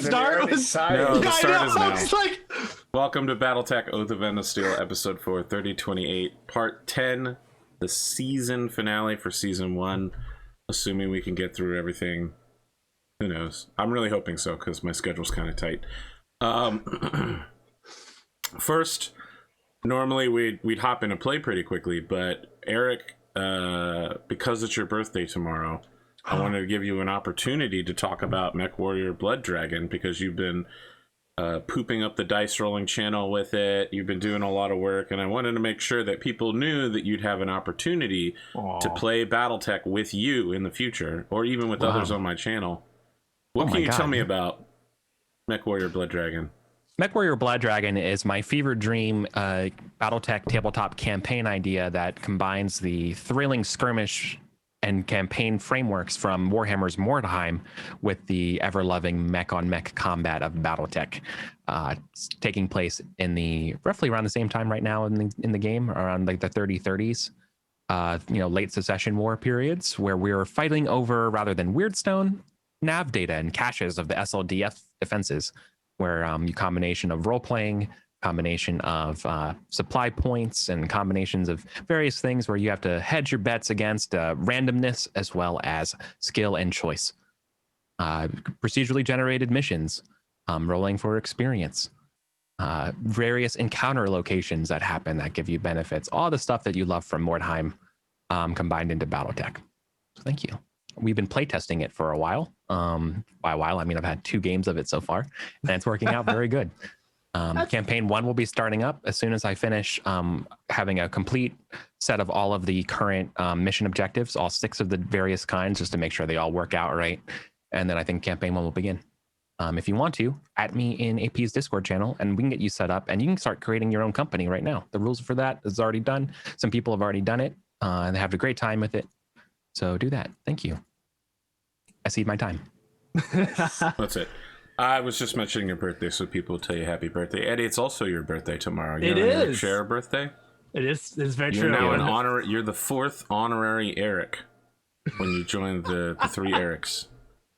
start? No, the start is now. It's like... Welcome to Battletech Oath of Endosteel, episode 4, 3028, part 10, the season finale for season 1. Assuming we can get through everything. Who knows? I'm really hoping so, because my schedule's kind of tight. First, normally we'd hop in and play pretty quickly, but Eric, because it's your birthday tomorrow, I wanted to give you an opportunity to talk about Mechwarrior Blood Dragon, because you've been pooping up the dice rolling channel with it. You've been doing a lot of work, and I wanted to make sure that people knew that you'd have an opportunity to play Battletech with you in the future, or even with others on my channel. What can you tell me about Mechwarrior Blood Dragon? Mechwarrior Blood Dragon is my fever dream Battletech tabletop campaign idea that combines the thrilling skirmish and campaign frameworks from Warhammer's Mordheim with the ever-loving mech-on-mech combat of Battletech. It's taking place in the roughly around the same time right now in the game, around like the 3030s, late secession war periods, where we're fighting over, rather than Weirdstone, nav data and caches of the SLDF defenses, where you combination of role-playing, combination of supply points, and combinations of various things where you have to hedge your bets against randomness as well as skill and choice. Procedurally generated missions, rolling for experience, various encounter locations that happen that give you benefits, all the stuff that you love from Mordheim combined into Battletech. So thank you. We've been playtesting it for a while. By a while, I mean I've had 2 games of it so far, and it's working out very good. Campaign 1 will be starting up as soon as I finish having a complete set of all of the current mission objectives, all 6 of the various kinds, just to make sure they all work out right. And then I think campaign 1 will begin. If you want to, add me in AP's Discord channel, and we can get you set up, and you can start creating your own company right now. The rules for that is already done. Some people have already done it, and they have a great time with it. So do that. Thank you. I cede my time. That's it. I was just mentioning your birthday, so people will tell you happy birthday. Eddie, it's also your birthday tomorrow. It is. Share a birthday? It is. It's very You're true. now you're the 4th honorary Eric when you join the 3 Erics.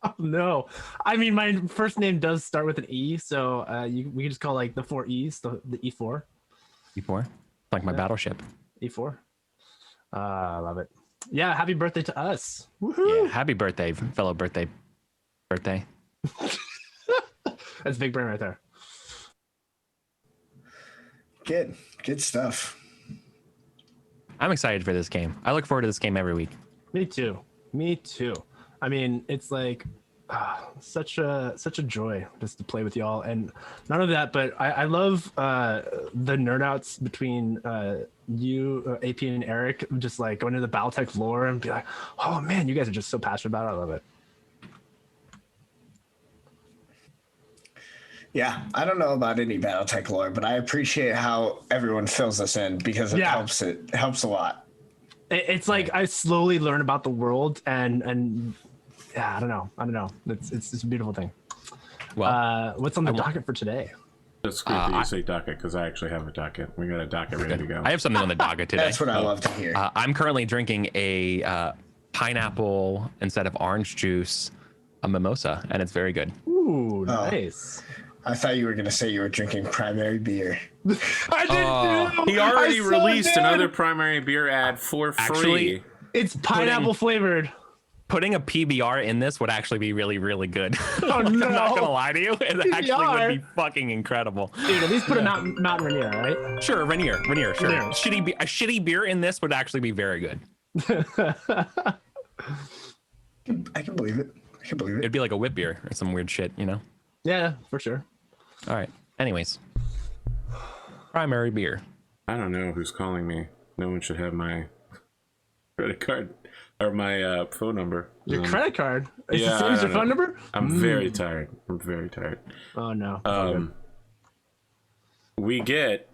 Oh, no. I mean, my first name does start with an E, so we can just call like the 4 E's, the E4. E4? Like my battleship. E4. I love it. Yeah, happy birthday to us. Woohoo! Yeah, happy birthday, fellow birthday. That's big brain right there. Good stuff. I'm excited for this game. I look forward to this game every week. Me too. I mean, it's like such a joy just to play with y'all, and not only that, but I love the nerd outs between you, AP, and Eric, just like going into the Battletech lore and be like, oh man, you guys are just so passionate about it. I love it. Yeah, I don't know about any Battletech lore, but I appreciate how everyone fills us in, because it helps a lot. It's like I slowly learn about the world, and yeah, I don't know. It's a beautiful thing. Well, what's on the docket for today? That's great that you say docket, because I actually have a docket. We got a docket ready to go. I have something on the docket today. That's what I love to hear. I'm currently drinking a pineapple instead of orange juice, a mimosa, and it's very good. Ooh, nice. I thought you were going to say you were drinking primary beer. I didn't know. He already released another primary beer ad for free. Actually, it's pineapple flavored. Putting a PBR in this would actually be really, really good. Oh, I'm no. not gonna lie to you. It PBR. actually would be fucking incredible. Dude, at least put a Mountain Rainier, right? Sure, Rainier, sure. Rainier. A shitty beer in this would actually be very good. I can believe it. It'd be like a whip beer or some weird shit, you know? Yeah, for sure. All right. Anyways, primary beer. I don't know who's calling me. No one should have my credit card or my phone number. Your credit card? Is the same as your phone number? I'm very tired. Oh, no. We get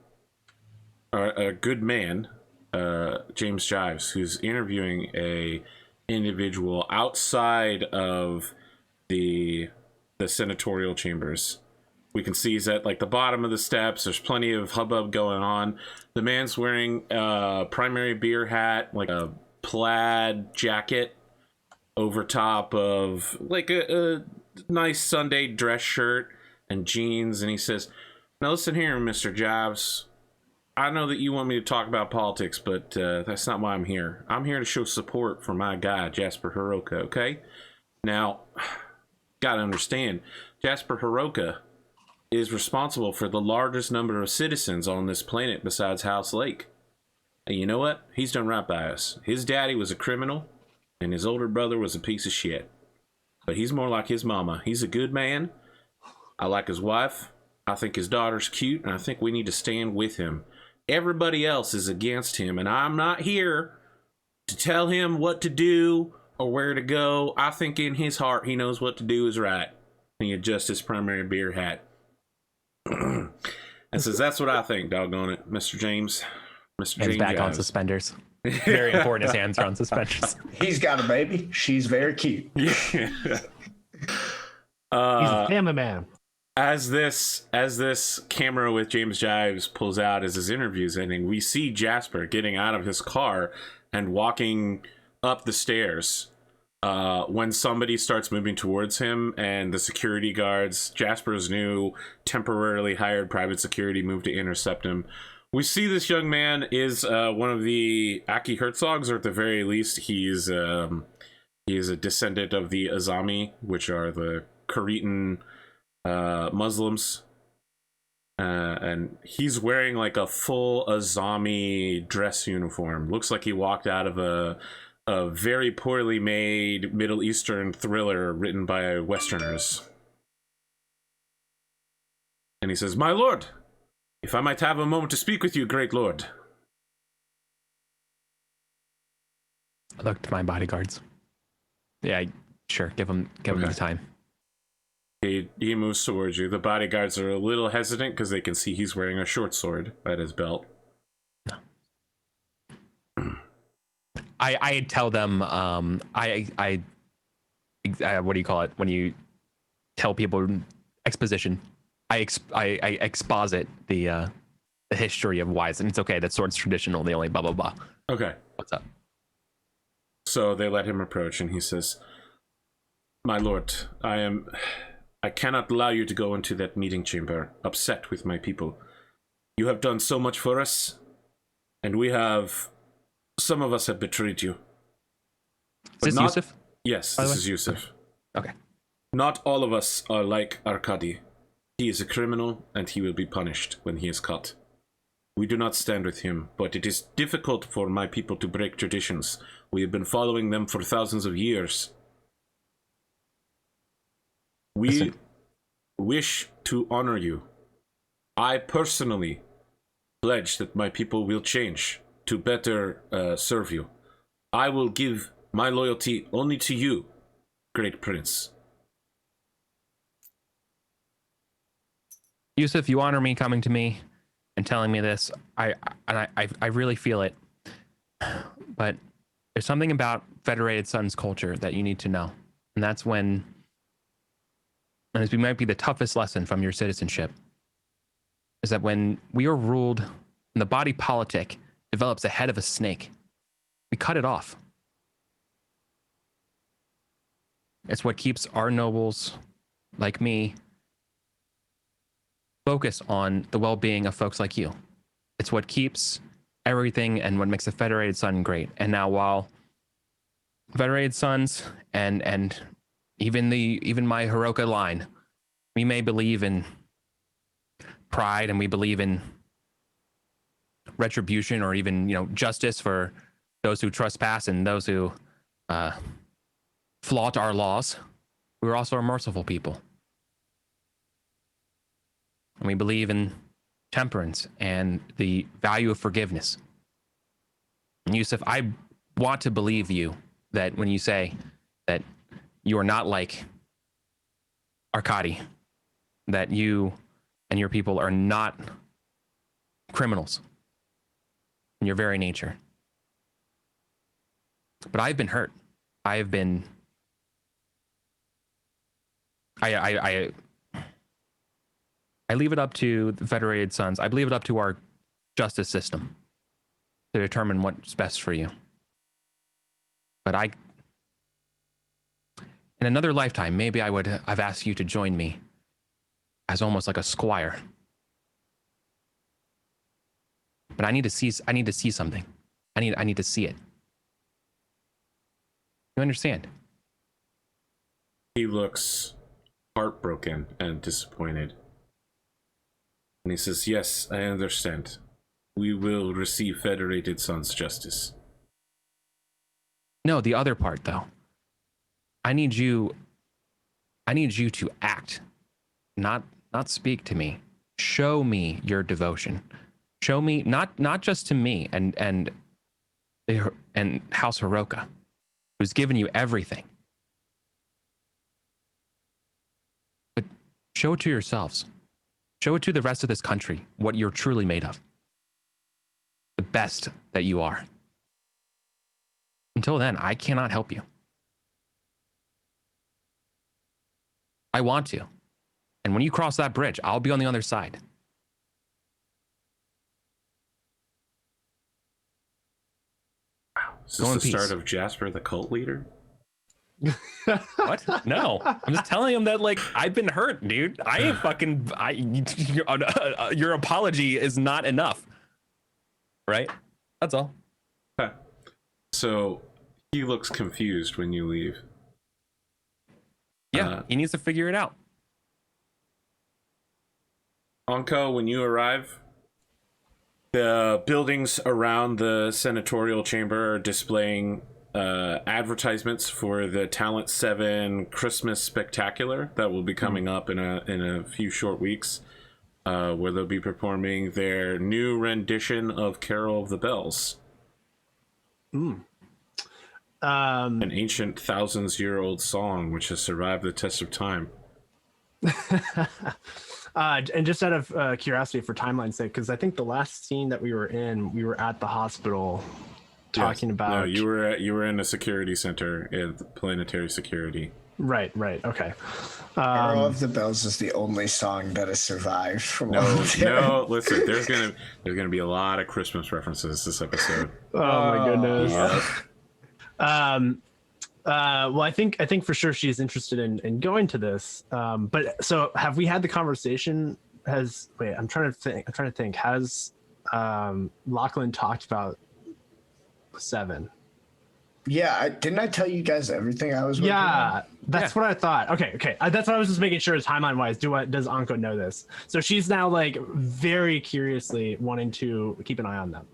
a good man, James Jives, who's interviewing a individual outside of the senatorial chambers. We can see he's at like the bottom of the steps. There's plenty of hubbub going on. The man's wearing a primary beer hat, like a plaid jacket over top of like a nice Sunday dress shirt and jeans, and he says, "Now listen here, Mr. Jobs. I know that you want me to talk about politics, but that's not why I'm here. I'm here to show support for my guy, Jasper Hiroka, okay? Now, gotta understand, Jasper Hiroka is responsible for the largest number of citizens on this planet besides House Lake. And you know what? He's done right by us. His daddy was a criminal, and his older brother was a piece of shit. But he's more like his mama. He's a good man. I like his wife. I think his daughter's cute, and I think we need to stand with him. Everybody else is against him, and I'm not here to tell him what to do or where to go. I think in his heart he knows what to do is right. And he adjusts his primary beer hat. And says, that's what I think, doggone it, Mr. James. Mr. Hands James back on Jives. suspenders. Very important, his hands are on suspenders. He's got a baby. She's very cute. He's a family man. As this camera with James Jives pulls out as his interview's ending, we see Jasper getting out of his car and walking up the stairs. When somebody starts moving towards him, and the security guards, Jasper's new temporarily hired private security, move to intercept him. We see this young man is one of the Aki Herzogs, or at the very least, he is a descendant of the Azami, which are the Kharitan Muslims. And he's wearing like a full Azami dress uniform. Looks like he walked out of a very poorly made Middle Eastern thriller written by Westerners. And he says, "My lord, if I might have a moment to speak with you, great lord." I look to my bodyguards. Yeah, sure. Give him the time. He moves towards you. The bodyguards are a little hesitant because they can see he's wearing a short sword at his belt. I tell them, what do you call it when you tell people exposition? I exposit the history of Wizen. It's okay. That sword's traditional. They only blah blah blah. Okay. What's up? So they let him approach, and he says, "My lord, I cannot allow you to go into that meeting chamber upset with my people. You have done so much for us, and some of us have betrayed you." Is this Yusuf? Yes, this is Yusuf. Okay. Not all of us are like Arkady. He is a criminal, and he will be punished when he is caught. We do not stand with him, but it is difficult for my people to break traditions. We have been following them for thousands of years. We wish to honor you. I personally pledge that my people will change to better serve you. I will give my loyalty only to you, great prince. Yusuf, you honor me coming to me and telling me this. I really feel it. But there's something about Federated Suns culture that you need to know. And that's when, and this might be the toughest lesson from your citizenship, is that when we are ruled and the body politic develops a head of a snake, we cut it off. It's what keeps our nobles, like me, focus on the well-being of folks like you. It's what keeps everything and what makes the Federated Sun great. And now, while Federated Suns and even my Hiroka line, we may believe in pride and we believe in retribution or even justice for those who trespass and those who flaunt our laws. We're also a merciful people. And we believe in temperance and the value of forgiveness. And Yusuf, I want to believe you that when you say that you are not like Arkady, that you and your people are not criminals in your very nature. But I've been hurt. I've been... I leave it up to the Federated Suns. I leave it up to our justice system to determine what's best for you. But In another lifetime, maybe I've asked you to join me as almost like a squire. But I need to see something. I need to see it. You understand? He looks heartbroken and disappointed. And he says, yes, I understand. We will receive Federated Sons justice. No, the other part though. I need you to act, not speak to me. Show me your devotion. Show me not just to me and House Hiroka, who's given you everything. But show it to yourselves. Show it to the rest of this country what you're truly made of. The best that you are. Until then, I cannot help you. I want to. And when you cross that bridge, I'll be on the other side. Is this the start of Jasper the cult leader? What? No, I'm just telling him that, like, I've been hurt, dude. I ain't fucking. Your apology is not enough, right? That's all. Huh. So he looks confused when you leave. Yeah, he needs to figure it out. Anko, when you arrive, the buildings around the senatorial chamber are displaying advertisements for the Talent 7 Christmas Spectacular that will be coming up in a few short weeks, where they'll be performing their new rendition of Carol of the Bells. An ancient thousands-year-old song which has survived the test of time. And just out of curiosity, for timeline's sake, because I think the last scene that we were in, we were at the hospital talking about. No, you were in a security center in planetary security. Right. Okay. Carol of the Bells is the only song that has survived from No, listen. There's gonna be a lot of Christmas references this episode. Oh my goodness. Yep. Well, I think for sure she's interested in going to this. But so have we had the conversation? I'm trying to think. Has Lachlan talked about 7? Yeah, didn't I tell you guys everything I was working on? That's what I thought. Okay. That's what I was just making sure, timeline wise. Does Anko know this? So she's now like very curiously wanting to keep an eye on them.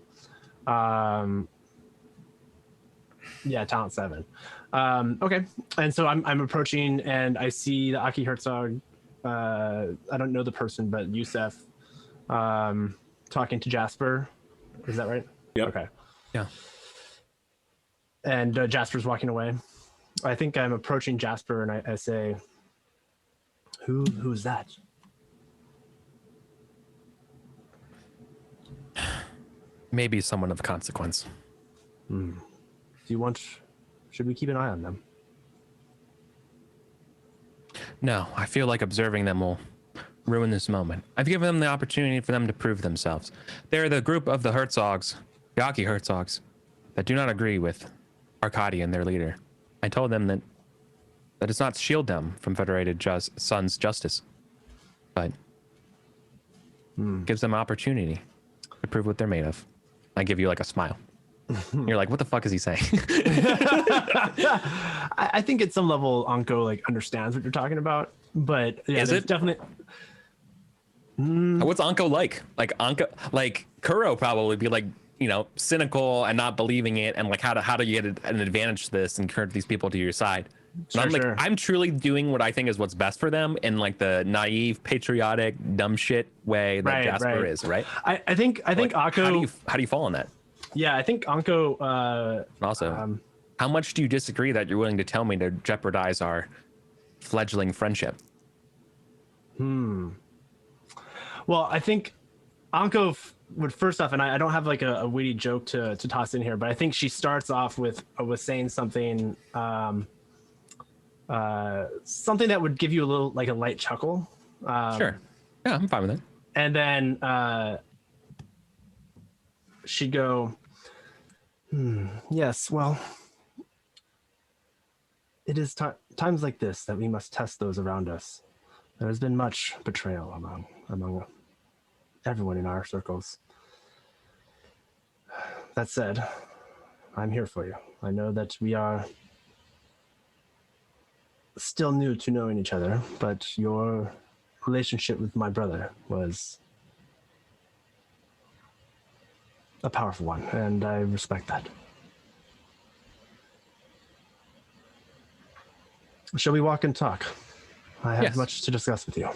Yeah, Talent 7. Okay, and so I'm approaching, and I see the Aki Herzog. I don't know the person, but Yusef talking to Jasper. Is that right? Yep. Okay. Yeah. And Jasper's walking away. I think I'm approaching Jasper, and I say, "Who's that?" Maybe someone of consequence. Should we keep an eye on them? No, I feel like observing them will ruin this moment. I've given them the opportunity for them to prove themselves. They're the group of the Herzogs, the Aki Herzogs, that do not agree with Arkady, their leader. I told them that does not shield them from Federated Sons justice, but gives them opportunity to prove what they're made of. I give you like a smile. You're like, what the fuck is he saying? I think at some level Anko like understands what you're talking about, but yeah, is it definitely? What's Anko like? Like Kuro probably be like, cynical and not believing it, and like how do you get an advantage to this and turn these people to your side? And I'm truly doing what I think is what's best for them in like the naive, patriotic, dumb shit way that Jasper is, right? I think Anko. How do you fall on that? Yeah, I think Anko. Also, how much do you disagree that you're willing to tell me to jeopardize our fledgling friendship? Well, I think Anko would first off, and I don't have like a witty joke to toss in here, but I think she starts off with saying something, something that would give you a little like a light chuckle. Sure. Yeah, I'm fine with it. And then she'd go, yes, well, it is times like this that we must test those around us. There has been much betrayal among everyone in our circles. That said, I'm here for you. I know that we are still new to knowing each other, but your relationship with my brother was a powerful one, and I respect that. Shall we walk and talk? I have much to discuss with you.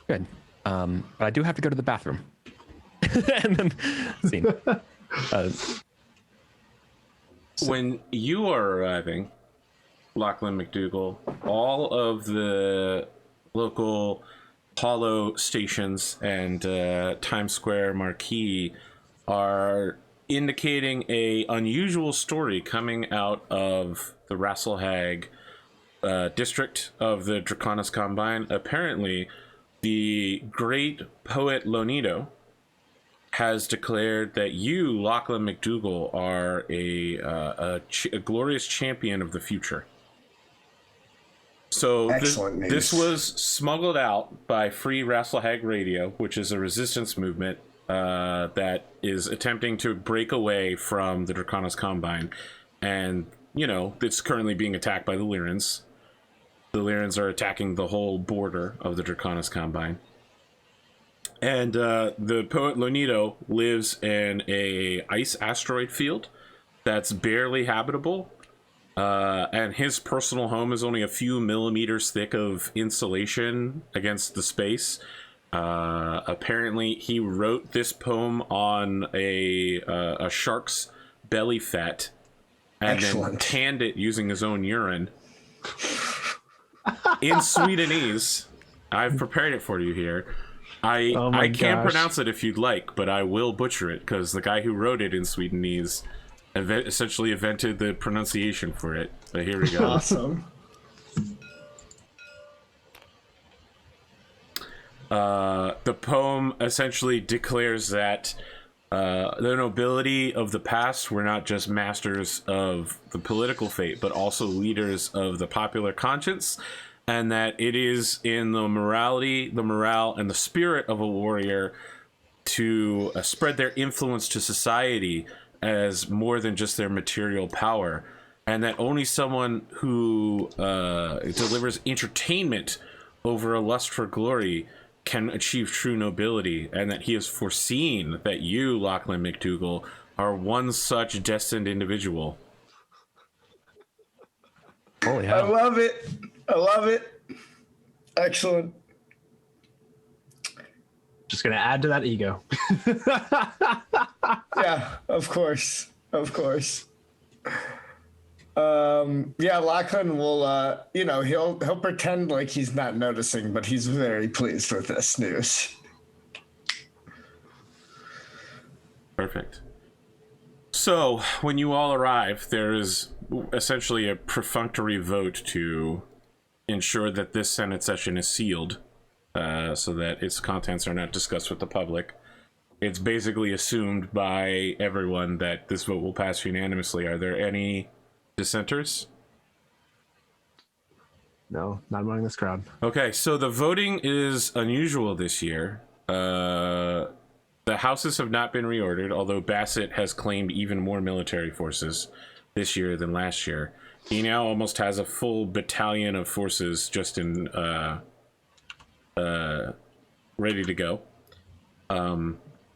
Good. But I do have to go to the bathroom. And then scene. When you are arriving, Lachlan McDougall, all of the local hollow stations and Times Square marquee are indicating a unusual story coming out of the Rasselhag district of the Draconis Combine. Apparently, the great poet Lonito has declared that you, Lachlan McDougall, are a glorious champion of the future. So this was smuggled out by Free Rasselhag Radio, which is a resistance movement that is attempting to break away from the Draconis Combine. And, you know, it's currently being attacked by the Lyrans. The Lyrans are attacking the whole border of the Draconis Combine. And the poet Lonito lives in a ice asteroid field that's barely habitable. And his personal home is only a few millimeters thick of insulation against the space. Apparently, he wrote this poem on a shark's belly fat and then tanned it using his own urine. In Swedenese, I've prepared it for you here. I can't pronounce it if you'd like, but I will butcher it because the guy who wrote it in Swedenese essentially invented the pronunciation for it. But here we go. Awesome. The poem essentially declares that the nobility of the past were not just masters of the political fate, but also leaders of the popular conscience, and that it is in the morality, the morale, and the spirit of a warrior to spread their influence to society as more than just their material power, and that only someone who delivers entertainment over a lust for glory can achieve true nobility, and that he has foreseen that you, Lachlan McDougall, are one such destined individual. Holy hell. I love it. I love it. Excellent. Just gonna add to that ego. Yeah, of course. Of course. Yeah, Lachlan will he'll pretend like he's not noticing, but he's very pleased with this news. Perfect. So when you all arrive, there is essentially a perfunctory vote to ensure that this Senate session is sealed, so that its contents are not discussed with the public. It's basically assumed by everyone that this vote will pass unanimously. Are there any dissenters? No, not among this crowd. Okay, so the voting is unusual this year. The houses have not been reordered, although Bassett has claimed even more military forces this year than last year. He now almost has a full battalion of forces just in ready to go.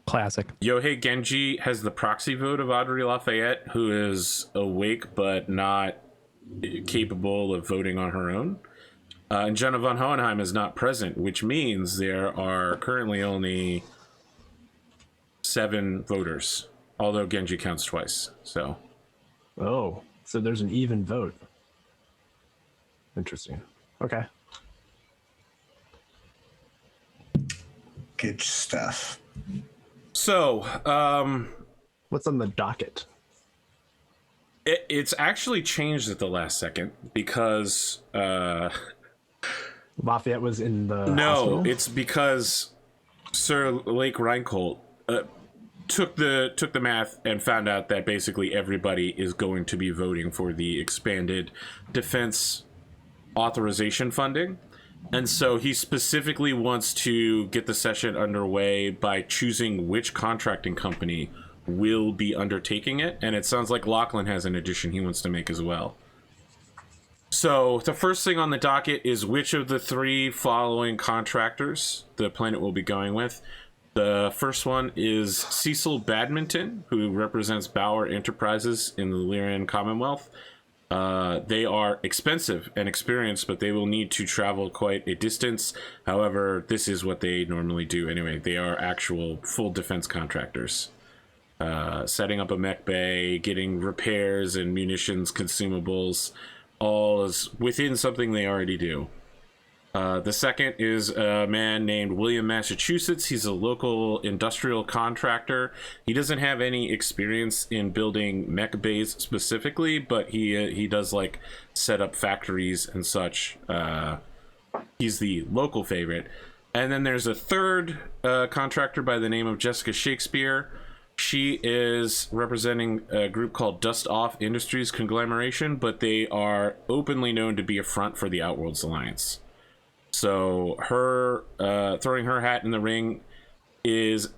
Classic. Yohei Genji has the proxy vote of Audrey Lafayette, who is awake but not capable of voting on her own. And Jenna von Hohenheim is not present, which means there are currently only 7 voters, although Genji counts twice. So there's an even vote. Interesting. Okay. Good stuff. So, what's on the docket? It's actually changed at the last second because Lafayette was in the no, hospital? It's because Sir Lake Reincolt took the math and found out that basically everybody is going to be voting for the expanded defense authorization funding. And so he specifically wants to get the session underway by choosing which contracting company will be undertaking it. And it sounds like Lachlan has an addition he wants to make as well. So the first thing on the docket is which of the 3 following contractors the planet will be going with. The first one is Cecil Badminton, who represents Bauer Enterprises in the Lyrian Commonwealth. They are expensive and experienced, but they will need to travel quite a distance. However, this is what they normally do anyway. They are actual full defense contractors. Setting up a mech bay, getting repairs and munitions, consumables, all is within something they already do. The second is a man named William Massachusetts. He's a local industrial contractor. He doesn't have any experience in building mech bays specifically, but he does like set up factories and such. He's the local favorite. And then there's a third contractor by the name of Jessica Shakespeare. She is representing a group called Dust Off Industries Conglomeration, but they are openly known to be a front for the Outworlds Alliance. So her throwing her hat in the ring is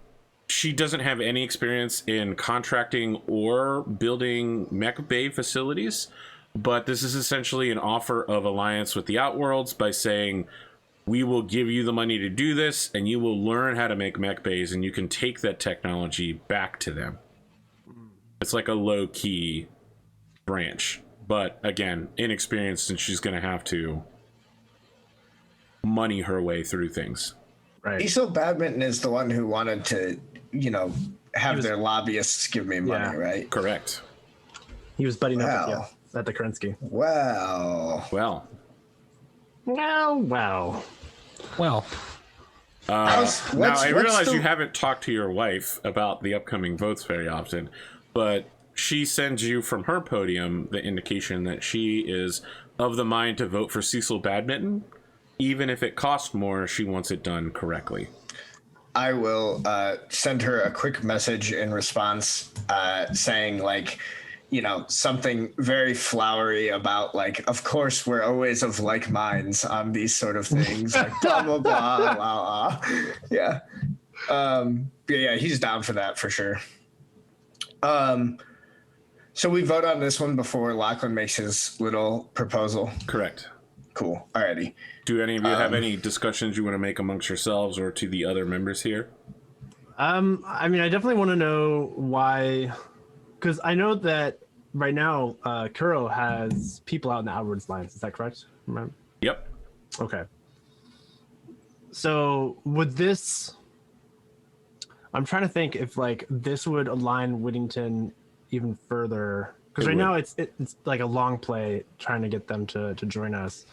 she doesn't have any experience in contracting or building mech bay facilities, but this is essentially an offer of alliance with the Outworlds by saying, we will give you the money to do this and you will learn how to make mech bays and you can take that technology back to them. It's like a low-key branch, but again, inexperienced, and she's going to have to money her way through things. Right. Cecil Badminton is the one who wanted to, have their lobbyists give me money, right? Correct. He was buddying up at the Kerensky. Wow. Well. Wow. Well. Now, I realize you haven't talked to your wife about the upcoming votes very often, but she sends you from her podium the indication that she is of the mind to vote for Cecil Badminton. Even if it costs more, she wants it done correctly. I will send her a quick message in response saying, something very flowery about, of course, we're always of like minds on these sort of things. Blah, blah, blah, blah, blah. Yeah. Yeah, he's down for that for sure. So we vote on this one before Lachlan makes his little proposal. Correct. Cool. Alrighty. Do any of you have any discussions you want to make amongst yourselves or to the other members here? I definitely want to know why, because I know that right now Kuro has people out in the Outwards Alliance. Is that correct? Remember? Yep. Okay. So would this? I'm trying to think if this would align Whittington even further, because right now it's like a long play trying to get them to join us.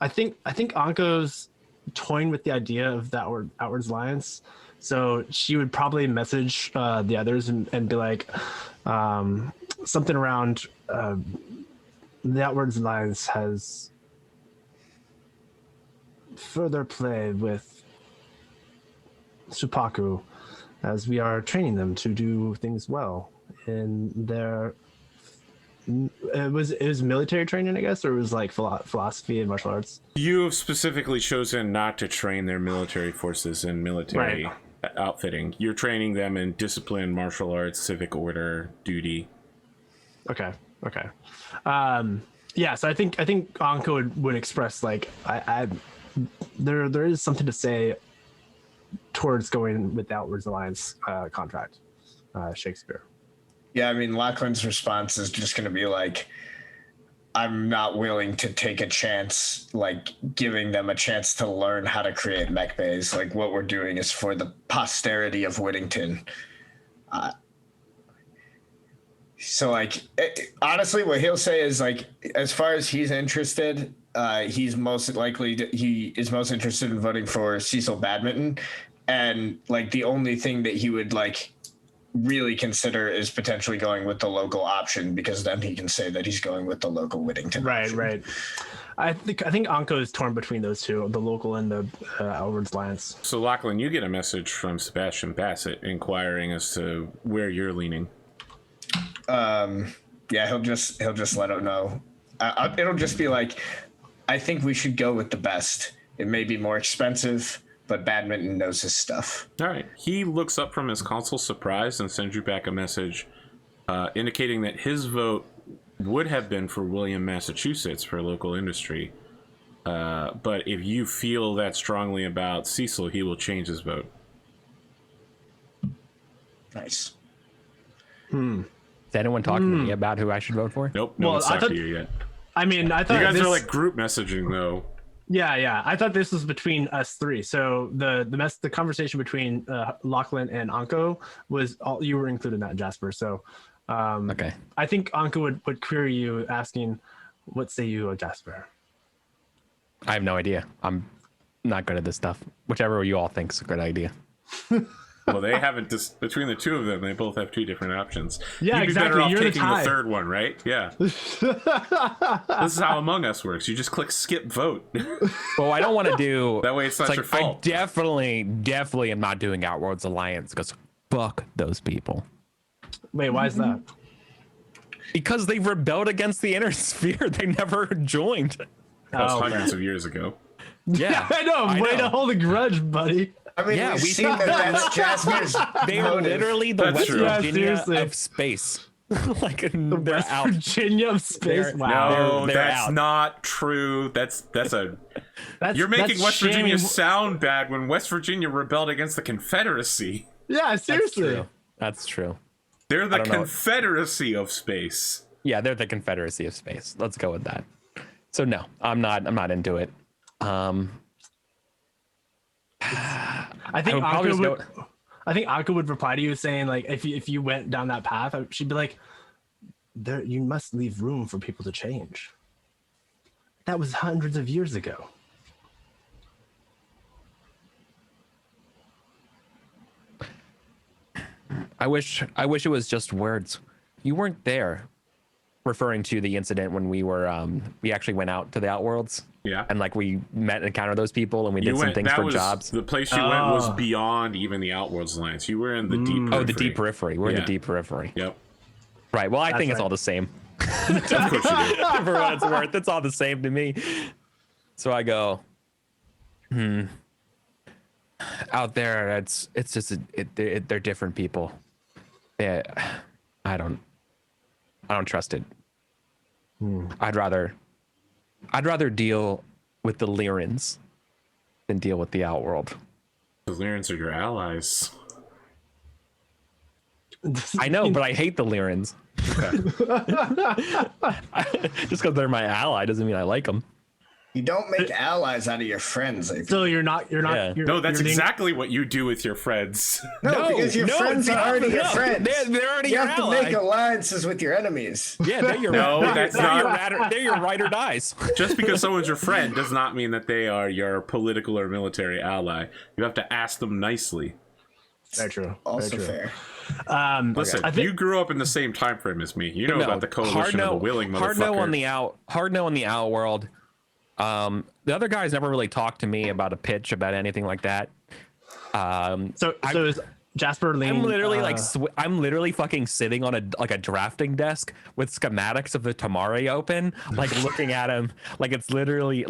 I think Anko's toying with the idea of the Outwards Alliance, so she would probably message the others and be like something around the Outwards Alliance has further play with Supaku as we are training them to do things well in their it was military training, I guess, or it was philosophy and martial arts. You have specifically chosen not to train their military forces and military outfitting. You're training them in discipline, martial arts, civic order, duty. Okay. Yeah, so I think Anko would express there is something to say towards going with the Outwards Alliance contract. Shakespeare. Yeah, Lachlan's response is just going to be I'm not willing to take a chance, giving them a chance to learn how to create mech bays. What we're doing is for the posterity of Whittington. Honestly, what he'll say is, as far as he's interested, he is most interested in voting for Cecil Badminton. And, the only thing that he would, really consider is potentially going with the local option, because then he can say that he's going with the local Whittington option. Right. I think Anko is torn between those two, the local and the Outwards Alliance. So Lachlan, you get a message from Sebastian Bassett inquiring as to where you're leaning. Yeah, he'll just let him know. It'll just be I think we should go with the best. It may be more expensive, but Badminton knows his stuff. All right. He looks up from his console surprised and sends you back a message indicating that his vote would have been for William, Massachusetts for local industry. But if you feel that strongly about Cecil, he will change his vote. Nice. Is anyone talking to me about who I should vote for? Nope, no one's talked to you yet. I mean, I thought You guys this, are like group messaging though. Yeah. I thought this was between us three. So the conversation between Lachlan and Anko was all, you were included in that, Jasper. So Okay. I think Anko would query you asking, "What say you, Jasper?" I have no idea. I'm not good at this stuff. Whichever you all think's a good idea. Well, they haven't between the two of them. They both have two different options. Yeah, You'd be exactly. better off You're the taking the tie. third one, right? Yeah. This is how Among Us works. You just click skip vote. Well, I don't want to do That way it's not your fault. I definitely am not doing Outworlds Alliance because fuck those people. Wait, why is that? Because they rebelled against the inner sphere. They never joined. That was Oh, hundreds of years ago. Yeah, I know. Way to hold a grudge, buddy. I mean, Yeah, we've we seen that that's Jasper's They are motive. literally the That's West true. Yeah, Virginia seriously. of space. Like they're West out. Virginia of space. They're- Wow. No, they're that's out. not true. That's a. That's, You're making that's West Virginia shaming- sound bad when West Virginia rebelled against the Confederacy. Yeah, That's seriously. true. That's true. They're the don't know. Confederacy of space. Yeah, they're the Confederacy of space. Let's go with that. So no, I'm not into it. I think I would probably Anko just would. I think Anko would reply to you saying like, if you went down that path, she'd be like, "There, you must leave room for people to change." That was hundreds of years ago. I wish it was just words. You weren't there, referring to the incident when we were we actually went out to the Outworlds. Yeah. And like we met and encountered those people and we did some things that for was, jobs. The place you went was beyond even the Outworlds Alliance. You were in the deep periphery. Oh, the deep periphery. We're in Yeah. the deep periphery. Yep. Right. Well, I think it's right. all the same. Of course you do. For what it's worth, it's all the same to me. So I go, out there, it's just they're different people. Yeah, I don't trust it. I'd rather deal with the Lyrans than deal with the Outworld. The Lyrans are your allies. I know, but I hate the Lyrans. Just because they're my ally doesn't mean I like them. You don't make allies out of your friends. I So you're not. Yeah. No, that's you're being- exactly what you do with your friends. No, because your friends it's are already not. your No, friends. They're already You your have to ally. make alliances with your enemies. Yeah, they're your No, that's not- they're your ride or dies. Just because someone's your friend does not mean that they are your political or military ally. You have to ask them nicely. Very true. Also Very true. fair. Listen, I think- you grew up in the same time frame as me. You know about the coalition of the willing motherfucker. hard no on the Outworld. The other guys never really talked to me about a pitch about anything like that. So is Jasper leaning? I'm literally I'm literally fucking sitting on a drafting desk with schematics of the Tamari open, like looking at him, like it literally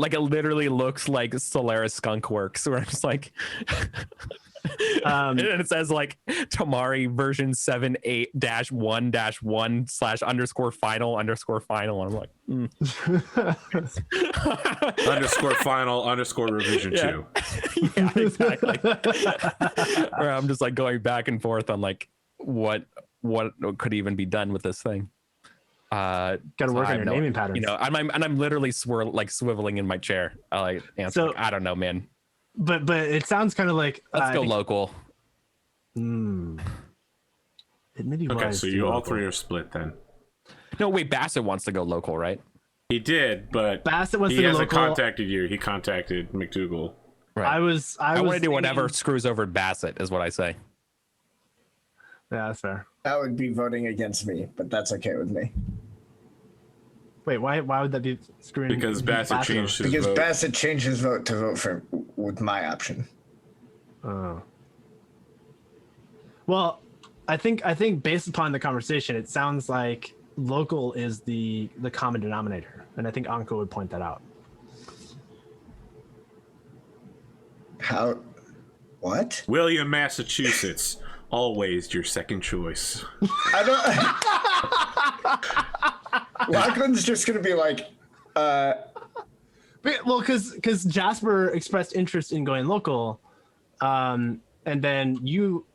looks like Solaris Skunk Works, where I'm just like, and it says like Tamari version 7.8-1-1/_final_final. And I'm like, _final_revision 2. yeah, exactly. Or I'm just like going back and forth on like what could even be done with this thing. Got to work on your naming patterns. You know, I'm literally swiveling in my chair. I like answer. So- like, I don't know, man. But it sounds kind of like Let's go local. It may be Okay, wise so to you go all local. three are split then. No, wait, Bassett wants to go local, right? He did, but Bassett wants he to go hasn't local. contacted you. He contacted McDougal. Right. I I want want to do whatever screws over Bassett, is what I say. Yeah, that's fair. That would be voting against me, but that's okay with me. Wait, why would that be screwing? Because Bassett changed his Because vote. Bassett changed his vote to vote for with my option. Oh. Well, I think based upon the conversation, it sounds like local is the common denominator, and I think Anko would point that out. How? What? William, Massachusetts, always your second choice. I don't. Lachlan's just gonna be like, Well, because Jasper expressed interest in going local, and then you,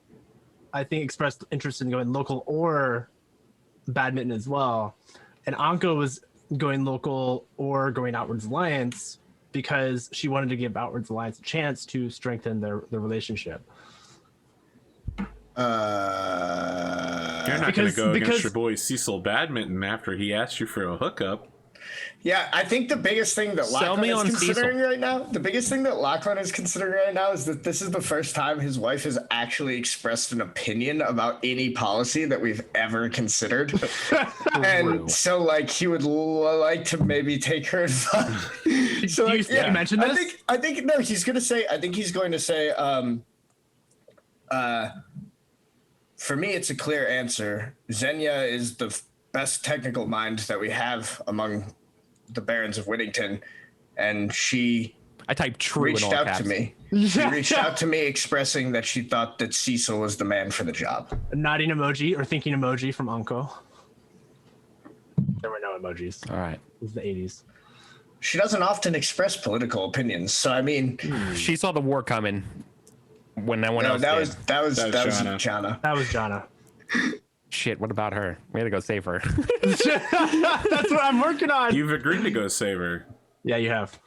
I think, expressed interest in going local or badminton as well, and Anko was going local or going outwards alliance because she wanted to give outwards alliance a chance to strengthen their relationship. You're not going to go against your boy Cecil Badminton after he asked you for a hookup. yeah, I think the biggest thing that Lachlan is considering right now, is that this is the first time his wife has actually expressed an opinion about any policy that we've ever considered. And so, like, he would like to maybe take her advice. So, like, you mentioned this? I think no, he's going to say, for me, it's a clear answer. Xenia is the best technical mind that we have among the barons of Whittington, and I typed true reached in all out caps. to me. She reached out to me expressing that she thought that Cecil was the man for the job. A nodding emoji or thinking emoji from Anko. There were no emojis. All right. It was the 80s. She doesn't often express political opinions, so I mean, She saw the war coming when no one else that did. was Jana. That was Jana. Shit, what about her? We had to go save her. That's what I'm working on. You've agreed to go save her. Yeah, you have.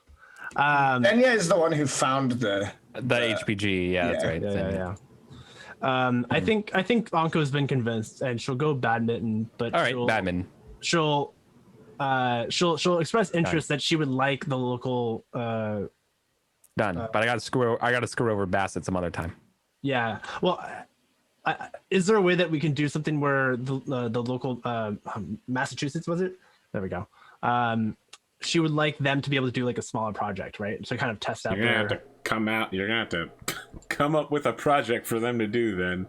Xenia is the one who found the HPG, yeah, that's right. Yeah. I think Anko's been convinced, and she'll go badminton. But All right, badminton. She'll express interest that she would like the local. Done. But I got to screw over Bassett some other time. Yeah. Well, is there a way that we can do something where the local Massachusetts, was it? There we go. She would like them to be able to do like a smaller project, right? To kind of test out. You're gonna have to come up with a project for them to do then.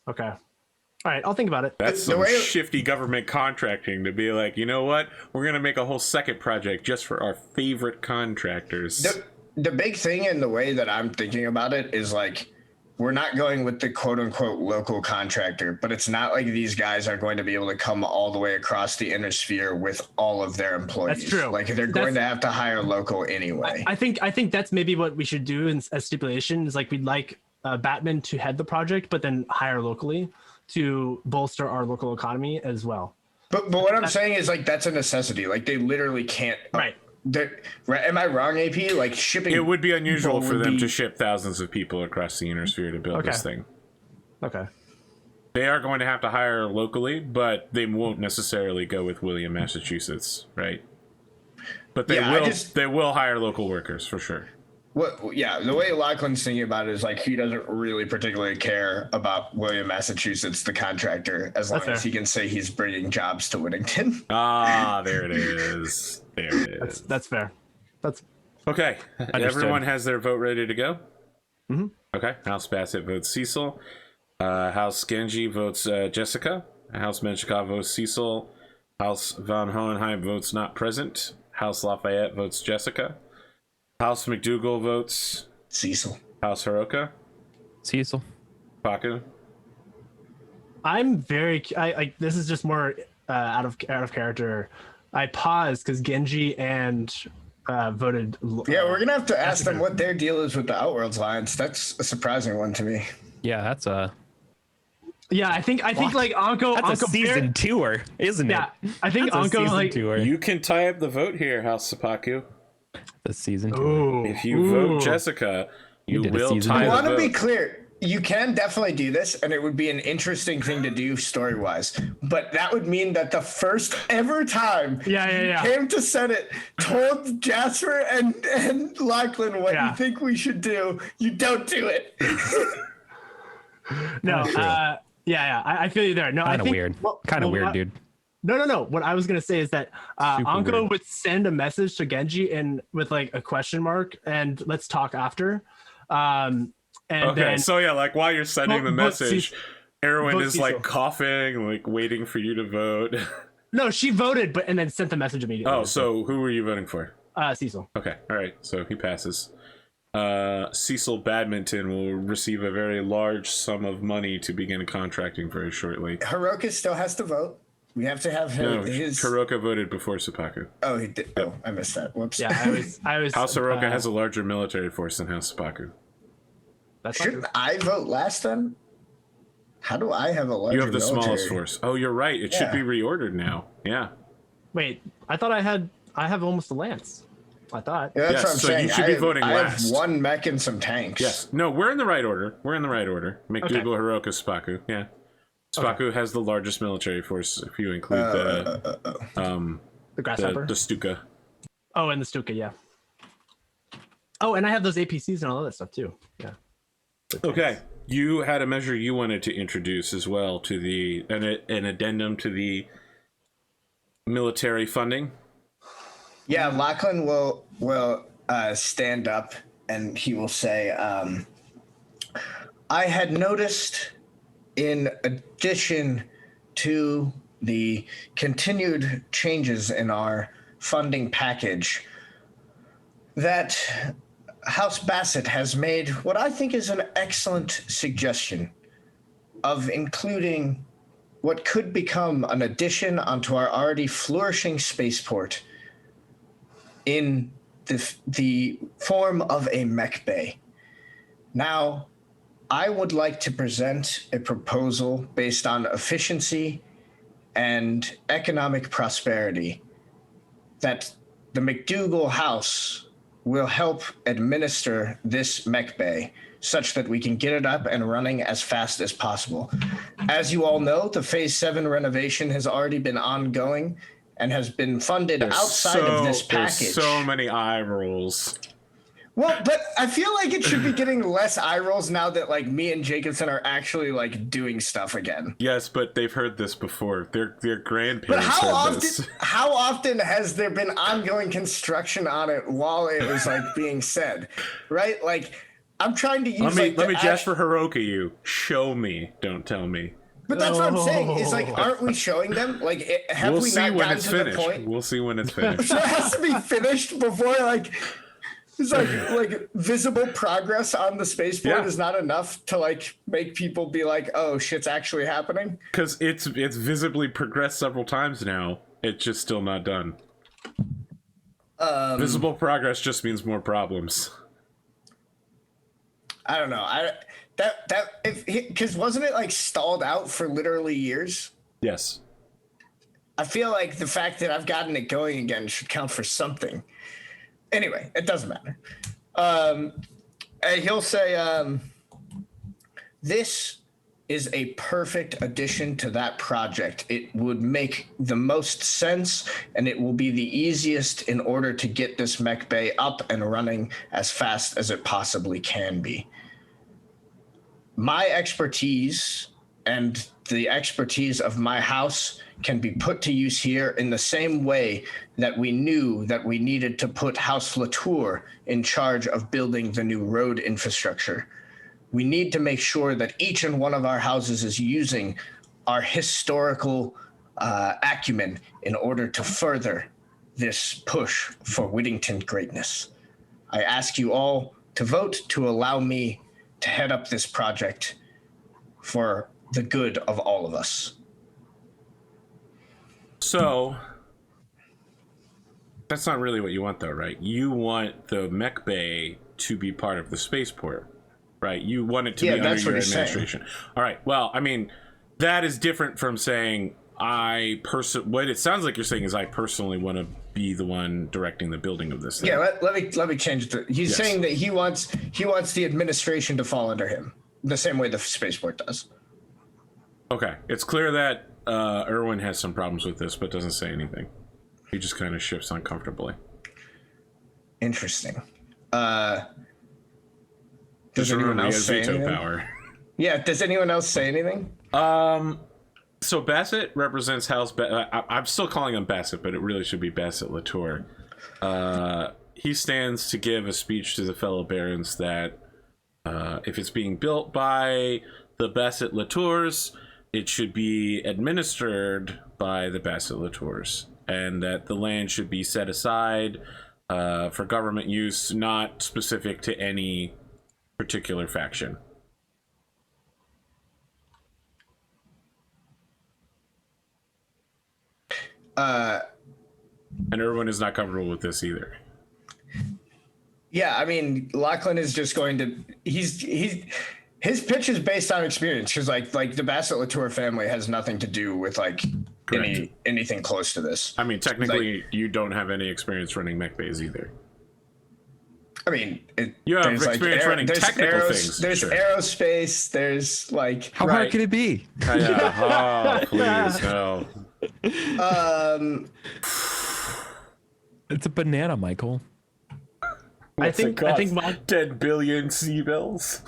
Okay. All right, I'll think about it. That's some shifty government contracting to be like, you know what? We're gonna make a whole second project just for our favorite contractors. The big thing in the way that I'm thinking about it is like, we're not going with the quote unquote local contractor, but it's not like these guys are going to be able to come all the way across the inner sphere with all of their employees. That's true. Like they're going to have to hire local anyway. I think that's maybe what we should do as stipulation is like we'd like Batman to head the project, but then hire locally to bolster our local economy as well. But what I'm saying is like that's a necessity. Like they literally can't. Right. Am I wrong, AP? Like shipping. It would be unusual for them to ship thousands of people across the inner sphere to build this thing. Okay. They are going to have to hire locally, but they won't necessarily go with William, Massachusetts, right? But they they will hire local workers for sure. The way Lachlan's thinking about it is like he doesn't really particularly care about William, Massachusetts, the contractor, as long as he can say he's bringing jobs to Whittington. Ah, there it is. There it is. That's fair. That's okay. Understood. Everyone has their vote ready to go? Mm-hmm. Okay. House Bassett votes Cecil. House Genji votes Jessica. House Menchikov votes Cecil. House Von Hohenheim votes not present. House Lafayette votes Jessica. House McDougal votes Cecil. House Hiroka. Cecil. Paku. I'm very this is just more out of character. I paused because Genji and voted. Yeah, we're gonna have to ask them what their deal is with the Outworlds Alliance. That's a surprising one to me. Yeah, that's a. Yeah, I think like Anko. That's a season tour, isn't it? Yeah, I think Anko like. Tour. You can tie up the vote here, House Sapaku. The season tour. Ooh, If you vote Jessica, you will tie I the want to vote. be clear. You can definitely do this, and it would be an interesting thing to do story-wise. But that would mean that the first ever time you came to Senate, told Jasper and Lachlan what you think we should do, you don't do it. No, I feel you there. No, Kind I of think weird. Kind of weird, dude. No. What I was gonna say is that Anko weird. would send a message to Genji and with like a question mark and let's talk after. And then, so yeah, like while you're sending the message, Erwin is like Cecil. coughing, like waiting for you to vote. No, she voted, and then sent the message immediately. Oh, so who were you voting for? Cecil. Okay, all right, so he passes. Cecil Badminton will receive a very large sum of money to begin contracting very shortly. Hiroka still has to vote. We have to have his. Hiroka voted before Seppaku. Oh, he did. Oh, I missed that. Whoops. Yeah, I was. House Hiroka has a larger military force than House Seppaku. Shouldn't I vote last then? How do I have a larger? You have the military? smallest force. Oh, you're right. It should be reordered now. Yeah. Wait, I thought I have almost a lance. I thought. Yeah, that's what I'm so saying. you should be voting I last. have one mech and some tanks. Yes. No, we're in the right order. McDougal, Hiroka, Seppaku. Yeah. Seppaku has the largest military force if you include The grasshopper. the Stuka. Oh, and the Stuka, yeah. Oh, and I have those APCs and all that stuff too. Yeah. Okay. You had a measure you wanted to introduce as well to an addendum to the military funding. Yeah, Lachlan will stand up and he will say, I had noticed, in addition to the continued changes in our funding package, that House Bassett has made what I think is an excellent suggestion of including what could become an addition onto our already flourishing spaceport in the form of a mech bay. Now, I would like to present a proposal based on efficiency and economic prosperity that the McDougal House will help administer this mech bay such that we can get it up and running as fast as possible. As you all know, the Phase 7 renovation has already been ongoing and has been funded outside of this package. There's so many eye rolls. Well, but I feel like it should be getting less eye rolls now that like me and Jacobson are actually like doing stuff again. Yes, but they've heard this before. Their But grandparents how often has there been ongoing construction on it while it was like being said, right? Like I'm trying to use. Let me just for Hiroka you. Show me, don't tell me. But that's what I'm saying. Is like, aren't we showing them? Like, have We'll we see not when gotten it's to finished. the point? We'll see when it's finished. So it has to be finished before like. It's like visible progress on the spaceport is not enough to like make people be like, oh, shit's actually happening. Because it's visibly progressed several times now. It's just still not done. Visible progress just means more problems. I don't know. Because wasn't it like stalled out for literally years? Yes. I feel like the fact that I've gotten it going again should count for something. Anyway, it doesn't matter. And he'll say, this is a perfect addition to that project. It would make the most sense, and it will be the easiest in order to get this mech bay up and running as fast as it possibly can be. My expertise and the expertise of my house can be put to use here in the same way that we knew that we needed to put House Latour in charge of building the new road infrastructure. We need to make sure that each and one of our houses is using our historical acumen in order to further this push for Whittington greatness. I ask you all to vote to allow me to head up this project for the good of all of us. So, that's not really what you want, though, right? You want the mech bay to be part of the spaceport, right? You want it to be under your administration. All right. Well, I mean, that is different from saying what it sounds like you're saying is I personally want to be the one directing the building of this thing. Yeah, let me change it. He's saying that he wants the administration to fall under him the same way the spaceport does. Okay, it's clear that Erwin has some problems with this, but doesn't say anything. He just kind of shifts uncomfortably. Interesting. Does anyone else say anything? Power. Yeah, does anyone else say anything? So Bassett represents House. I'm still calling him Bassett, but it really should be Bassett Latour. He stands to give a speech to the fellow barons that if it's being built by the Bassett Latours, it should be administered by the Bassett Latours, and that the land should be set aside for government use, not specific to any particular faction. And everyone is not comfortable with this either. Yeah, I mean, Lachlan is just going to his pitch is based on experience, because like the Bassett Latour family has nothing to do with like anything close to this. I mean, technically, you don't have any experience running mech bays either. I mean, you have experience running technical things. There's aerospace. There's like how hard could it be? Yeah. Oh, please no. It's a banana, Michael. I think 10 billion C-bills.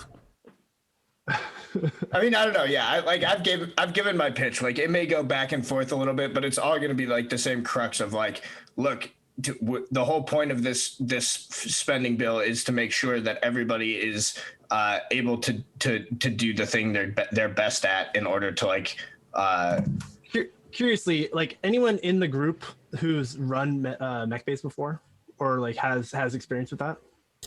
I mean, I don't know. Yeah, I've given my pitch. Like, it may go back and forth a little bit, but it's all going to be like the same crux of like, look, the whole point of this spending bill is to make sure that everybody is able to do the thing they're best at in order to like. Curiously, like anyone in the group who's run mech base before, or like has experience with that?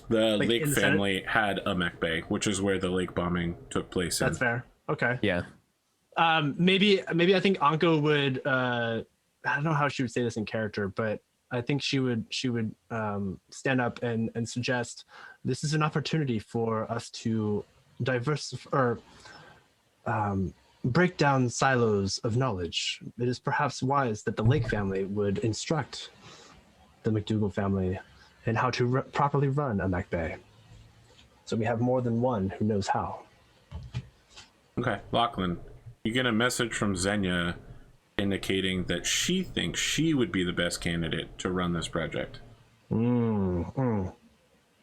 The like Lake family had a mech bay, which is where the lake bombing took place. That's fair. Okay. Yeah. Maybe I think Anko would. I don't know how she would say this in character, but I think she would stand up and suggest this is an opportunity for us to break down silos of knowledge. It is perhaps wise that the Lake family would instruct the McDougal family in how to properly run a mech bay. So we have more than one who knows how. Okay, Lachlan, you get a message from Xenia indicating that she thinks she would be the best candidate to run this project. That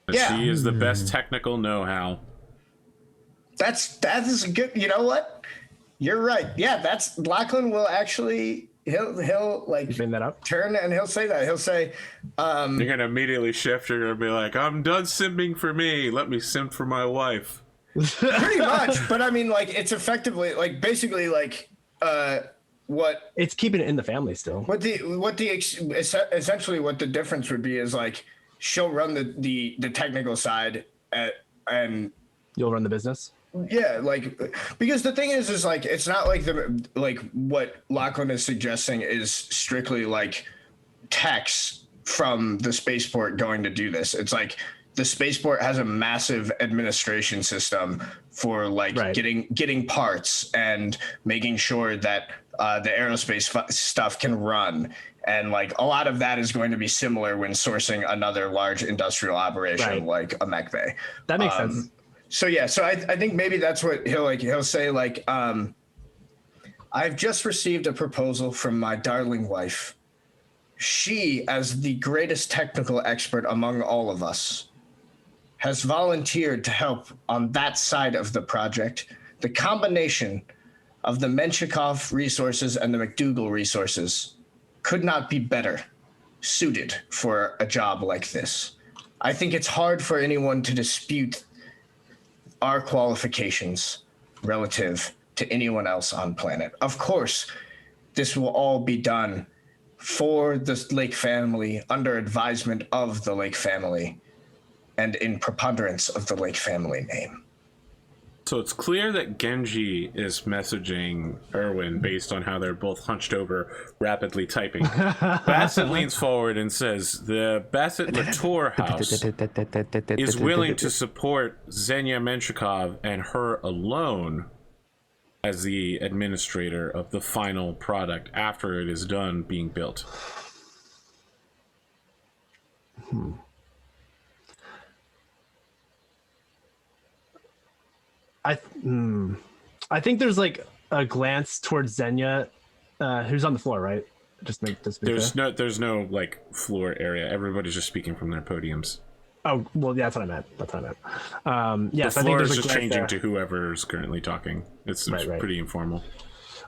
she is the best technical know-how. That is a good. You know what? You're right. Yeah, that's Lachlan will actually he'll like bring that up. Turn and he'll say that. He'll say you're gonna immediately shift, you're gonna be like, I'm done simping for me. Let me simp for my wife. Pretty much, but I mean like it's effectively like basically like what it's keeping it in the family still. Essentially what the difference would be is like she'll run the technical side and you'll run the business. Yeah, like because the thing is like it's not like what Lachlan is suggesting is strictly like techs from the spaceport going to do this. It's like the spaceport has a massive administration system for like getting parts and making sure that the aerospace stuff can run. And like a lot of that is going to be similar when sourcing another large industrial operation like a mech bay. That makes sense. So yeah, so I think maybe that's what he'll say like, I've just received a proposal from my darling wife. She, as the greatest technical expert among all of us, has volunteered to help on that side of the project. The combination of the Menshikov resources and the McDougal resources could not be better suited for a job like this. I think it's hard for anyone to dispute our qualifications relative to anyone else on planet. Of course, this will all be done for the Lake family, under advisement of the Lake family, and in preponderance of the Lake family name. So it's clear that Genji is messaging Erwin based on how they're both hunched over, rapidly typing. Bassett leans forward and says, the Bassett Latour house is willing to support Xenia Menshikov and her alone as the administrator of the final product after it is done being built. I think there's like a glance towards Xenia, who's on the floor, right? There's no like floor area. Everybody's just speaking from their podiums. Oh well, yeah, that's what I meant. Yes, the floor I think there's is just changing there to whoever's currently talking. It's pretty informal.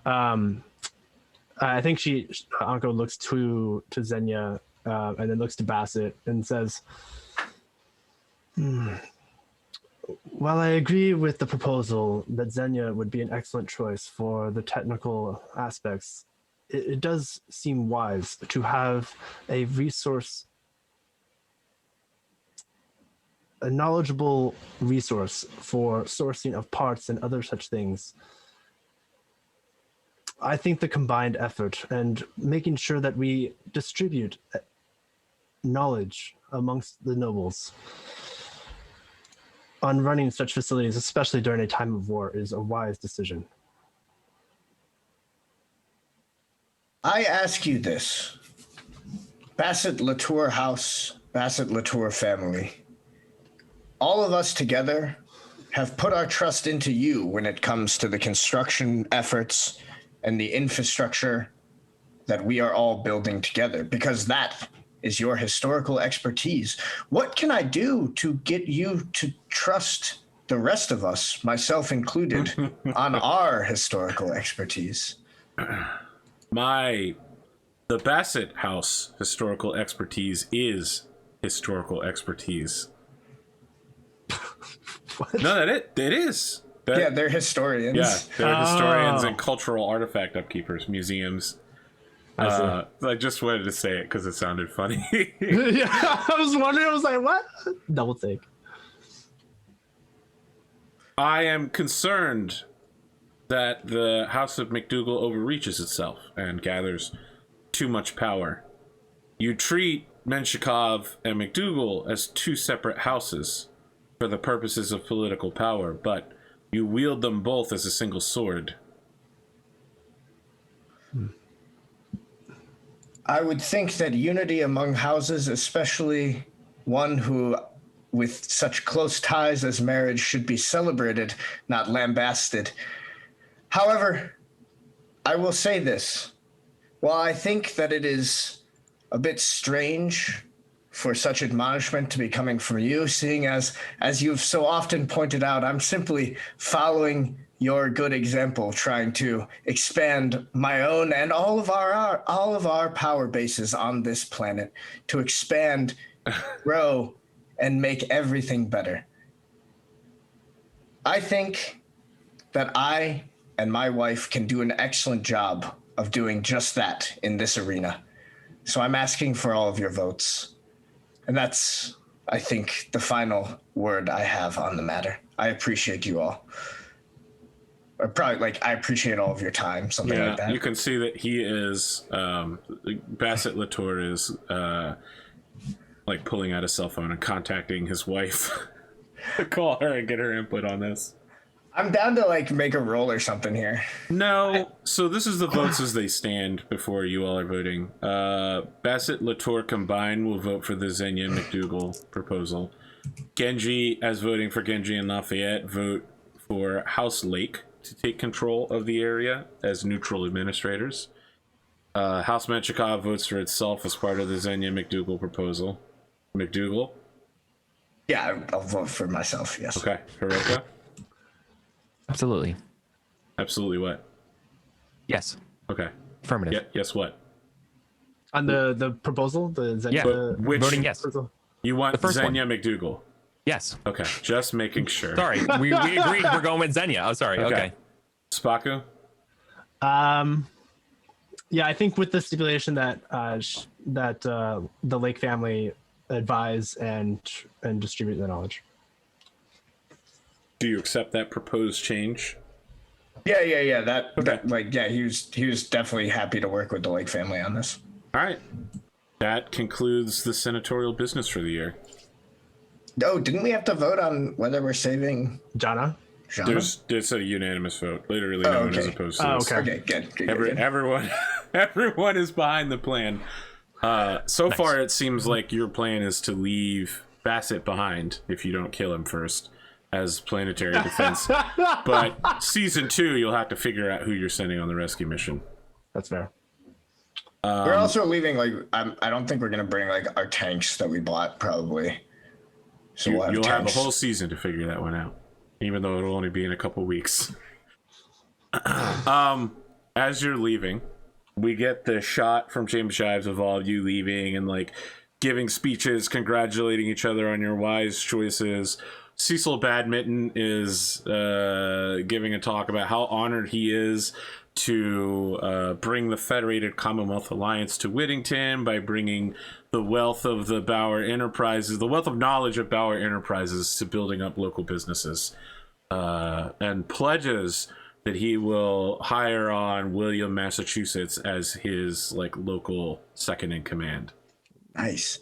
I think Anko looks to Xenia and then looks to Bassett and says, while I agree with the proposal that Xenia would be an excellent choice for the technical aspects, it does seem wise to have a resource a knowledgeable resource for sourcing of parts and other such things. I think the combined effort and making sure that we distribute knowledge amongst the nobles on running such facilities, especially during a time of war, is a wise decision. I ask you this. Bassett Latour House, Bassett Latour family, all of us together have put our trust into you when it comes to the construction efforts and the infrastructure that we are all building together, because that is your historical expertise. What can I do to get you to trust the rest of us, myself included, on our historical expertise? The Bassett House historical expertise is historical expertise. No, it is. Yeah, they're historians. Yeah, they're historians and cultural artifact upkeepers, museums. I just wanted to say it because it sounded funny. Yeah, I was wondering. I was like, what? Double take. I am concerned that the House of McDougal overreaches itself and gathers too much power. You treat Menshikov and McDougal as two separate houses for the purposes of political power, but you wield them both as a single sword. I would think that unity among houses, especially one who with such close ties as marriage, should be celebrated, not lambasted. However, I will say this. While I think that it is a bit strange for such admonishment to be coming from you, seeing as you've so often pointed out, I'm simply following your good example, trying to expand my own and all of our power bases on this planet, to expand, grow, and make everything better. I think that I and my wife can do an excellent job of doing just that in this arena. So I'm asking for all of your votes. And that's, I think, the final word I have on the matter. I appreciate you all. Or probably, I appreciate all of your time, something like that. You can see that he is, Bassett Latour is, pulling out his cell phone and contacting his wife to call her and get her input on this. I'm down to, make a roll or something here. No, so this is the votes as they stand before you all are voting. Bassett Latour combined will vote for the Xenia McDougal proposal. Genji, as voting for Genji and Lafayette, vote for House Lake to take control of the area as neutral administrators. House Menshikov votes for itself as part of the Xenia McDougal proposal. McDougal? Yeah, I'll vote for myself, yes. Okay. Hiroka? Absolutely. Absolutely what? Yes. Okay. Affirmative. Yeah, yes what? On the proposal? The Xenia Which, voting yes. proposal? You want The first Xenia McDougal? Yes. Okay, just making sure. Sorry, we agreed we're going with Xenia. Oh, sorry. Okay. Spaku? Yeah, I think with the stipulation that the Lake family advise and distribute the knowledge. Do you accept that proposed change? Yeah. He was definitely happy to work with the Lake family on this. All right. That concludes the senatorial business for the year. Oh, didn't we have to vote on whether we're saving Jana? There's a unanimous vote. Literally no one is opposed to this. Okay. Okay, good. Everyone is behind the plan. So far, it seems like your plan is to leave Bassett behind if you don't kill him first as planetary defense. But season 2, you'll have to figure out who you're sending on the rescue mission. That's fair. We're also leaving, I don't think we're going to bring, our tanks that we bought, probably. So You'll have a whole season to figure that one out, even though it'll only be in a couple weeks. As you're leaving, we get the shot from James Shives of all of you leaving and giving speeches, congratulating each other on your wise choices. Cecil Badminton is giving a talk about how honored he is to bring the Federated Commonwealth Alliance to Whittington by bringing the wealth of the Bauer Enterprises, the wealth of knowledge of Bauer Enterprises to building up local businesses, and pledges that he will hire on William, Massachusetts as his like local second in command. Nice.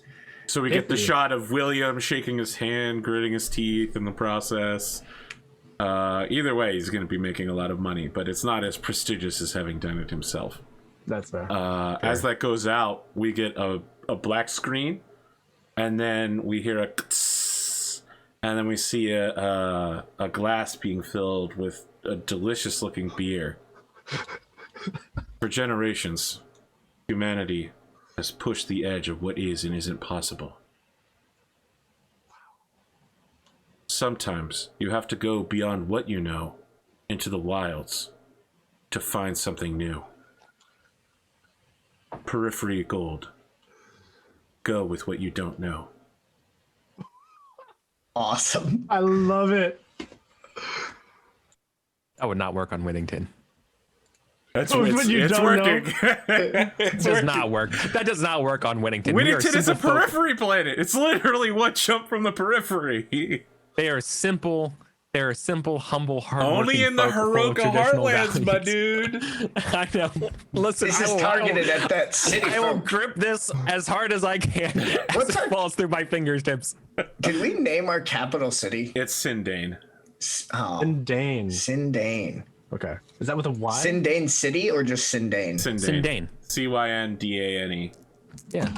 So we get the shot of William shaking his hand, gritting his teeth in the process. Either way, he's going to be making a lot of money, but it's not as prestigious as having done it himself. That's fair. As that goes out, we get a black screen, and then we hear a tss, and then we see a glass being filled with a delicious looking beer. For generations, humanity has pushed the edge of what is and isn't possible. Sometimes you have to go beyond what you know into the wilds to find something new. Periphery gold. Go with what you don't know. Awesome. I love it. That would not work on Whittington. That's Oh, what but you it's don't working. It does not work. That does not work on Whittington. We are Whittington is a simple folk. periphery planet. It's literally one jump from the periphery. They are simple. They're simple, humble, hardworking. Only in the folk full of Hiroka traditional Heartlands, my values. dude. I know. Listen, This is targeted at that city. I will folk. grip this as hard as I can as What's it our- falls through my fingertips. Can we name our capital city? It's Sindane. Oh, And Dane. Sindane. Okay. Is that with a Y? Sindane City or just Sindane? Sindane. Sindane. Cyndane. Yeah.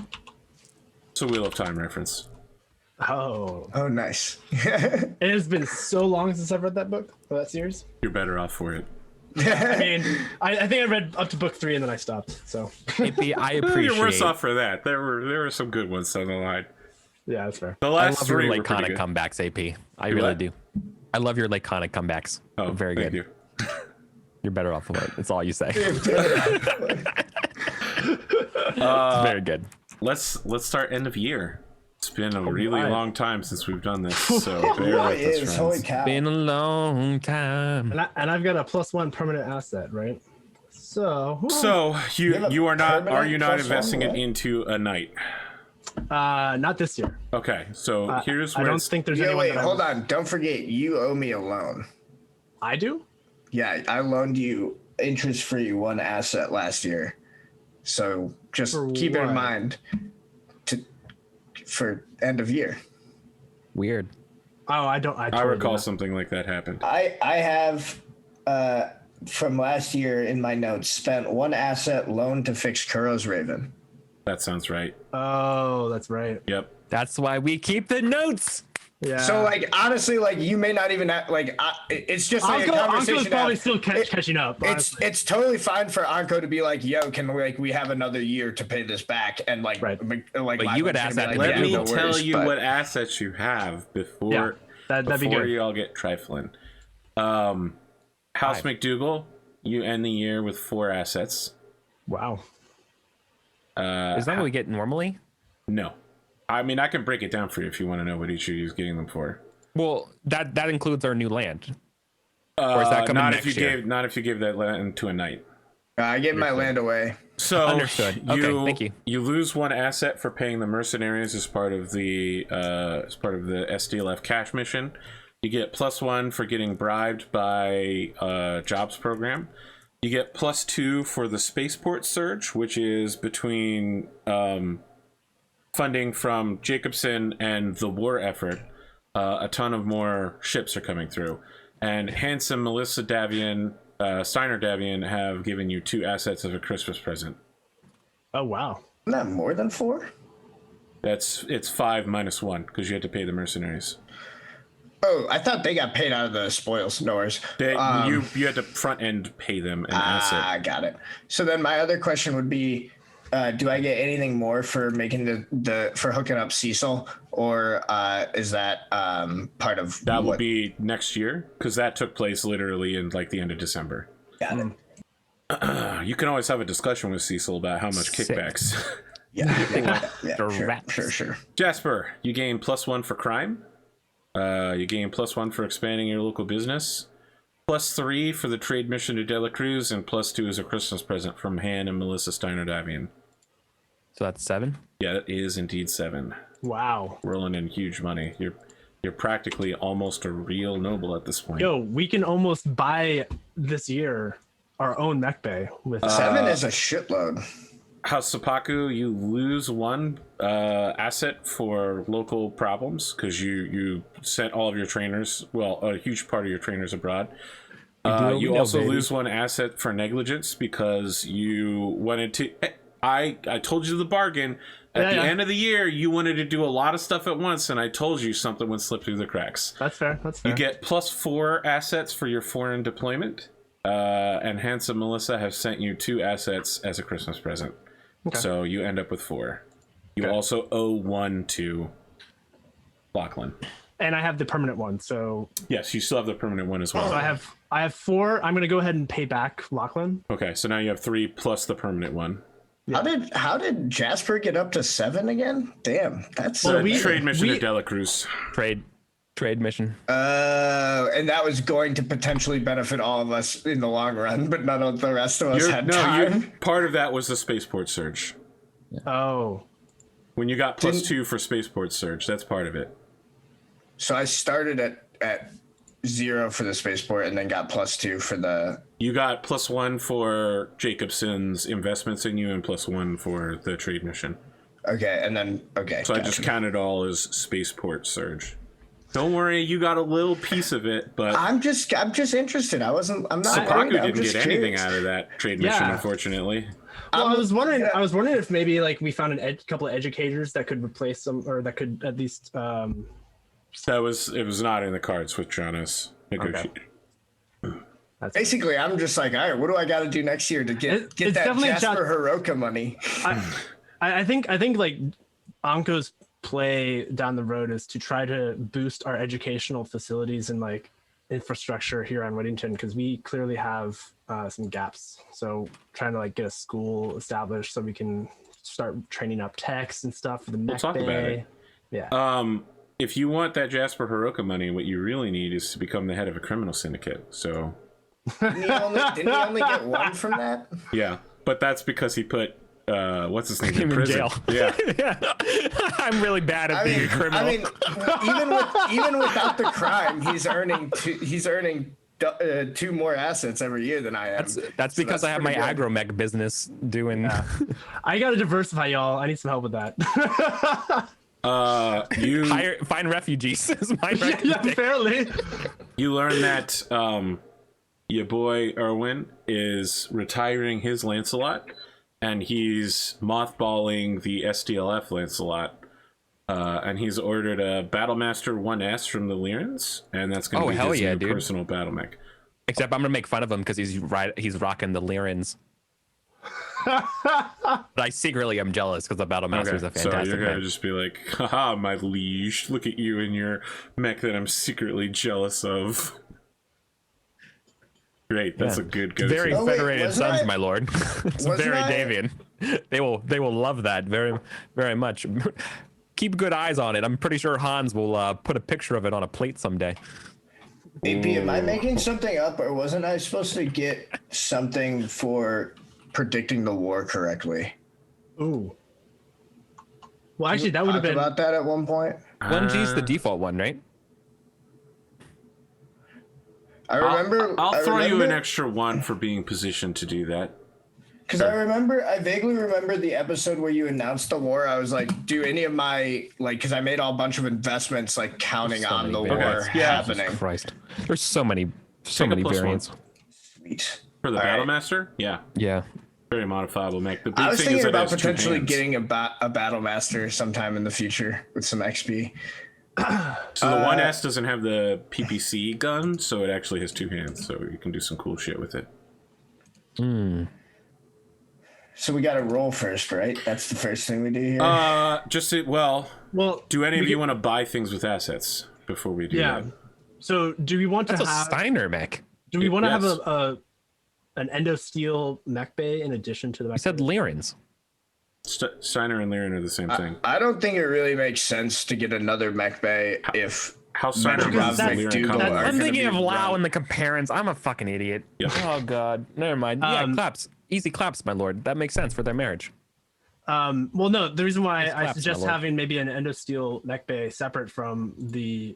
It's a Wheel of Time reference. Oh. Oh, nice. It has been so long since I've read that book, or that series. You're better off for it. I mean, I think I read up to book 3 and then I stopped. So I appreciate. You're worse off for that. There were some good ones down the line. yeah, that's fair. The I last love your three were pretty laconic good. comebacks, AP. I You really what? do. I love your laconic comebacks. Oh, Very thank good. you. You're better off for it. That's all you say. It's very good. Let's start end of year. It's been a really right. long time since we've done this, so bear It with us, is. Holy friends. cow. Been a long time. And I've got a +1 permanent asset, right? So So You have a you are not permanent plus one, investing it what? into a knight? not this year. Okay, so here's I where don't it's, think there's Yeah, anyone wait, that hold on. Don't forget, you owe me a loan. I do. Yeah, I loaned you interest-free one asset last year. So just For keep it in what? mind for end of year. Weird. Oh, I don't. I, I totally recall don't. something like that happened. I have from last year in my notes spent one asset loaned to fix Kuro's Raven. That sounds right. Oh, that's right. Yep. That's why we keep the notes. Yeah. So like honestly, like you may not even have, like it's just like a Anko's conversation. probably to have. still catching up. honestly. It's totally fine for Anko to be like, yo, can we have another year to pay this back? And like, Right. like But my you would buddy's ask gonna that be to like, Let yeah, me no tell worries, you but- what assets you have before Yeah, that'd be before good. you all get trifling. House Five. McDougal, you end the year with 4 assets. Wow. Is that what we get normally? No, I mean I can break it down for you if you want to know what each of you is getting them for. Well, that includes our new land. Or is that coming not next if you year? gave that land to a knight. I gave my land away. So Understood. Okay, thank you. You lose 1 asset for paying the mercenaries as part of the SDLF cash mission. You get +1 for getting bribed by jobs program. You get +2 for the spaceport surge, which is between funding from Jacobson and the war effort. A ton of more ships are coming through, and Handsome, Melissa Davian, Steiner Davian have given you 2 assets as a Christmas present. Oh wow. Isn't that more than 4? It's 5 minus 1 because you had to pay the mercenaries. Oh, I thought they got paid out of the spoils. No worries. You had to front end pay them an asset. I got it. So then my other question would be, do I get anything more for making for hooking up Cecil, or is that part of That will what? be next year because that took place literally in like the end of December. Got it. You can always have a discussion with Cecil about how much Sick. kickbacks. Yeah, The sure, rats. sure. Jasper, you gain +1 for crime. You gain +1 for expanding your local business, +3 for the trade mission to Dela Cruz, and +2 as a Christmas present from Han and Melissa Steiner-Davian. So that's 7? Yeah, it is indeed 7. Wow. Rolling in huge money. You're practically almost a real noble at this point. Yo, we can almost buy this year our own mech bay with 7 is a shitload. House Sapaku, you lose 1 asset for local problems because you sent all of your trainers, well, a huge part of your trainers abroad. You also lose 1 asset for negligence because you wanted to. I told you the bargain. At the end of the year, you wanted to do a lot of stuff at once, and I told you something would slip through the cracks. That's fair. That's fair. You get +4 assets for your foreign deployment, and Handsome Melissa have sent you 2 assets as a Christmas present. Okay. So you end up with 4. You also owe 1 to Lachlan. And I have the permanent one, so yes, you still have the permanent one as well. So I have 4. I'm gonna go ahead and pay back Lachlan. Okay, so now you have 3 plus the permanent one. Yeah. How did Jasper get up to 7 again? Damn, that's trade mission to Dela Cruz. Trade mission. And that was going to potentially benefit all of us in the long run, but none of the rest of us had time. Part of that was the spaceport surge. Yeah. Oh. When you got +2 for spaceport surge, that's part of it. So I started at 0 for the spaceport and then got +2 for the... You got +1 for Jacobson's investments in you and +1 for the trade mission. Okay, and then... Okay, so I just counted all as spaceport surge. Don't worry, you got a little piece of it, but... I'm just interested. I'm not... Sapaku didn't get anything out of that trade mission, unfortunately. Well, I was wondering if maybe like we found a couple of educators that could replace them, or that could at least... It was not in the cards with Jonas. Okay. Basically, I'm just like, all right, what do I got to do next year to get that Jasper Hiroka money? I think like Anko's play down the road is to try to boost our educational facilities and like infrastructure here on Whittington, because we clearly have some gaps. So trying to like get a school established so we can start training up techs and stuff for the mech talk bay. about it. Yeah. If you want that Jasper Hiroka money, what you really need is to become the head of a criminal syndicate. So didn't he only get 1 from that? Yeah, but that's because he put what's his name in prison. Jail. Yeah. I'm really bad at being a criminal. I mean, even without the crime, he's earning 2 more assets every year than I am. That's because I have my agromech business doing. Yeah. I got to diversify, y'all. I need some help with that. Find refugees is my yeah, fairly. You learn that your boy Erwin is retiring his Lancelot, and he's mothballing the SDLF Lancelot, and he's ordered a Battlemaster 1S from the Lyrans, and that's going to be his new personal battle mech. Except I'm going to make fun of him because he's rocking the Lyrans. But I secretly am jealous because the Battlemaster is a fantastic So you're gonna mech. just be like, haha, my liege, look at you and your mech that I'm secretly jealous of. Great, that's a good go-to. Very Federated Sons, my lord. It's very Davian. They will love that very, very much. Keep good eyes on it. I'm pretty sure Hans will put a picture of it on a plate someday. AP, am I making something up, or wasn't I supposed to get something for predicting the war correctly? Ooh. Well, actually, that would have been about that at one point. 1G's the default one, right? I remember. I'll throw you an extra 1 for being positioned to do that. Because I vaguely remember the episode where you announced the war. I was like, do any of my, like, because I made a bunch of investments, like, counting on the war happening. Jesus Christ. There's so many variants. Sweet. For the Battlemaster? Yeah. Yeah. Very modifiable mech. The big I was thing thinking is about potentially getting a Battlemaster sometime in the future with some XP. So the 1S doesn't have the PPC gun, so it actually has 2 hands, so you can do some cool shit with it. So we got to roll first, right? That's the first thing we do here. Well, do any of you want to buy things with assets before we do that? So do we want to have a Steiner mech? Do we want to have an Endosteel mech bay in addition to the mech? You said Lyrans. Steiner and Lyran are the same thing. I don't think it really makes sense to get another mech bay if How certain Because about that's- Lyran combat? are I'm gonna thinking be of Lao run- and the comparons. I'm a fucking idiot. Yeah. Oh god. Never mind. Yeah, Um, claps. Easy claps, my lord. That makes sense for their marriage. Well, no, the reason why Nice I claps, suggest my lord. having maybe an Endosteel mech bay separate from the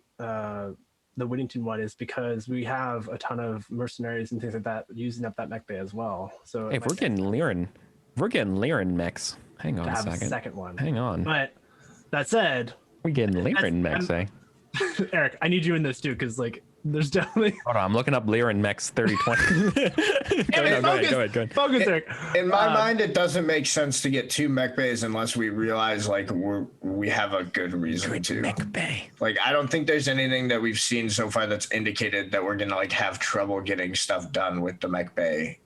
Whittington one is because we have a ton of mercenaries and things like that using up that mech bay as well. So Hey, it if we're might getting Lyran, we're getting Lyran mechs. Hang on to a have a second. second one. Hang on. But that said, We're getting Lyran mechs, eh? Eric, I need you in this too, because like there's definitely Hold on, I'm looking up Lyran mechs 3020. Damn it, Go ahead. focus, Eric. In my mind, it doesn't make sense to get 2 mech bays unless we realize like we have a good reason to. Mech bay. Like, I don't think there's anything that we've seen so far that's indicated that we're gonna like have trouble getting stuff done with the mech bay.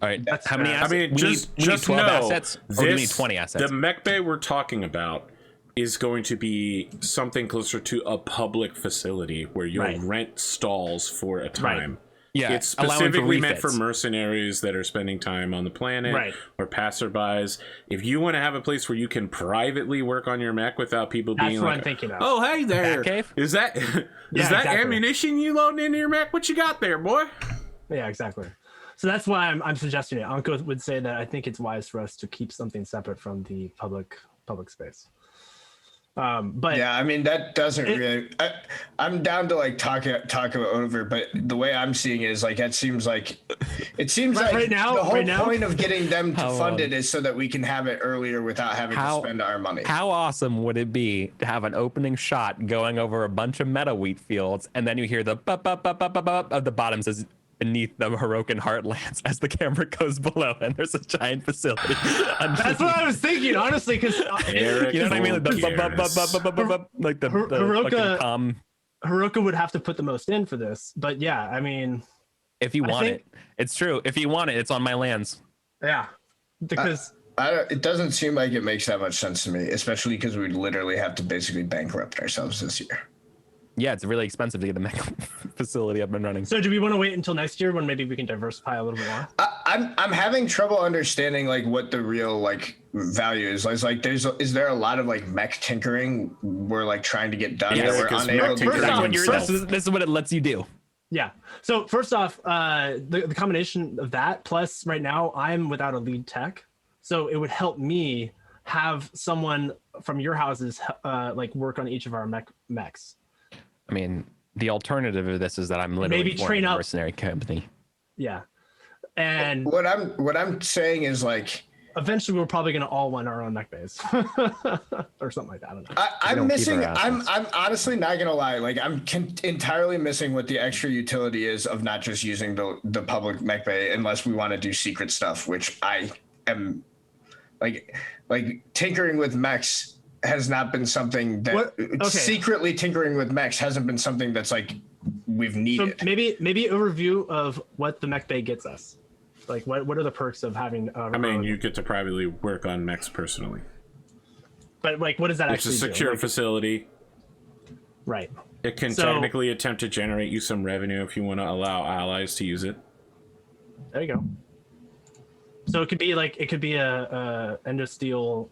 All right, That's how many fair. assets? I mean, we need 12 know assets, or do we need 20 assets? The mech bay we're talking about is going to be something closer to a public facility where you'll Right. rent stalls for a time. Yeah, It's allowing for specifically meant for refits. mercenaries that are spending time on the planet Right. or passerbys. If you want to have a place where you can privately work on your mech without people That's being what like, I'm thinking of. "Oh, hey there, Batcave? is that Yeah, that exactly. ammunition you loading into your mech? What you got there, boy?" Yeah, exactly. So that's why I'm suggesting it. Anko would say that I think it's wise for us to keep something separate from the public space. But Yeah, I mean that doesn't really. I'm down to like talk it over, but the way I'm seeing it is like it seems like Right now- the whole right now- point of getting them to How, fund it is so that we can have it earlier without having to spend our money. How awesome would it be to have an opening shot going over a bunch of meta wheat fields, and then you hear the bup, bup, bup, bup, bup, bup of the bottom says beneath the Heroican Heartlands as the camera goes below, and there's a giant facility. that's what I was thinking, honestly, because Eric You know what I mean? Like the bup, bup, bup, Vulgaris. bup, bup, bup, bup, like the Hiroka- fucking calm. Haruka would have to put the most in for this. But yeah, I mean, If you I want think- it, it's true. If you want it, it's on my lands. yeah, because It doesn't seem like it makes that much sense to me, especially because we literally have to basically bankrupt ourselves this year. Yeah, it's really expensive to get the mech facility up and running. so do we want to wait until next year when maybe we can diversify a little bit more? I'm having trouble understanding like what the real like value is. Like is there a lot of like mech tinkering we're like trying to get done Yeah, that we're because unable mech to tinkering get off, done? This is what it lets you do. Yeah. So first off, the combination of that plus right now I'm without a lead tech, so it would help me have someone from your houses like work on each of our mechs. I mean, the alternative of this is that I'm literally Maybe forming train a up- mercenary company. Yeah. And What I'm saying is like eventually we're probably going to all want our own mech base or something like that. I don't know. I'm don't keep missing. our I'm assets. honestly not gonna lie. Like I'm entirely missing what the extra utility is of not just using the public mech bay unless we want to do secret stuff, which I am like tinkering with mechs has not been something that What? Okay. secretly tinkering with mechs hasn't been something that's like we've So needed. maybe a review of what the mech bay gets us. Like what are the perks of having I mean, you get to privately work on mechs personally. but like what does that It's a actually secure do? Like, facility. right. It can So- technically attempt to generate you some revenue if you want to allow allies to use it. There you go. So it could be a Endosteel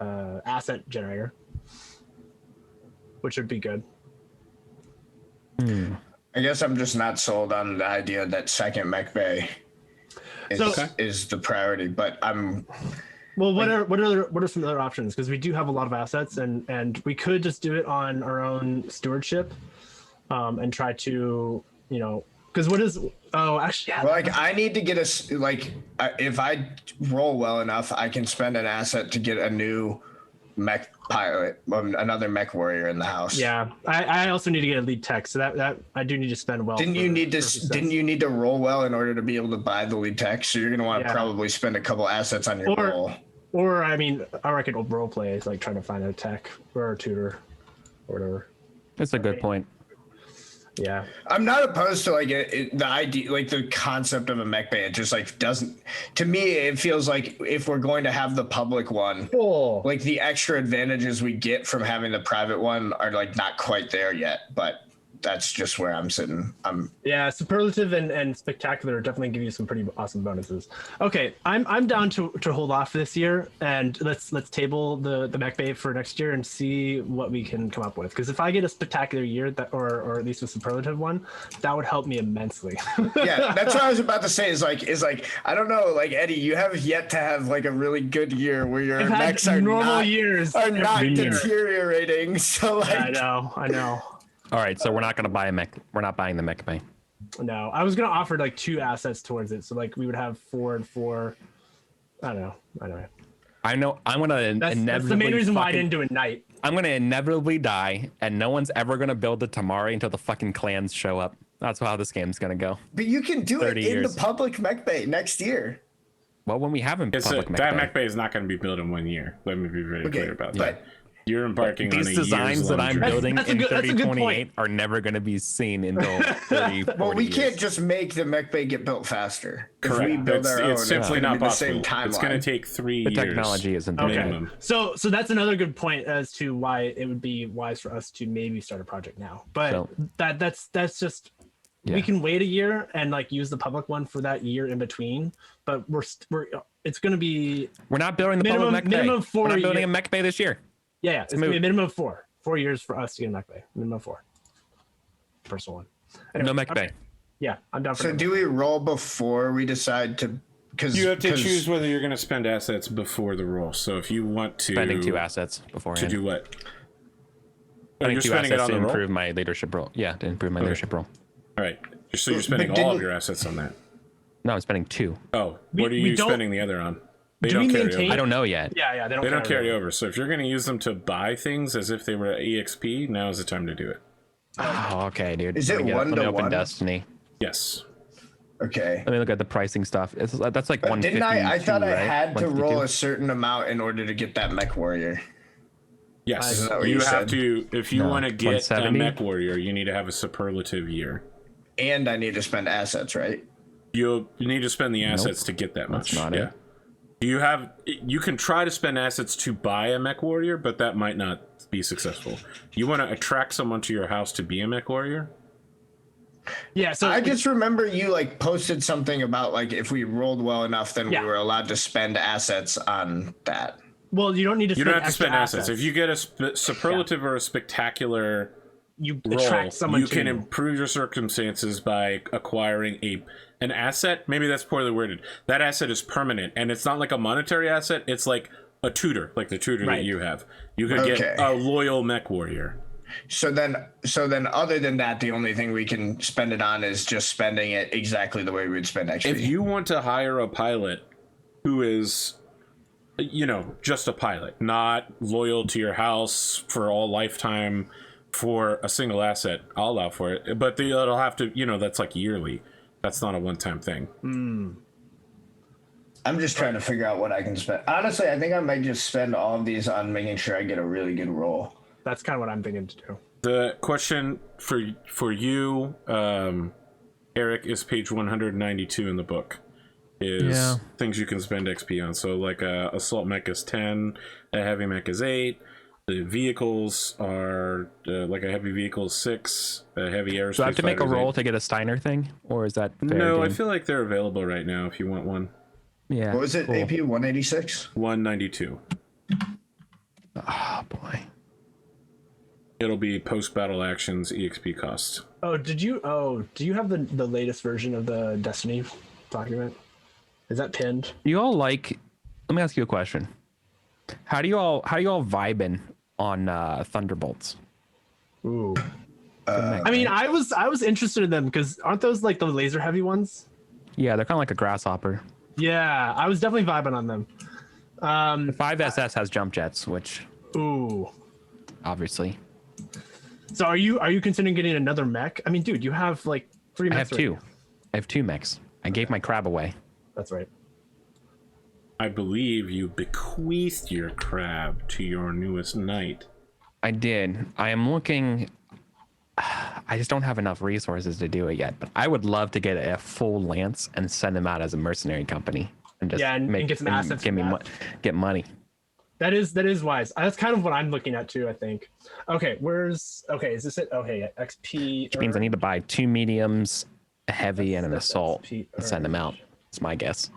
asset generator, which would be good. I guess I'm just not sold on the idea that second mech bay is the priority, but I'm. Well, what are some other options? Because we do have a lot of assets, and we could just do it on our own stewardship, and try to because what is actually yeah, Well, like I need to get if I roll well enough, I can spend an asset to get a new mech pilot, another Mechwarrior in the house. yeah. I also need to get a lead tech, so that I do need to spend well. Didn't you need to roll well in order to be able to buy the lead tech? So you're gonna want to Yeah. probably spend a couple assets on your roll. Or I mean, I reckon role play is like trying to find a tech or a tutor or whatever. That's a good point. Yeah. I'm not opposed to like the idea, like the concept of a mech bay. It just like doesn't. To me, it feels like if we're going to have the public one, Oh. like the extra advantages we get from having the private one are like not quite there yet. But that's just where I'm sitting. Yeah, superlative and spectacular definitely give you some pretty awesome bonuses. Okay, I'm down to hold off this year, and let's table the mech bait for next year and see what we can come up with. Because if I get a spectacular year, that or at least a superlative one, that would help me immensely. Yeah, that's what I was about to say. Is like I don't know, like Eddie, you have yet to have like a really good year where your I've had mechs are normal not, years are not every year. deteriorating. So like, Yeah, I know. All right, so we're not gonna buy a mech. We're not buying the mech bay. No, I was gonna offer like 2 assets towards it, so like we would have 4 and 4. I don't know. I know I'm gonna inevitably. That's the main reason why I didn't do a knight. I'm gonna inevitably die, and no one's ever gonna build the Tamari until the fucking clans show up. That's how this game's gonna go. but you can do it 30 in years. the public mech bay next year. Well, when we have a public mech that bay. mech bay is not going to be built in 1 year. Let me be very clear about but that. You're embarking on These a designs years that long I'm journey. building That's a in good- that's a good 3028 are never going to be seen until 30, 40 Well, we years. can't just make the mech bay get built faster. If we Correct. build our own, It's simply gonna not be the possible. same timeline. It's going to take 3 The years. technology isn't Okay. there. Minimum. So that's another good point as to why it would be wise for us to maybe start a project now. But So- that's just we Yeah. can wait a year and like use the public one for that year in between. But it's going to be We're not building the Minimum- public mech bay. minimum 4 We're not building year- a mech bay this year. yeah, it's going to be a move. minimum of 4 years for us to get a mech bay. Minimum 4. Personal one. Anyway, No mech okay. bay. Yeah, I'm down for So that. do we roll before we decide to? Because You have to choose whether you're going to spend assets before the roll. So if you want to Spending 2 assets to beforehand. do what? Spending you're 2 spending it assets on to the roll? improve my leadership role. Yeah, to improve my leadership role. All right. So you're spending But all of didn't- your assets on that. No, I'm spending 2. Oh, We- what are we you don't- spending the other on? They Do don't we carry maintain- over. I don't know yet. Yeah, they They don't carry over. So if you're going to use them to buy things as if they were EXP, now is the time to do it. Oh, okay, dude. Is Let it me 1 let me to open 1? Destiny. Yes. Okay. Let me look at the pricing stuff. That's like But 150. didn't I thought I had to roll 152? a certain amount in order to get that Mechwarrior. Yes. Isn't that what You you have said? to, if you No, want to get a 170? Mechwarrior, you need to have a superlative year. And I need to spend assets, right? You need to spend the assets to get that much. That's not it. You can try to spend assets to buy a Mechwarrior, but that might not be successful. You want to attract someone to your house to be a Mechwarrior? Yeah, so I just remember you like posted something about like if we rolled well enough, then Yeah. we were allowed to spend assets on that. well, you don't need to You spend don't have to extra spend assets. If you get a superlative or a spectacular you roll, attract someone you to can you. improve your circumstances by acquiring an asset. Maybe that's poorly worded. That asset is permanent, and it's not like a monetary asset. It's like a tutor, like the tutor Right. that you have. You could Okay. get a loyal Mechwarrior. So then other than that, the only thing we can spend it on is just spending it exactly the way we would spend XP. If you want to hire a pilot who is, just a pilot, not loyal to your house for all lifetime for a single asset, I'll allow for it. But it'll have to, that's like yearly. That's not a one-time thing. I'm just trying to figure out what I can spend. Honestly, I think I might just spend all of these on making sure I get a really good roll. That's kind of what I'm thinking to do. The question for you, Eric, is page 192 in the book. Is things you can spend XP on. So like a assault mech is 10, a heavy mech is 8. The vehicles are like a heavy vehicle is 6, a heavy aerospace. Do I have to make a fighter is roll 8. to get a Steiner thing, or is that fair No, I game? feel like they're available right now if you want one. Yeah. What was it? cool. AP 186? 192. Oh boy. It'll be post battle actions EXP cost. Do you have the latest version of the Destiny document? Is that pinned? You all like? Let me ask you a question. How do you all vibing on Thunderbolts? Ooh. I mean, I was interested in them because aren't those like the laser heavy ones? Yeah, they're kind of like a grasshopper. Yeah, I was definitely vibing on them. 5SS has jump jets, which Ooh. obviously So are you considering getting another mech? I mean, dude, you have like 3 I mechs. have 2. I have 2 mechs. I gave my crab away. That's right. I believe you bequeathed your crab to your newest knight. I did. I am looking. I just don't have enough resources to do it yet. But I would love to get a full lance and send him out as a mercenary company and just Yeah, and get some assets give from me that. get money. That is wise. That's kind of what I'm looking at too, I think. Okay, is this it? Okay, XP. Which means I need to buy 2 mediums, a heavy, and an That's assault, XP and send them out. That's my guess.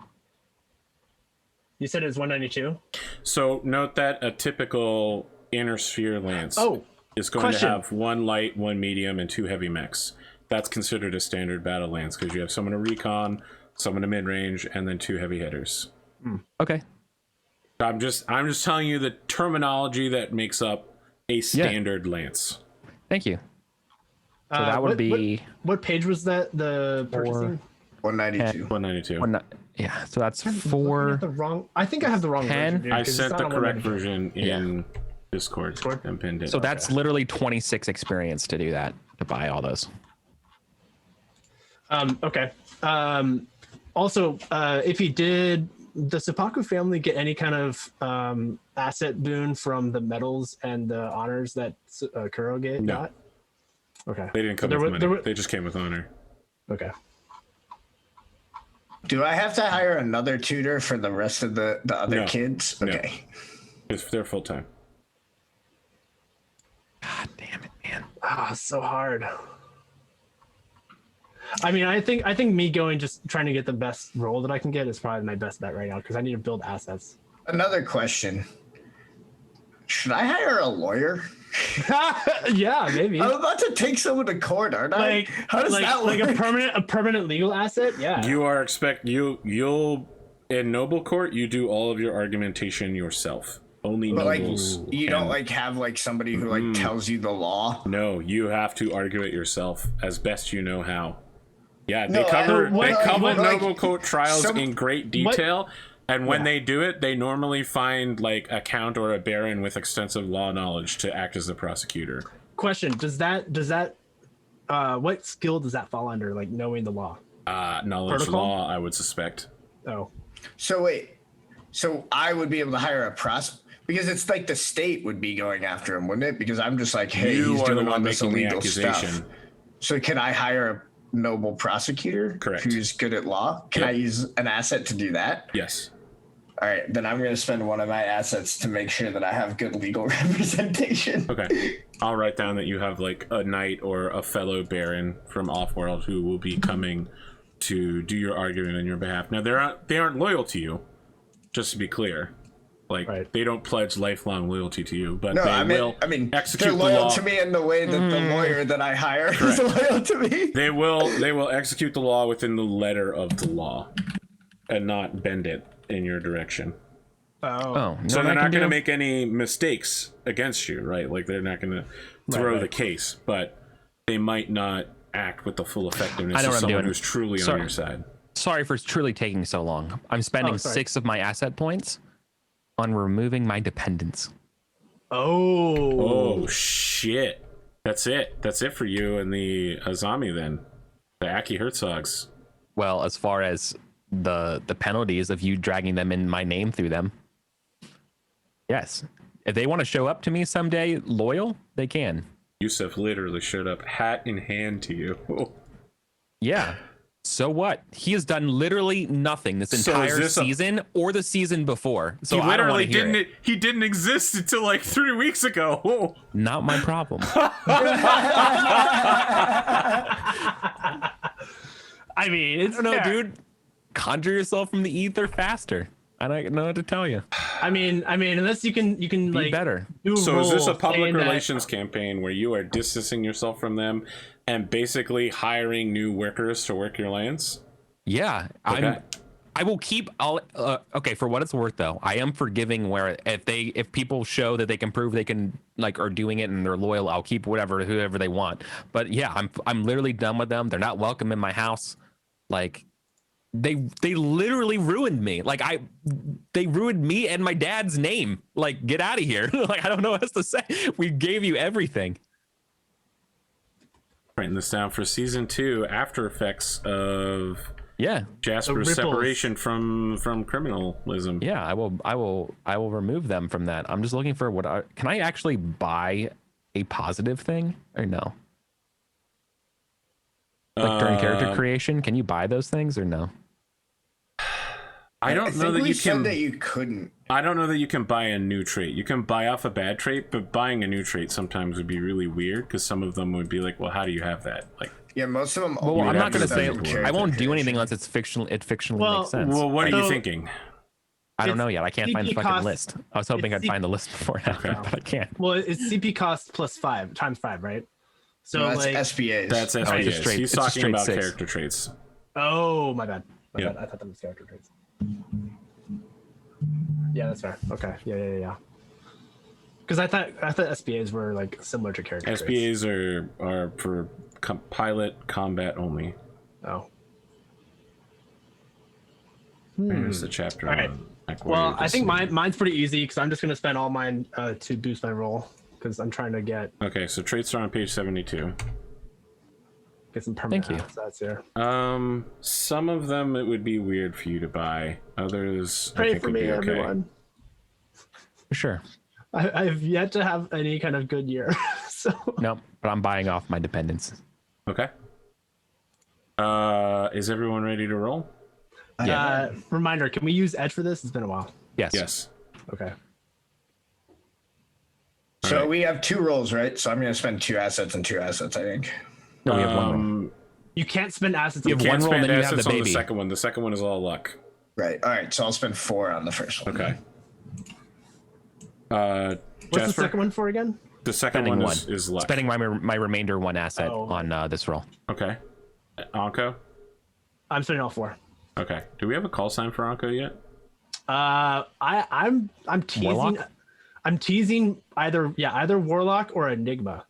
You said it was 192? So note that a typical inner sphere lance is going to have 1 light, 1 medium, and 2 heavy mechs. That's considered a standard battle lance because you have someone to recon, someone to mid range, and then 2 heavy hitters. Okay. I'm just telling you the terminology that makes up a standard lance. Thank you. So that would be what page was that? The purchasing 192. 192. Yeah, so that's I'm 4. looking at the wrong. I think I have the wrong 10. version. Dude, I 'cause sent it's the not on correct 192. version in Discord and pinned it. So that's literally 26 experience to do that, to buy all those. Okay. Also, if you did, does Seppuku family get any kind of asset boon from the medals and the honors that Kuro got? Okay. They didn't come with money. They just came with honor. Okay. Do I have to hire another tutor for the rest of the other kids? Okay. If they're full time. God damn it, man. So hard. I mean, I think me going just trying to get the best role that I can get is probably my best bet right now because I need to build assets. Another question. Should I hire a lawyer? Yeah, maybe. I'm about to take someone to court, aren't I? How does that work? Like a permanent legal asset? Yeah. You are you'll in noble court you do all of your argumentation yourself. Only nobles. You don't have somebody who tells you the law. No, you have to argue it yourself as best you know how. Yeah, No, they cover what, noble court trials in great detail. And when they do it, they normally find a count or a baron with extensive law knowledge to act as the prosecutor. Question: Does that what skill does that fall under? Like knowing the law? Knowledge Protocol? law, I would suspect. Oh. So wait, so I would be able to hire a because it's like the state would be going after him, wouldn't it? Because I'm just like, hey, You he's are the doing all one this making the illegal accusation. stuff. So can I hire a noble prosecutor? Correct. Who's good at law? Can I use an asset to do that? Yes. All right, then I'm going to spend one of my assets to make sure that I have good legal representation. Okay. I'll write down that you have a knight or a fellow baron from Offworld who will be coming to do your argument on your behalf. Now they aren't loyal to you, just to be clear. They don't pledge lifelong loyalty to you, but I will they're execute the loyal law. to me in the way that the lawyer that I hire is loyal to me. They will execute the law within the letter of the law and not bend it in your direction. Oh. So they're not going to make any mistakes against you, right? They're not going to throw the case, but they might not act with the full effectiveness of someone who's truly on your side. Sorry for truly taking so long. I'm spending 6 of my asset points on removing my dependents. Oh shit. That's it. That's it for you and the Azami then. The Aki Herzogs. Well, as far as the penalties of you dragging them in my name through them. Yes. If they want to show up to me someday loyal, they can. Yusuf literally showed up hat in hand to you. Yeah. So what? He has done literally nothing this entire season or the season before. So he literally didn't. He didn't exist until 3 weeks ago. Whoa. Not my problem. I mean, it's dude. Conjure yourself from the ether faster. I don't know what to tell you. I mean, unless you can be better. So is this a public relations campaign where you are distancing yourself from them and basically hiring new workers to work your lands? Yeah, okay. I will keep. Okay, for what it's worth, though, I am forgiving where if people show that they can prove they can are doing it and they're loyal, I'll keep whoever they want. But yeah, I'm literally done with them. They're not welcome in my house. They literally ruined me. They ruined me and my dad's name. Get out of here. I don't know what else to say. We gave you everything. Writing this down for season 2, after effects of Jasper's separation from criminalism. Yeah, I will remove them from that. I'm just looking for can I actually buy a positive thing or no? During character creation, can you buy those things or no? I don't know that we you said can. that you couldn't. I don't know that you can buy a new trait. You can buy off a bad trait, but buying a new trait sometimes would be really weird because some of them would be like, well, how do you have that? Like, Yeah, most of them. Well, I'm not going to say character I won't do creation. anything unless it's fictional. It fictionally Well, makes sense. well, what are you So- thinking? I don't know yet. I can't find the CP fucking cost- list. I was hoping it's I'd find the list before now, Okay. but I can't. Well, it's CP cost plus 5 times 5, right? So No, that's like, SPAs. That's it's SPAs. just straight- He's it's just talking straight about 6. character traits. oh my bad. Yeah. I thought that was character traits. Yeah, that's fair. Okay. Yeah. Because I thought SPAs were like similar to character traits. SPAs are for pilot combat only. Oh. There's the chapter All right. on Mechwarrior Well, I think Disney. mine's pretty easy because I'm just gonna spend all mine to boost my roll because I'm trying to get Okay, so traits are on page 72. some permanent Thank you. assets here. Some of them it would be weird for you to buy. Others I Pray think for would me, be okay. everyone. For sure. I've yet to have any kind of good year, so No, but I'm buying off my dependents. Okay. Is everyone ready to roll? reminder: can we use Edge for this? It's been a while. Yes. Yes. Okay. So Alright. we have 2 rolls, right? So I'm going to spend 2 assets and 2 assets, I think. No, we have one roll. You can't spend assets. You on have Can't one roll, spend then you have assets the on the baby. second one. The second one is all luck. Right. All right. So I'll spend 4 on the first one. Okay. What's the Jasper? second one for again? The second Spending one one. is luck. Spending my remainder 1 asset Oh. on this roll. Okay. Anko? I'm spending all 4. Okay. Do we have a call sign for Anko yet? I'm teasing. Warlock? I'm teasing either Warlock or Enigma.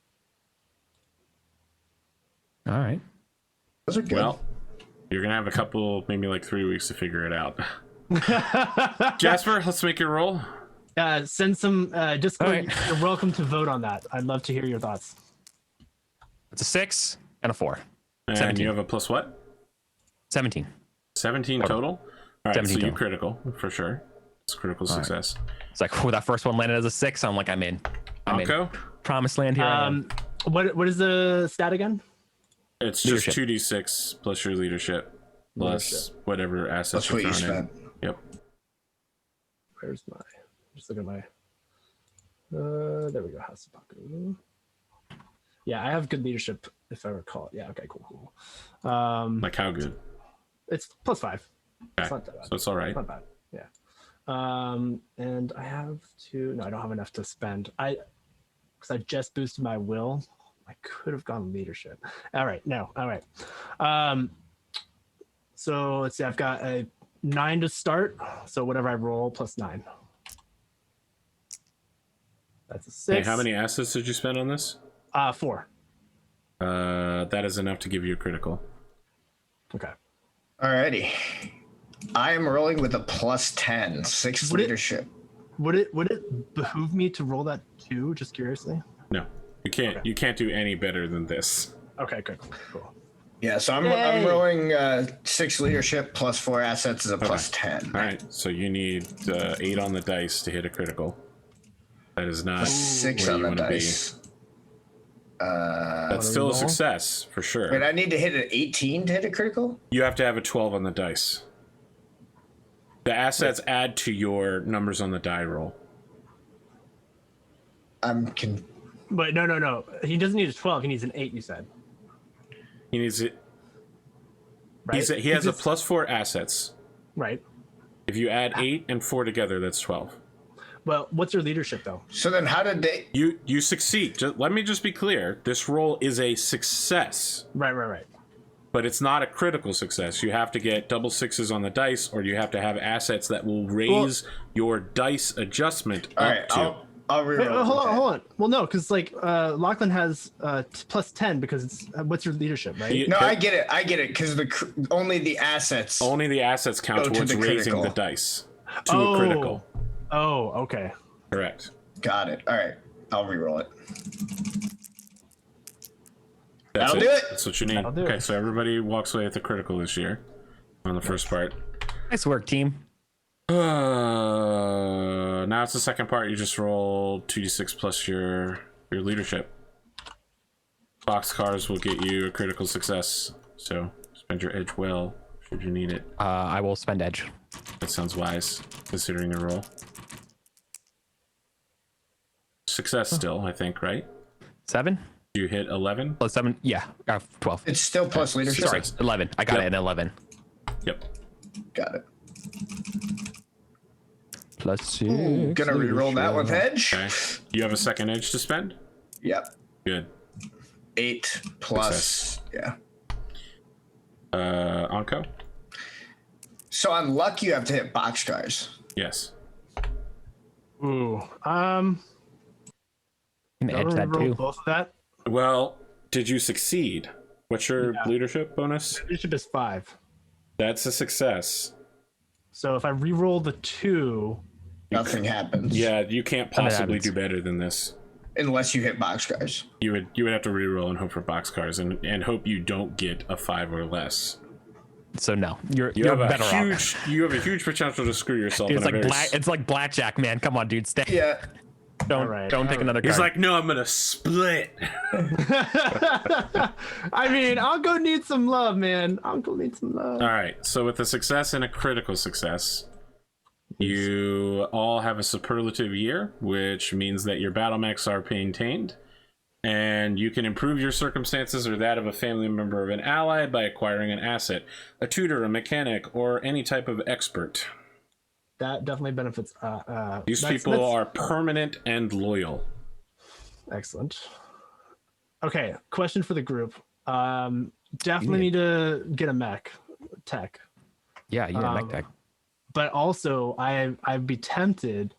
All right. Those are good. Well, you're gonna have a couple, maybe like 3 weeks to figure it out. Jasper, let's make your roll. Send some Discord. All right. You're welcome to vote on that. I'd love to hear your thoughts. It's a 6 and a 4. And 17. you have a plus what? 17. 17 total? All right, 17 so you total. critical for sure. It's critical success. It's like, that first one landed as a 6. I'm like, I'm in. Anko? Promised land here. I am. What is the stat again? It's Leadership. just 2d6 plus your leadership plus whatever assets That's what you're you throwing in. spent. Yep. Where's my? Just look at my. There we go. House of Baku. Yeah, I have good leadership if I recall. Yeah. Okay. Cool. Like how good? It's plus 5. Okay. It's not that bad. So it's all right. Not bad. Yeah. And I have to. No, I don't have enough to spend. Because I just boosted my will. I could have gone leadership. All right. No. All right. So let's see. I've got a 9 to start. So whatever I roll plus 9. That's a 6. Hey, how many assets did you spend on this? 4. That is enough to give you a critical. Okay. Alrighty. I am rolling with a plus 10, 6 Would it- leadership. Would it behoove me to roll that too? Just curiously. No, you can't. Okay. You can't do any better than this. Okay. Good. Cool. Yeah, so I'm Yay. rolling 6 leadership plus 4 assets is a plus 10. All right, so you need 8 on the dice to hit a critical. That is not 6 where on you the want to be. dice. That's still a success for sure. Wait, I need to hit an 18 to hit a critical? You have to have a 12 on the dice. The assets add to your numbers on the die roll. But no. He doesn't need a 12. He needs an 8. You said. He needs it. Right. He has a plus 4 assets. Right. If you add 8 and 4 together, that's 12. Well, what's your leadership though? So then how did they... You succeed. Let me just be clear. This roll is a success, Right. but it's not a critical success. You have to get double 6s on the dice, or you have to have assets that will raise your dice adjustment up Alright, to. I'll Wait, reroll. hold on. Well, no, because like Lachlan has plus 10 because it's what's your leadership, right? You- No, I get it, because only the assets... Only the assets count Go to towards the raising critical. the dice to a critical. Oh, okay. Correct. Got it. Alright, I'll reroll it. That's That'll do it. That's what you need. That'll do Okay, it. so everybody walks away with the critical this year on the first part. Nice work, team. Now it's the second part. You just roll 2d6 plus your leadership. Boxcars will get you a critical success. So spend your edge well should you need it. I will spend edge. That sounds wise, considering the roll. Success still, I think, right? 7 You hit 11? plus 7. Yeah, 12. It's still plus leadership. Sorry, 11. I got it in 11. Yep. Got it. Plus 6. Ooh, gonna reroll that with edge. Okay. You have a second edge to spend? Yep. Good. 8 plus. Yeah. Anko? So on luck, you have to hit boxcars. Yes. Ooh. Can edge that roll too. both of that. Well, did you succeed? What's your Yeah. leadership bonus? Leadership is 5. That's a success. So if I re-roll the 2, Nothing happens. Yeah, you can't Nothing possibly happens. do better than this. Unless you hit boxcars. You would have to reroll and hope for boxcars and hope you don't get a 5 or less. So no, you're You have better a off. huge potential to screw yourself. Dude, in it's like blackjack, man. Come on, dude, stay. Yeah. Don't Alright, don't take another card. He's like, no, I'm gonna split. I mean, Uncle needs some love, man. Uncle needs some love. All right, so with a success and a critical success, you all have a superlative year, which means that your Battlemechs are maintained, and you can improve your circumstances or that of a family member of an ally by acquiring an asset, a tutor, a mechanic, or any type of expert. That definitely benefits. These people are permanent and loyal. Excellent. Okay, question for the group. Definitely need to get a mech tech, Yeah, you got mech tech. but also I'd be tempted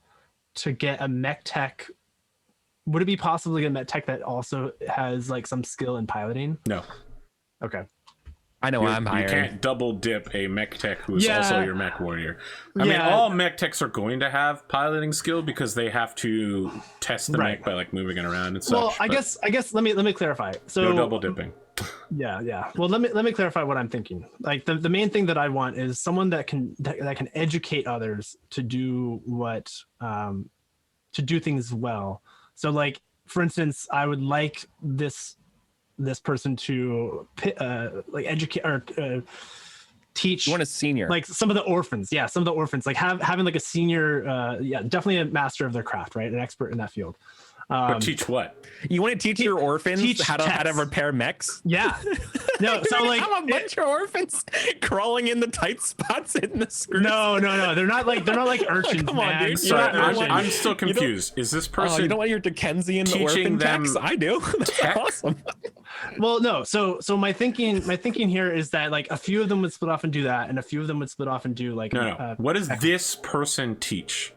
to get a mech tech. Would it be possible to get a mech tech that also has like some skill in piloting? No, Okay. I know I'm you hiring. can't double dip a mech tech who's Yeah. also your mech warrior. I mean, Yeah. all mech techs are going to have piloting skill because they have to test the Right. mech by like moving it around and such. Well, I but guess let me clarify. So no double dipping. Yeah. Well, let me clarify what I'm thinking. Like the main thing that I want is someone that can educate others to do what to do things well. So like for instance, I would like this person to like educate or teach. You want a senior? Like some of the orphans, like having like a senior, definitely a master of their craft, right? An expert in that field. But teach what? You want to teach your orphans teach how to techs. repair mechs? Yeah. No, so like I'm a bunch of orphans crawling in the tight spots in the screws. no, they're not like urchins, Come on, man. dude. They're Sorry, not I'm, urchins. I'm still confused. Is this Oh, person you don't want your Dickensian teaching orphan them techs? I do. That's tech? awesome. Well, no. So my thinking here is that like a few of them would split off and do that, and a few of them would split off and do like No. What does this person teach?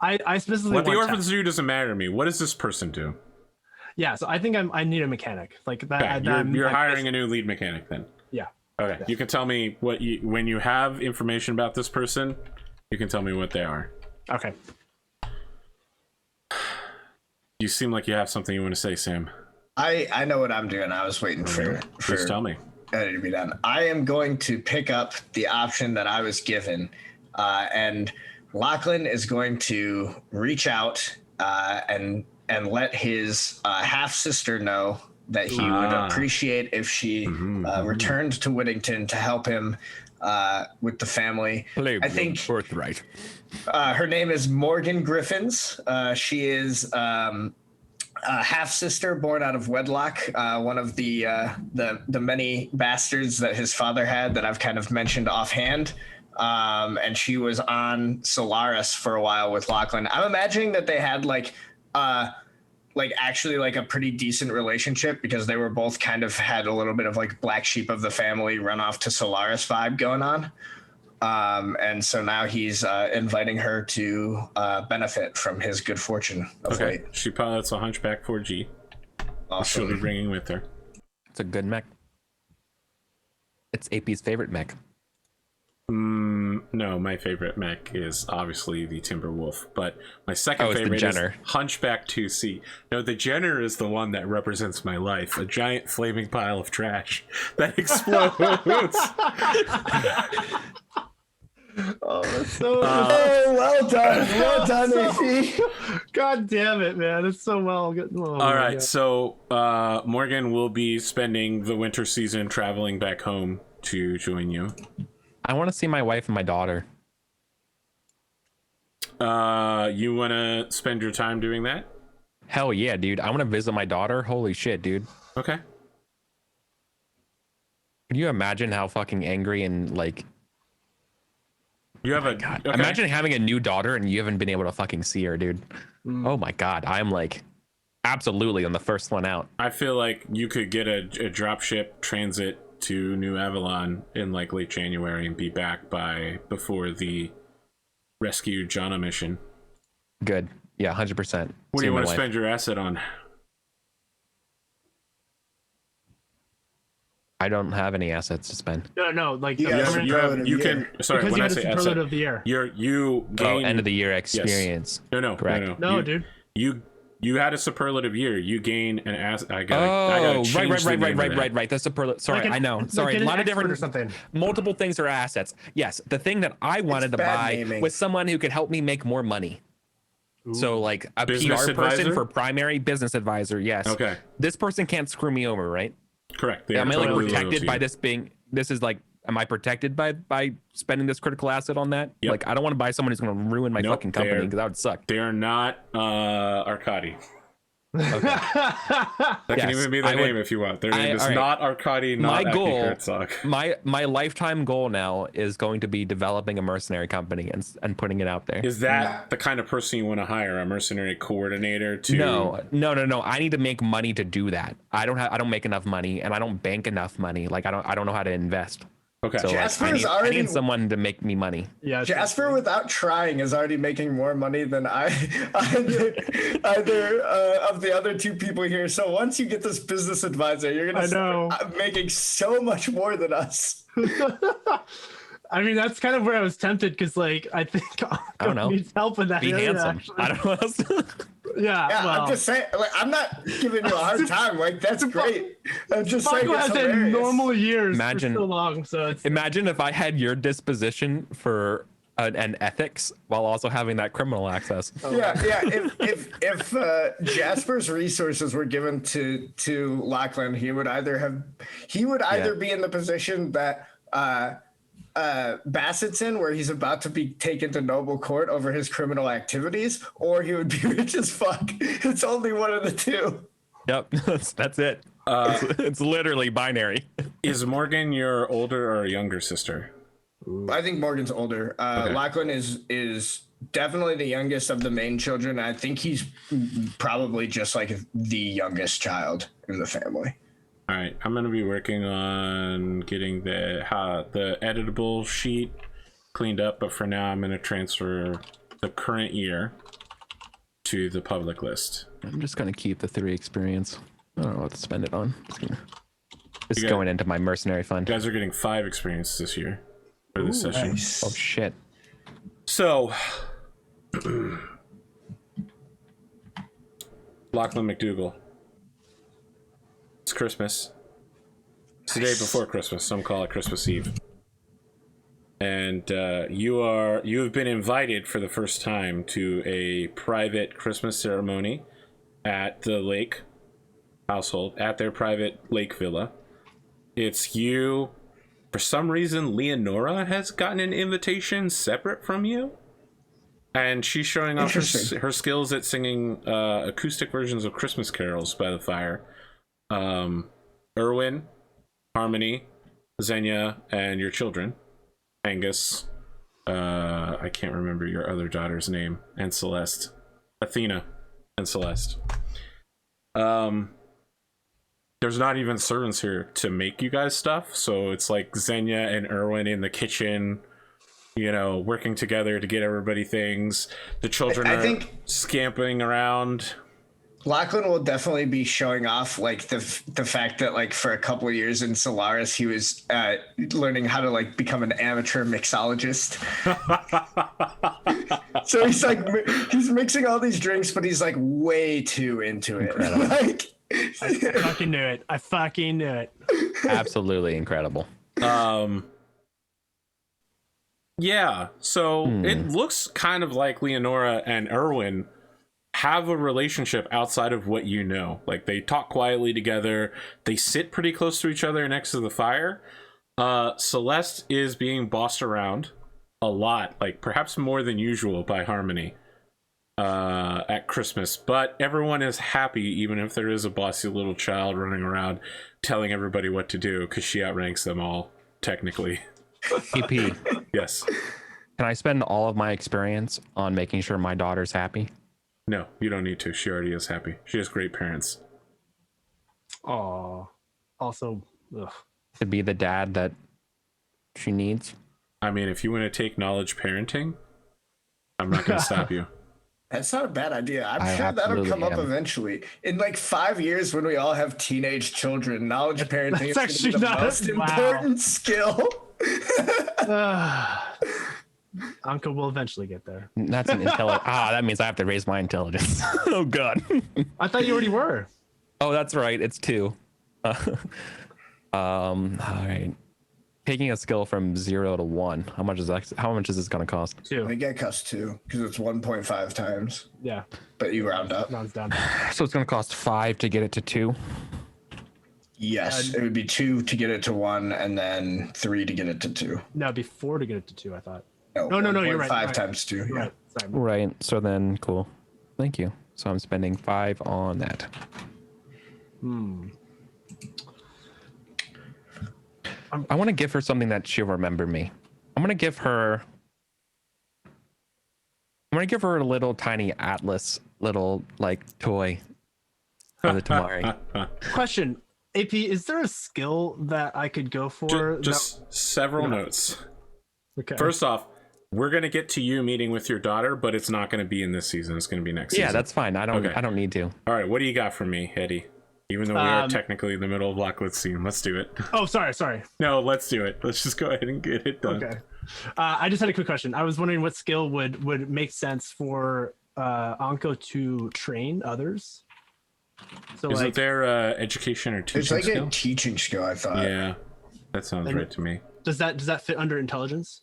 I specifically What the want orphans tech. do doesn't matter to me. What does this person do? Yeah, so I think I need a mechanic like that. Okay, you're hiring a new lead mechanic then. Yeah. Okay, you can tell me what when you have information about this person, you can tell me what they are. Okay. You seem like you have something you want to say, Sam. I know what I'm doing. I was waiting for Please tell me. it to be done. I am going to pick up the option that I was given, and Lachlan is going to reach out and let his half sister know that he would appreciate if she returned to Whittington to help him with the family. I think birthright. her name is Morgan Griffins. She is a half sister born out of wedlock. One of the many bastards that his father had that I've kind of mentioned offhand. And she was on Solaris for a while with Lachlan. I'm imagining that they had actually like a pretty decent relationship because they were both kind of had a little bit of like black sheep of the family run off to Solaris vibe going on. And so now he's inviting her to benefit from his good fortune of Okay, late. she pilots a Hunchback 4G. She'll be Awesome. bringing with her. It's a good mech. It's AP's favorite mech. No, my favorite mech is obviously the Timberwolf, but my second it's the favorite is Jenner. Hunchback 2C. No, the Jenner is the one that represents my life, a giant flaming pile of trash that explodes. Oh, that's so. Well done, AP. God damn it, man! It's so well. Oh, All right, so Morgan will be spending the winter season traveling back home to join you. I want to see my wife and my daughter. You want to spend your time doing that? Hell yeah, dude. I want to visit my daughter. Holy shit, dude. Okay. Can you imagine how fucking angry and like... You have God. Imagine having a new daughter and you haven't been able to fucking see her, dude. Oh my God. I'm like absolutely on the first one out. I feel like you could get a dropship transit to New Avalon in like late January and be back before the Rescue Jana mission. Good. Yeah, 100%. What do you want to spend your asset on? I don't have any assets to spend. No, like Yeah, you can. Sorry, because when you I had a say superlative asset, of the year. you gain end of the year experience. Yes. No, correct. No, you, dude. You had a superlative year. You gain an asset. I Oh, gotta change the name of that. right. That's superlative. Sorry, Like I know. Sorry, like a lot of expert different or something. multiple things are assets. Yes, the thing that I wanted to bad buy naming. was someone who could help me make more money. So like a Business PR advisor? person for primary business advisor. Yes. Okay. This person can't screw me over, right? Correct. They Am I are like totally loyal protected to by you. this being? This is like, am I protected by spending this critical asset on that? Yep. Like, I don't want to buy someone who's going to ruin my Nope, fucking company because that would suck. They are not Arcadi. Okay. That can Yes, even be the I name would- if you want. Their name is all right. not Arcadi, not My goal, Herzog. my lifetime goal now is going to be developing a mercenary company and putting it out there. Is that the kind of person you want to hire? A mercenary coordinator to? No. I need to make money to do that. I don't make enough money and I don't bank enough money. Like I don't know how to invest. Okay. So like, Jasper's I already- need someone to make me money. Yeah, Jasper, without trying, is already making more money than either of the other two people here. So once you get this business advisor, you're gonna start making so much more than us. I mean, that's kind of where I was tempted because, like, I think I don't know. needs help in that Be area, handsome. actually. I don't know. What else to- Yeah, Yeah, well, I'm just saying. Like, I'm not giving you a hard time. Like, that's great. I'm just saying Paco it's has had hilarious. normal years Imagine- for so long, so it's Imagine if I had your disposition for an ethics while also having that criminal access. Yeah. If Jasper's resources were given to Lachlan, he would either be in the position that Bassett's in, where he's about to be taken to noble court over his criminal activities, or he would be rich as fuck. It's only one of the two. Yep, that's it. It's literally binary. Is Morgan your older or younger sister? I think Morgan's older. Lachlan is definitely the youngest of the main children. I think he's probably just like the youngest child in the family. All right, I'm gonna be working on getting the editable sheet cleaned up, but for now I'm gonna transfer the current year to the public list. I'm just gonna keep the 3 experience. I don't know what to spend it on. It's going into my mercenary fund. You guys are getting 5 experience this year for this session. Nice. Oh shit. So, Lachlan McDougal. It's Christmas. It's the day before Christmas. Some call it Christmas Eve. And you have been invited for the first time to a private Christmas ceremony at the Lake household, at their private lake villa. It's you. For some reason, Leonora has gotten an invitation separate from you. And she's showing off her skills at singing acoustic versions of Christmas carols by the fire. Erwin, Harmony, Xenia, and your children. Angus. I can't remember your other daughter's name. And Celeste. Athena and Celeste. There's not even servants here to make you guys stuff, so it's like Xenia and Erwin in the kitchen, you know, working together to get everybody things. The children I are think scampering around. Lachlan will definitely be showing off like the fact that like for a couple of years in Solaris he was learning how to like become an amateur mixologist. So he's like he's mixing all these drinks, but he's like way too into it. Like, I fucking knew it. I fucking knew it. Absolutely incredible. Yeah, so it looks kind of like Leonora and Erwin have a relationship outside of what you know. Like, they talk quietly together. They sit pretty close to each other next to the fire. Celeste is being bossed around. a lot, like perhaps more than usual by Harmony at Christmas, but everyone is happy even if there is a bossy little child running around telling everybody what to do because she outranks them all technically. EP, Yes. can I spend all of my experience on making sure my daughter's happy? No, you don't need to. She already is happy. She has great parents. Aw. Also, ugh. To be the dad that she needs? I mean, if you want to take knowledge parenting, I'm not going to stop you. That's not a bad idea. I'm I sure that'll absolutely come up am. eventually. In like 5 years, when we all have teenage children, knowledge parenting is That's going to be the actually most not- wow. important skill. Anka will eventually get there. That's an intelligence. That means I have to raise my intelligence. Oh, God. I thought you already were. Oh, that's right. It's 2. All right. Taking a skill from 0 to 1. How much is that? How much is this going to cost? I 2. think I cost 2 because it's 1.5 times, Yeah. but you round up. Rounds down. So it's going to cost 5 to get it to 2. Yes, it would be 2 to get it to 1, and then 3 to get it to 2. No, it'd be 4 to get it to 2, I thought. No, No, you're right. 5 Right. times 2. You're Yeah. right. Sorry. Right. So then, cool. Thank you. So I'm spending 5 on that. I want to give her something that she'll remember me. I'm going to give her a little tiny Atlas, little like toy for the Tamari. Question. AP, is there a skill that I could go for? Just several notes. Okay. First off, we're going to get to you meeting with your daughter, but it's not going to be in this season. It's going to be next season. Yeah, that's fine. I don't need to. All right, what do you got for me, Eddie? Even though we are technically in the middle of Blackwood scene, let's do it. Oh, sorry. No, let's do it. Let's just go ahead and get it done. Okay. I just had a quick question. I was wondering what skill would make sense for Anko to train others. So Isn't there education or teaching It's like skill? a teaching skill, I thought. Yeah, that sounds right to me. does that fit under intelligence?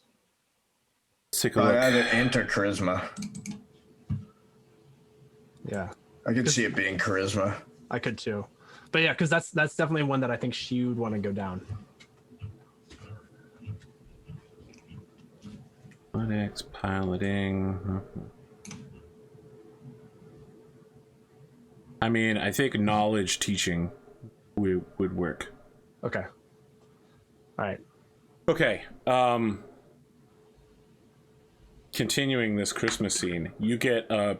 Let's take a look. Either int or charisma. Yeah, I could see it being charisma. I could too. But yeah, because that's definitely one that I think she would want to go down. Phonics, piloting. I mean, I think knowledge teaching would work. Okay. All right. Okay. Continuing this Christmas scene, you get a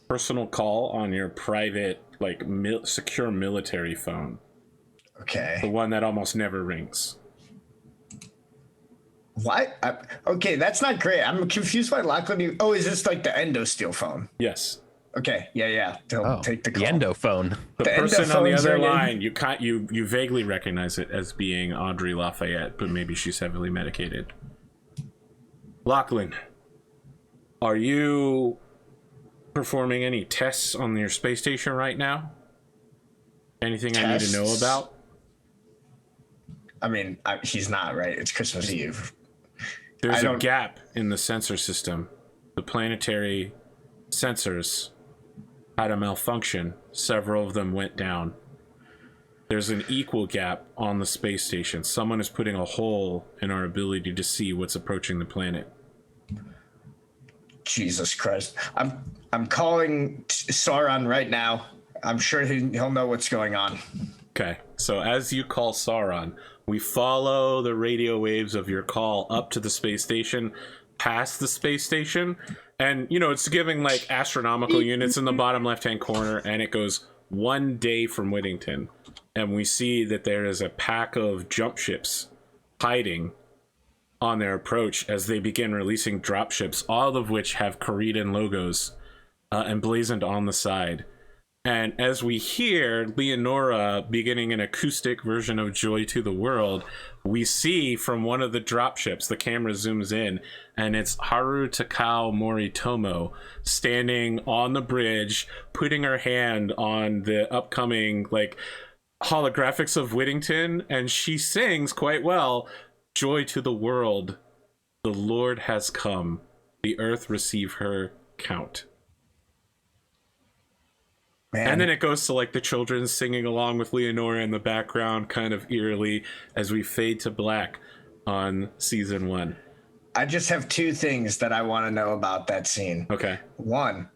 personal call on your private, like, secure military phone. Okay. The one that almost never rings. What? Okay, that's not great. I'm confused by Lachlan. Oh, is this like the Endosteel phone? Yes. Okay, yeah. They'll take the call. The endo phone. The The person on the endophone's other ringing. line, you vaguely recognize it as being Audrey Lafayette, but maybe she's heavily medicated. Lachlan, are you performing any tests on your space station right now? Anything I need to know Tests? about? I mean, he's not, right? It's Christmas Eve. There's I a don't- gap in the sensor system. The planetary sensors had a malfunction. Several of them went down. There's an equal gap on the space station. Someone is putting a hole in our ability to see what's approaching the planet. Jesus Christ. I'm calling Sauron right now. I'm sure he'll know what's going on. Okay, so as you call Sauron, we follow the radio waves of your call up to the space station, past the space station, and, you know, it's giving, like, astronomical units in the bottom left-hand corner, and it goes 1 day from Whittington, and we see that there is a pack of jump ships hiding on their approach as they begin releasing drop ships, all of which have Korean logos emblazoned on the side. And as we hear Leonora beginning an acoustic version of Joy to the World, we see from one of the dropships, the camera zooms in, and it's Haru Takao Moritomo standing on the bridge, putting her hand on the upcoming, like, holographics of Whittington, and she sings quite well, "Joy to the world, the Lord has come, the earth receive her count." Man, And then it goes to, like, the children singing along with Leonora in the background, kind of eerily, as we fade to black on season 1. I just have two things that I want to know about that scene. Okay. One,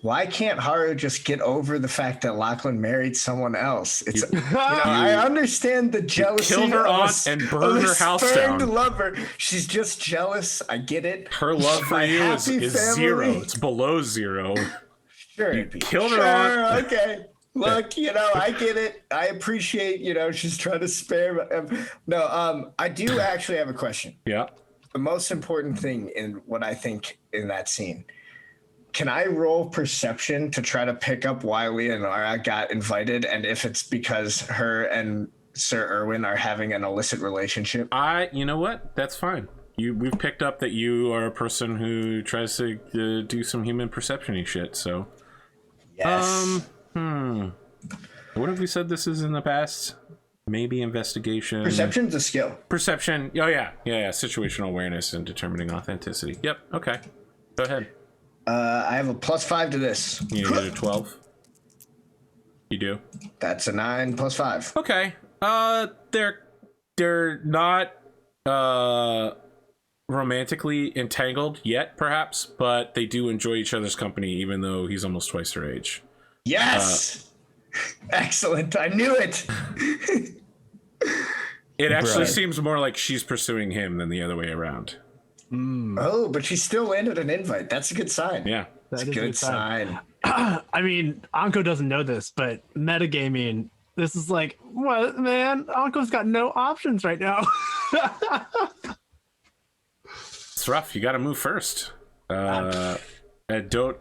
why can't Haru just get over the fact that Lachlan married someone else? It's I understand the jealousy. Killed her of aunt and burned of a her house spurned down. lover. She's just jealous. I get it. Her love for My you is happy zero. family. It's below zero. Sure, You killed her sure, aunt. Okay. Look, I get it. I appreciate, she's trying to spare. No, I do actually have a question. Yeah. The most important thing in what I think in that scene. Can I roll perception to try to pick up why Leonora got invited, and if it's because her and Sir Irwin are having an illicit relationship? You know what? That's fine. We've picked up that you are a person who tries to do some human perception-y shit. So, Yes. What have we said this is in the past? Maybe investigation. Perception's a skill. Perception. Oh yeah. Situational awareness and determining authenticity. Yep. Okay. Go ahead. I have a +5 to this. You get a 12. You do. That's a 9 + 5. Okay. They're not romantically entangled yet, perhaps, but they do enjoy each other's company, even though he's almost twice her age. Yes. Excellent. I knew it. It actually seems more like she's pursuing him than the other way around. Oh, but she still landed an invite. That's a good sign. Yeah. That's a good sign. I mean, Anko doesn't know this, but metagaming, this is like, what, man? Anko's got no options right now. It's rough. You got to move first. And don't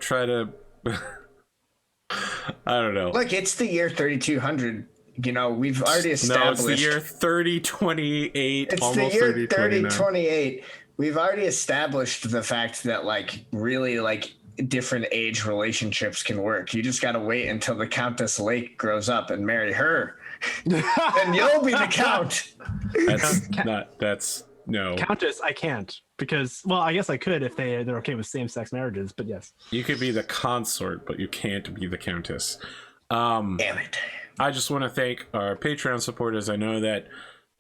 try to. I don't know. Look, it's the year 3200. We've already established. No, it's the year 3028. It's almost the year 3029. 3028. We've already established the fact that really different age relationships can work. You just got to wait until the Countess Lake grows up and marry her. And you'll be the count. That's no. Countess, I can't because, well, I guess I could if they're okay with same-sex marriages, but yes. You could be the consort, but you can't be the countess. Damn it. I just want to thank our Patreon supporters. I know that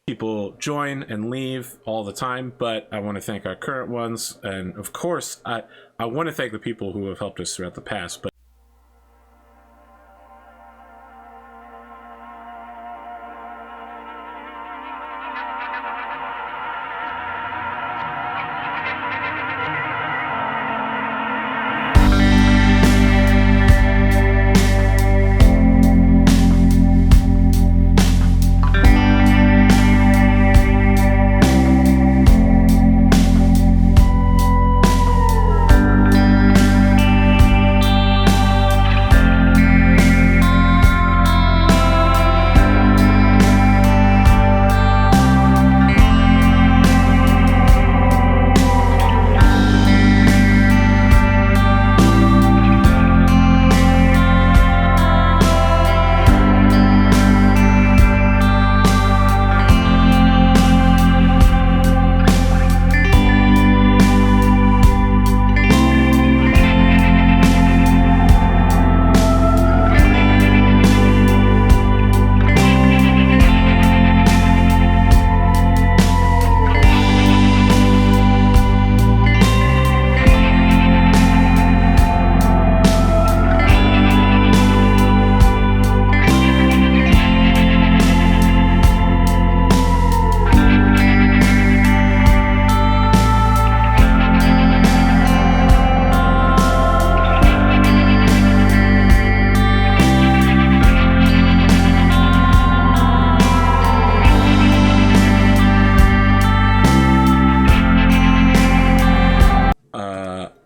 people join and leave all the time, but I want to thank our current ones. And of course, I want to thank the people who have helped us throughout the past. But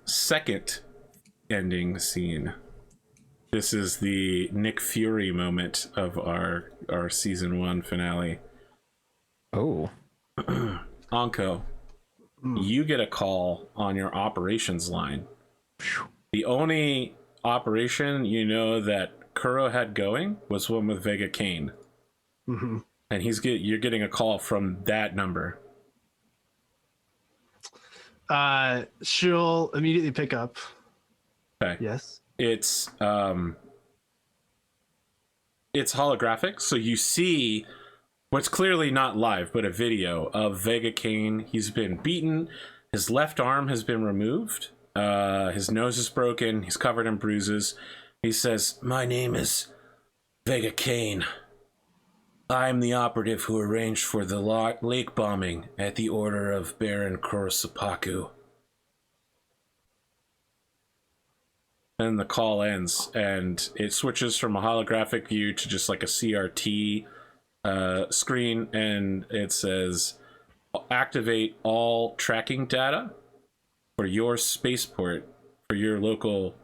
second ending scene. This is the Nick Fury moment of our season 1 finale. Oh. Anko, you get a call on your operations line. The only operation you know that Kuro had going was one with Vega Kane. Mm-hmm. And you're getting a call from that number. She'll immediately pick up. Okay. Yes. It's holographic, so you see what's clearly not live, but a video of Vega Kane. He's been beaten. His left arm has been removed. His nose is broken. He's covered in bruises. He says, "My name is Vega Kane. I'm the operative who arranged for the lake bombing at the order of Baron Kurosapaku." And the call ends, and it switches from a holographic view to just like a CRT screen, and it says, "Activate all tracking data for your spaceport, for your local,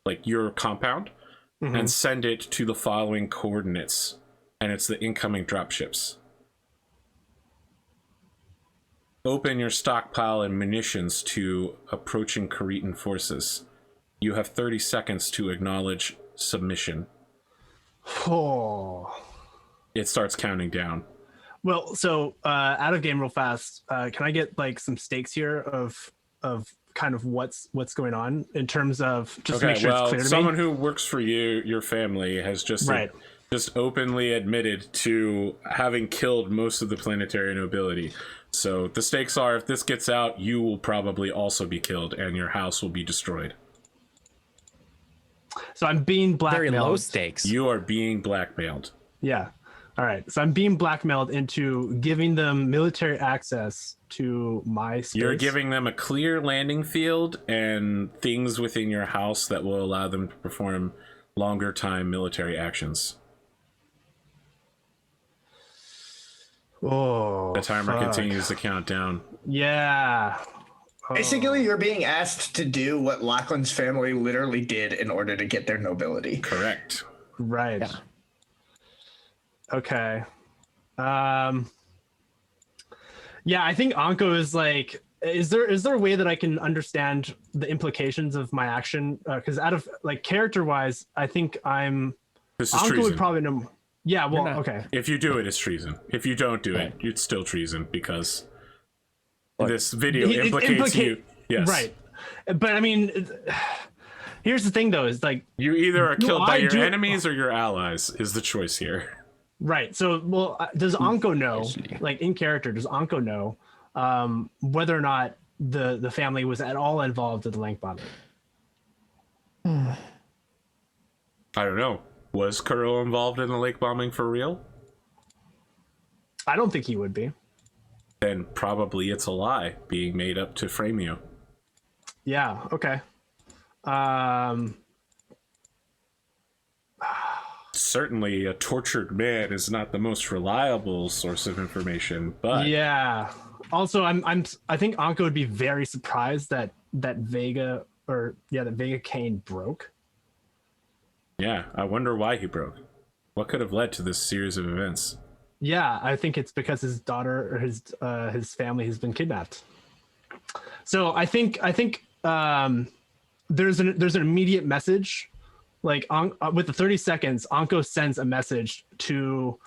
like your compound, and send it to the following coordinates." And it's the incoming dropships. Open your stockpile and munitions to approaching Cretan forces. You have 30 seconds to acknowledge submission. Oh. It starts counting down. Well, so out of game real fast, can I get like some stakes here of kind of what's going on in terms of just to make sure it's clear to someone me? who works for you, your family, has just Right. just openly admitted to having killed most of the planetary nobility. So the stakes are, if this gets out, you will probably also be killed and your house will be destroyed. So I'm being blackmailed. Very low stakes. You are being blackmailed. Yeah. All right. So I'm being blackmailed into giving them military access to my space. You're giving them a clear landing field and things within your house that will allow them to perform longer time military actions. Oh, The timer fuck. continues to count down. Yeah. Oh. Basically, you're being asked to do what Lachlan's family literally did in order to get their nobility. Correct. Right. Yeah. Okay. Yeah, I think Anko is like, is there a way that I can understand the implications of my action? Because out of like character wise, I think This is Anko treason. would probably know. Yeah. Well, not- okay. If you do it, it's treason. If you don't do it, it's still treason because this video It implicates you. Yes. Right. But I mean, here's the thing though, is like, You either are killed by I your do- enemies or your allies is the choice here. right. So, well, does Anko know, like in character, does Anko know whether or not the family was at all involved in the link bombing? I don't know. Was Kuro involved in the lake bombing for real? I don't think he would be. Then probably it's a lie being made up to frame you. Yeah. Okay. Certainly a tortured man is not the most reliable source of information, but Yeah. Also, I think Anko would be very surprised that Vega Kane broke. yeah, I wonder why he broke. What could have led to this series of events? Yeah, I think it's because his daughter or his family has been kidnapped. So I think there's an immediate message, like with the 30 seconds, Anko sends a message to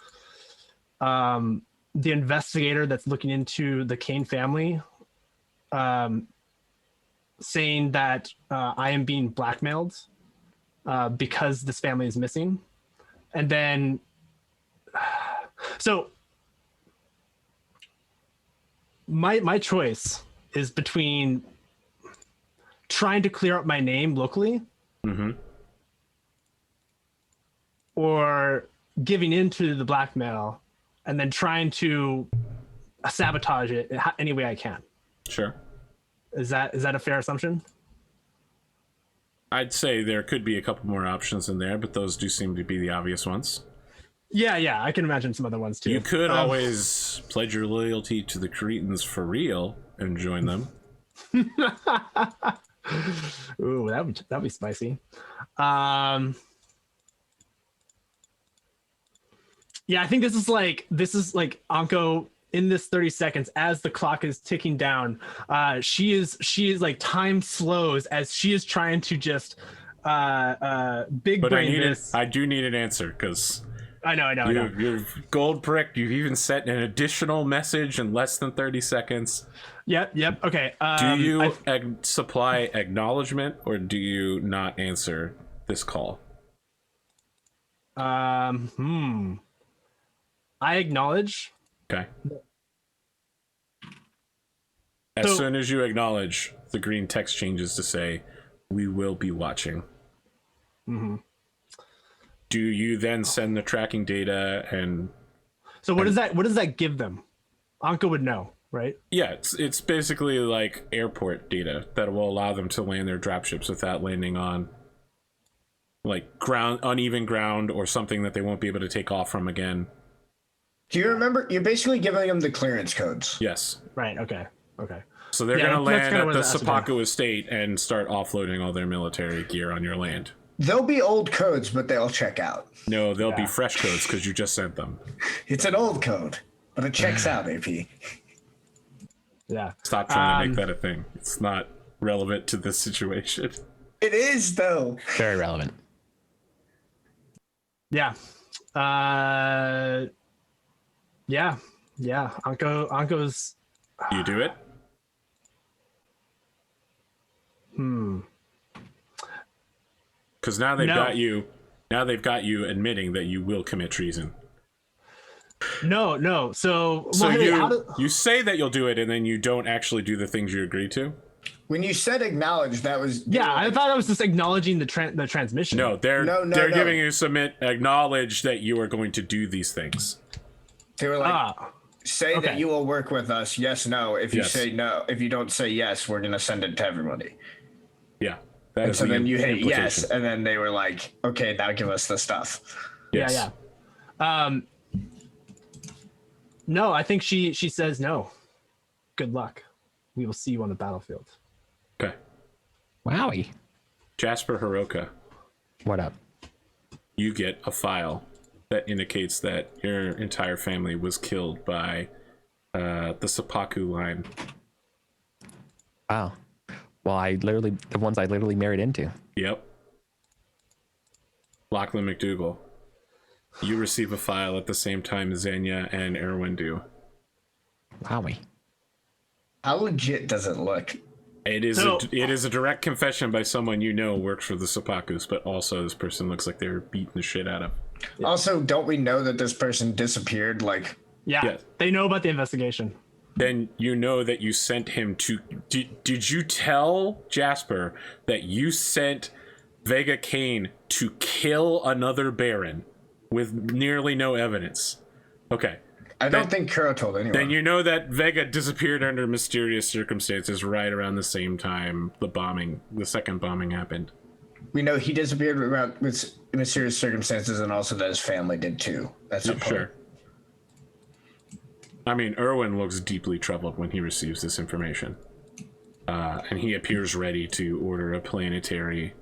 the investigator that's looking into the Kane family, saying that I am being blackmailed because this family is missing, and then. So my choice is between trying to clear up my name locally or giving into the blackmail and then trying to sabotage it any way I can. Sure. Is that a fair assumption? I'd say there could be a couple more options in there, but those do seem to be the obvious ones. Yeah, I can imagine some other ones too. You could always pledge your loyalty to the Cretans for real and join them. Ooh, that'd be spicy. Yeah, I think this is like Anko in this 30 seconds as the clock is ticking down. She is like time slows as she is trying to just big But brain this. I do need an answer because I know. you've gold bricked. You've even sent an additional message in less than 30 seconds. Yep. Okay. Do you supply acknowledgement or do you not answer this call? I acknowledge. Okay. As So- soon as you acknowledge, the green text changes to say, "We will be watching." Mm-hmm. Do you then send the tracking data and? So what does that give them? Anka would know, right? Yeah, it's basically like airport data that will allow them to land their dropships without landing on like uneven ground or something that they won't be able to take off from again. Do you remember? You're basically giving them the clearance codes. Yes. Right. Okay. So they're Yeah, going to that's land kinda at what the it has to do. Seppaku estate and start offloading all their military gear on your land. They'll be old codes, but they'll check out. No, they'll be Yeah. fresh codes because you just sent them. It's an old code, but it checks out, AP. Yeah. Stop trying to make that a thing. It's not relevant to this situation. It is, though. Very relevant. Yeah. Yeah. Anko's. You do it? Because now they've No. got you. Now they've got you admitting that you will commit treason. No. So So well, hey, you say that you'll do it, and then you don't actually do the things you agreed to. When you said acknowledge, that was... yeah, I thought I was just acknowledging the transmission. No, they're No. giving you acknowledge that you are going to do these things. They were like, say okay. that you will work with us. Yes, no. If you Yes. say no, if you don't say yes, we're going to send it to everybody. Yeah. That is So the then you hit implication. yes, and then they were like, okay, now give us the stuff. Yes. Yeah. No, I think she says no. Good luck. We will see you on the battlefield. Okay. Wowie. Jasper Hiroka, What up? you get a file that indicates that your entire family was killed by the Seppaku line. Wow. Well, the ones I literally married into. Yep. Lachlan McDougall. You receive a file at the same time Xenia and Erwin do. Wowie. How legit does it look? It is So- it is a direct confession by someone you know works for the Seppakus, but also this person looks like they were beating the shit out of. Also, don't we know that this person disappeared? Like, Yeah. Yes. They know about the investigation. Then you know that you sent him to... Did you tell Jasper that you sent Vega Kane to kill another Baron with nearly no evidence? Okay. I don't think Kuro told anyone. Then you know that Vega disappeared under mysterious circumstances right around the same time the second bombing happened. We know he disappeared around with mysterious circumstances, and also that his family did too. That's a point. Sure. I mean, Erwin looks deeply troubled when he receives this information. And he appears ready to order a planetary...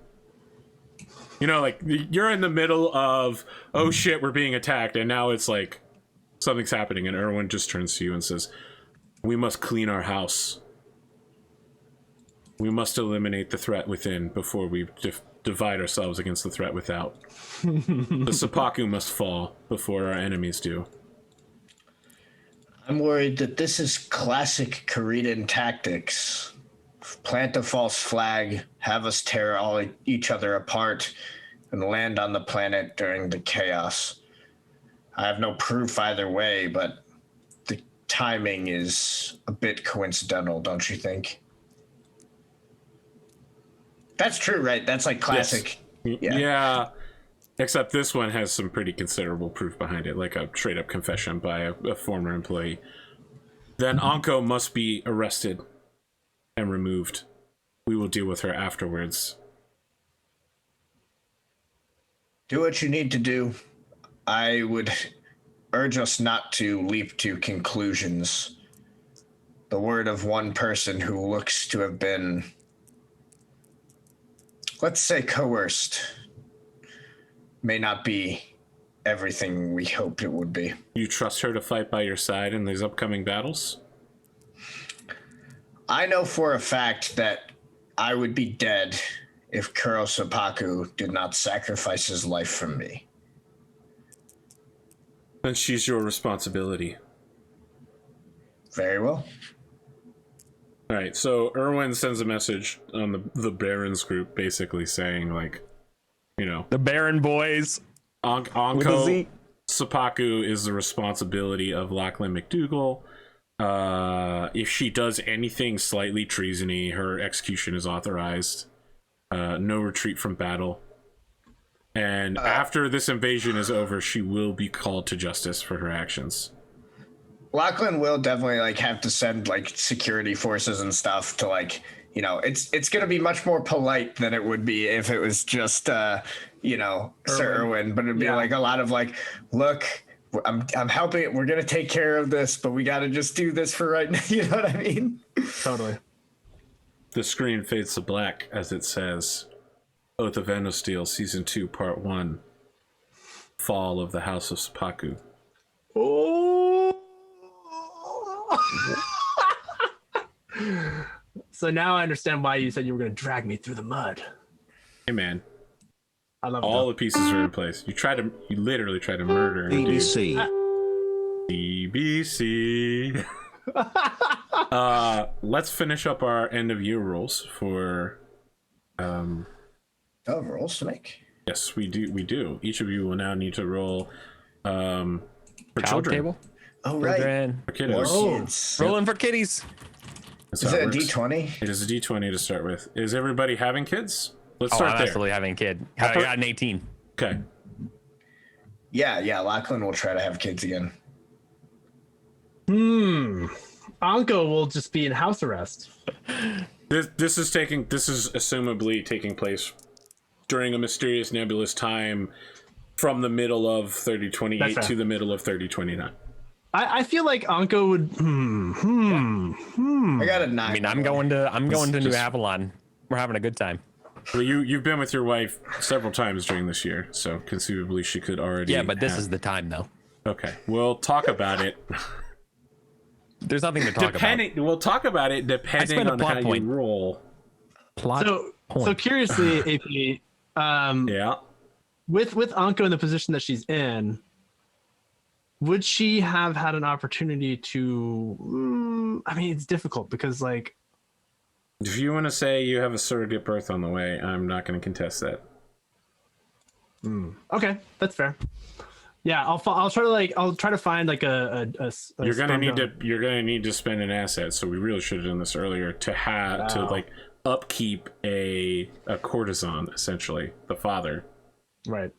You know, like, you're in the middle of, oh shit, we're being attacked, and now it's like, something's happening, and Erwin just turns to you and says, we must clean our house. We must eliminate the threat within before we divide ourselves against the threat without. The Seppaku must fall before our enemies do. I'm worried that this is classic Karidan tactics. Plant a false flag, have us tear each other apart, and land on the planet during the chaos. I have no proof either way, but the timing is a bit coincidental, don't you think? That's true, right? That's like classic. Yes. Yeah. Except this one has some pretty considerable proof behind it, like a straight-up confession by a former employee. Then Anko must be arrested and removed. We will deal with her afterwards. Do what you need to do. I would urge us not to leap to conclusions. The word of one person who looks to have been, let's say, coerced, may not be everything we hoped it would be. You trust her to fight by your side in these upcoming battles? I know for a fact that I would be dead if Kuro Seppaku did not sacrifice his life for me. Then she's your responsibility. Very well. All right, so Erwin sends a message on the Barons group basically saying, like, you know, The Baron boys. With a Anko Z. Seppuku is the responsibility of Lachlan McDougal. If she does anything slightly treasony, her execution is authorized. No retreat from battle. And after this invasion is over, she will be called to justice for her actions. Lachlan will definitely like have to send like security forces and stuff to like, you know, it's going to be much more polite than it would be if it was just you know, Sir Irwin, but it'd be like a lot of like, look, I'm helping. We're going to take care of this, but we got to just do this for right now. You know what I mean? Totally. The screen fades to black as it says Oath of Endosteel Season 2 Part 1 Fall of the House of Seppuku. Oh. So now I understand why you said you were going to drag me through the mud. Hey man, I love all the pieces are in place. You literally tried to murder a BBC. BBC. Let's finish up our end of year rules for Rolls to make. yes, we do. Each of you will now need to roll for Child children. table. Oh, right. Children. For kiddos. More kids. Rolling for kitties. That's Is how it a works. D20? It is a D20 to start with. Is everybody having kids? Let's Oh, start I'm there. absolutely having a kid. I got an 18. Okay. Yeah. Lachlan will try to have kids again. Anko will just be in house arrest. This is assumably taking place during a mysterious nebulous time from the middle of 3028 to the middle of 3029. I feel like Anko would. I got a 9. I mean, I'm going to New Avalon. We're having a good time. Well, you've been with your wife several times during this year, so conceivably she could already. Yeah, but this is the time though. Okay. We'll talk about it. There's nothing to talk about. We'll talk about it depending spent a on plot how point. you roll. Plot So point. curiously, AP, Yeah. with Anko in the position that she's in, would she have had an opportunity to? I mean, it's difficult because like. If you want to say you have a surrogate birth on the way, I'm not going to contest that. Okay, that's fair. Yeah, I'll try to find like a You're gonna sperm need donor. you're gonna need to spend an asset, so we really should have done this earlier to have to like upkeep a courtesan, essentially the father. Right.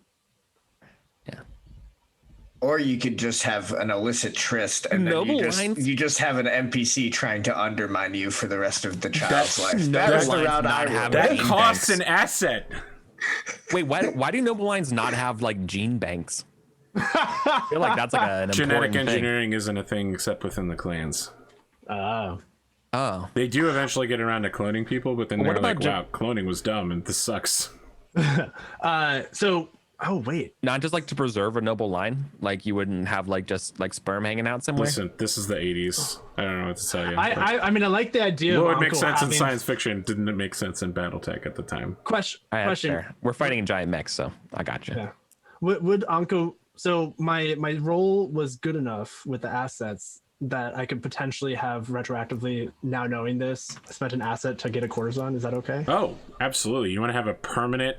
Or you could just have an illicit tryst, and then Noble you lines. just have an NPC trying to undermine you for the rest of the child's life. Noble That's the lines route not I would have That Gene costs banks. an asset. Wait, why do noble lines not have like gene banks? I feel like that's like an Genetic important engineering isn't a thing except within the clans. Oh. thing. Oh, They do eventually get around to cloning people, but then What they're about like, "Wow, cloning was dumb, and this sucks." So. Oh wait. not just like to preserve a noble line, like you wouldn't have like just like sperm hanging out somewhere. Listen, this is the '80s. I don't know what to tell you. I mean I like the idea. What of would make Anko sense in having- science fiction didn't it make sense in BattleTech at the time. Question. All right, that's Question. fair. We're fighting in giant mechs, so I got you. Yeah. Would Anko? So my role was good enough with the assets that I could potentially have retroactively, now knowing this, spent an asset to get a courtesan. Is that okay? Oh, absolutely. You want to have a permanent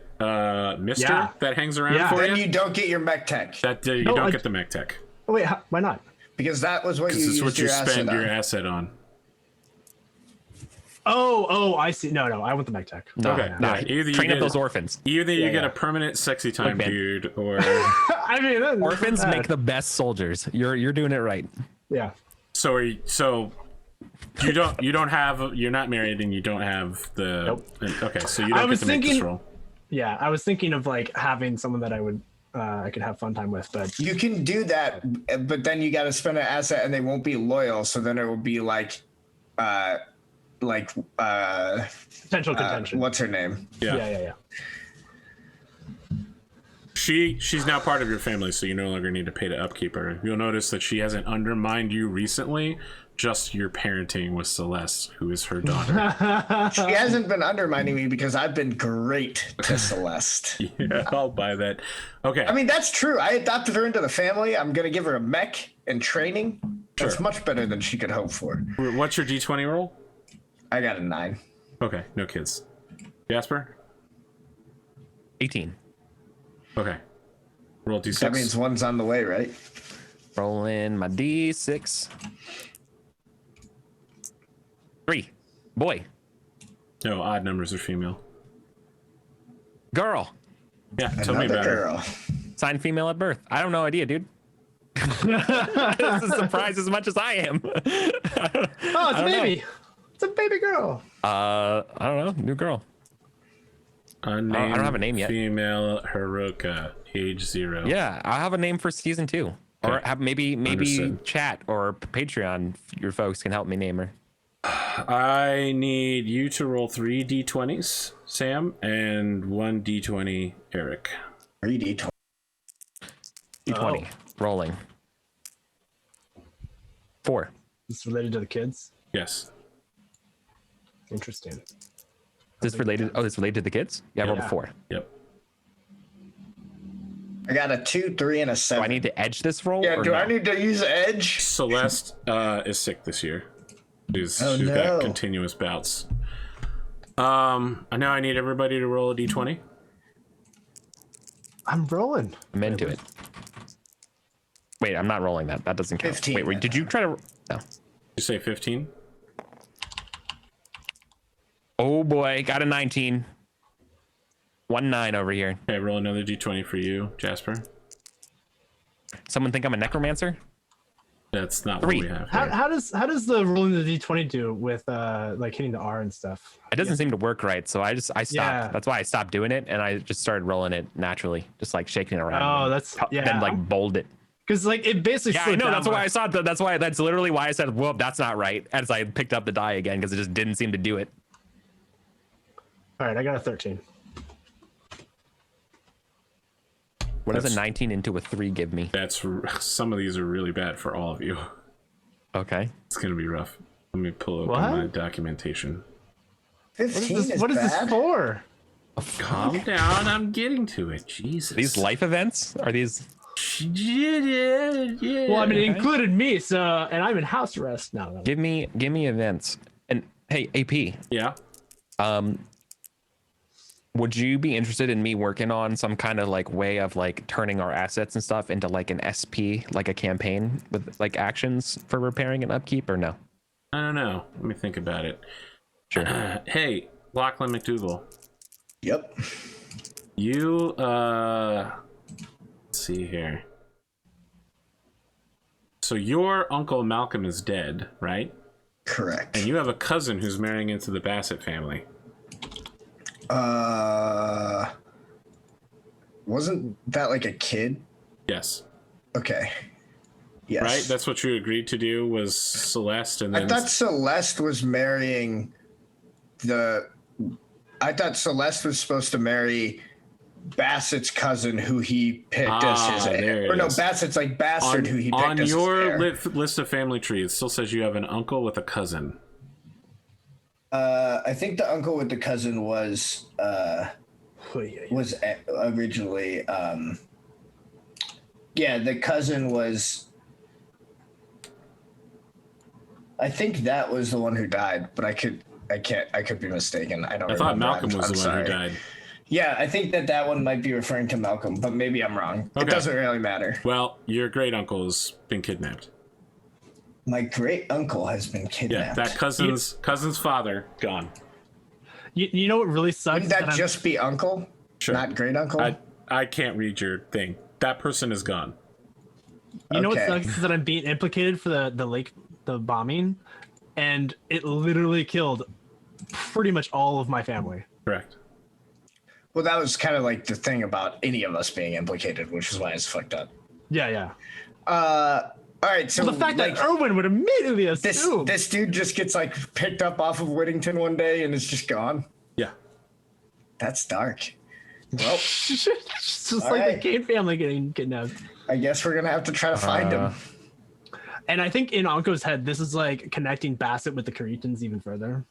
mister Yeah. that hangs around Yeah. for Then you? you don't get your mech tech That you No, don't I- get the mech tech. Oh wait, why not? because that was what you This is used what you your spend asset your on. asset on. Oh, I see. No, I want the mech tech. No, Okay, no. yeah, either you Train up get- those orphans. Either you get yeah. a permanent sexy time man. dude, or I mean, that's Orphans not bad. make the best soldiers. You're doing it right. Yeah. so you don't have you're not married and you don't have the okay, so you I don't get was to make this thinking- role. Yeah, I was thinking of like having someone that I could have fun time with, but You can do that, but then you got to spend an asset, and they won't be loyal. So then it will be like potential contention. what's her name? Yeah. She's now part of your family, so you no longer need to pay to upkeep her. You'll notice that she hasn't undermined you recently, just your parenting with Celeste, who is her daughter. She hasn't been undermining me because I've been great to Celeste. Yeah, I'll buy that. Okay. I mean, that's true. I adopted her into the family. I'm going to give her a mech and training. That's Sure. much better than she could hope for. What's your D20 roll? I got a 9. Okay, no kids. Jasper? 18. Okay. Roll d6. That means one's on the way, right? Roll in my D6. 3. Boy. No, odd numbers are female. Girl. Yeah, tell me Another about her. girl. Signed female at birth. I don't know idea, dude. This is surprised as much as I am. Oh, it's a baby. It's a baby girl. I don't know. New girl. Unnamed I don't have a name yet. Female Haruka, age 0. Yeah, I have a name for season 2. Or Okay. have maybe Understood. chat or Patreon. Your folks can help me name her. I need you to roll 3 d20s, Sam, and 1 d20, Eric. 3D20. D20. Rolling. 4. It's related to the kids. Yes. Interesting. This related? Oh, this related to the kids? Yeah, I rolled a Yeah. 4. Yep. I got a 2, 3, and a 7. Do I need to edge this roll? Yeah, or do no? I need to use Edge? Celeste is sick this year. She's Oh, got no. continuous bouts. Now I need everybody to roll a d20. I'm rolling. I'm into it. Wait, I'm not rolling that. That doesn't count. 15. Wait, did you try to? No. You say 15? Oh boy, got a 19. 1-9 over here. Okay, roll another d20 for you, Jasper. Someone think I'm a necromancer? That's not 3. what we have. How, here. how does the rolling the d20 do with like hitting the R and stuff? It doesn't seem to work right, so I stopped. Yeah. That's why I stopped doing it, and I just started rolling it naturally, just like shaking it around. Oh, and that's then like bold it. because like it basically. Yeah, I slowed know. down That's why I saw it. That's literally why I said, "Whoop, that's not right." As I picked up the die again, because it just didn't seem to do it. All right, I got a 13. What does That's- a 19 into a 3 give me? Some of these are really bad for all of you. Okay. It's gonna be rough. Let me pull open What? my documentation. 15 What is this bad. for? Calm down, I'm getting to it. Jesus. These life events are these? Yeah. Well, I mean, it Okay. included me, so and I'm in house arrest now. Give me events. And hey, AP. Yeah. Would you be interested in me working on some kind of like way of like turning our assets and stuff into like an SP, like a campaign with like actions for repairing and upkeep, or no? I don't know. Let me think about it. Sure. Hey, Lachlan McDougal. Yep. You let's see here. So your uncle Malcolm is dead, right? Correct. And you have a cousin who's marrying into the Bassett family. Wasn't that like a kid? Yes. Okay. Yes. Right? That's what you agreed to do was Celeste and then I thought Celeste was marrying I thought Celeste was supposed to marry Bassett's cousin who he picked as his there heir. it Or no, is. Bassett's like bastard who he picked on as your his heir. list of family tree, it still says you have an uncle with a cousin. I think the uncle with the cousin was originally yeah, the cousin was I think that was the one who died, but I could be mistaken. I don't I thought remember. Malcolm was I'm the one who sorry. died. Yeah, I think that one might be referring to Malcolm, but maybe I'm wrong. It Okay. doesn't really matter. Well, your great uncle has been kidnapped. My great uncle has been Yeah, kidnapped. that cousin's father gone. You know what really sucks? Wouldn't is that I'm- just be uncle? Sure. Not great uncle? I can't read your thing. That person is gone. You know what Okay. sucks is that I'm being implicated for the bombing, and it literally killed pretty much all of my family. Correct. Well, that was kind of like the thing about any of us being implicated, which is why it's fucked up. Yeah. All right, so The fact like, that Erwin would immediately assume this dude just gets like picked up off of Whittington one day and is just gone. Yeah. That's dark. Well, it's just like right. the Kane family getting kidnapped. I guess we're gonna have to try to find him. And I think in Anko's head, this is like connecting Bassett with the Caritans even further.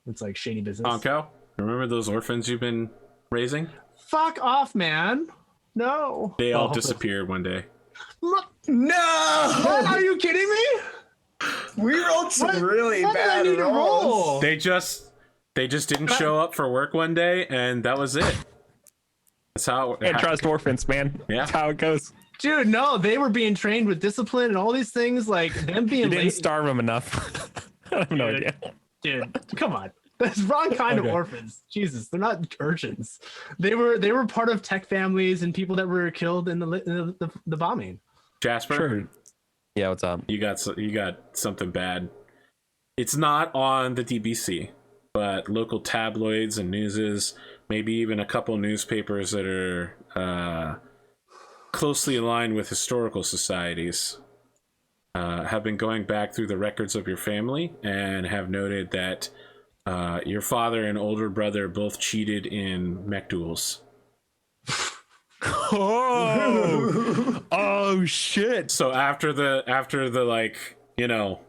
It's like shady business. Anko, remember those orphans you've been raising? Fuck off, man. No. They all Oh, disappeared one day. What? No, Are you kidding me? we rolled some really what did I bad need to rolls. roll? They just didn't show up for work one day, and that was it. That's how. Can't trust orphans, man. Yeah. That's how it goes. Dude, no, they were being trained with discipline and all these things. Like them being You didn't lazy. starve them enough. I have no idea. Dude, come on. That's wrong kind of orphans. Jesus, they're not urchins. They were part of tech families and people that were killed in the bombing. Jasper, Sure. Yeah, what's up? you got something bad. It's not on the DBC, but local tabloids and newses, maybe even a couple newspapers that are closely aligned with historical societies, have been going back through the records of your family and have noted that your father and older brother both cheated in mech duels. Oh shit. So after the like, you know,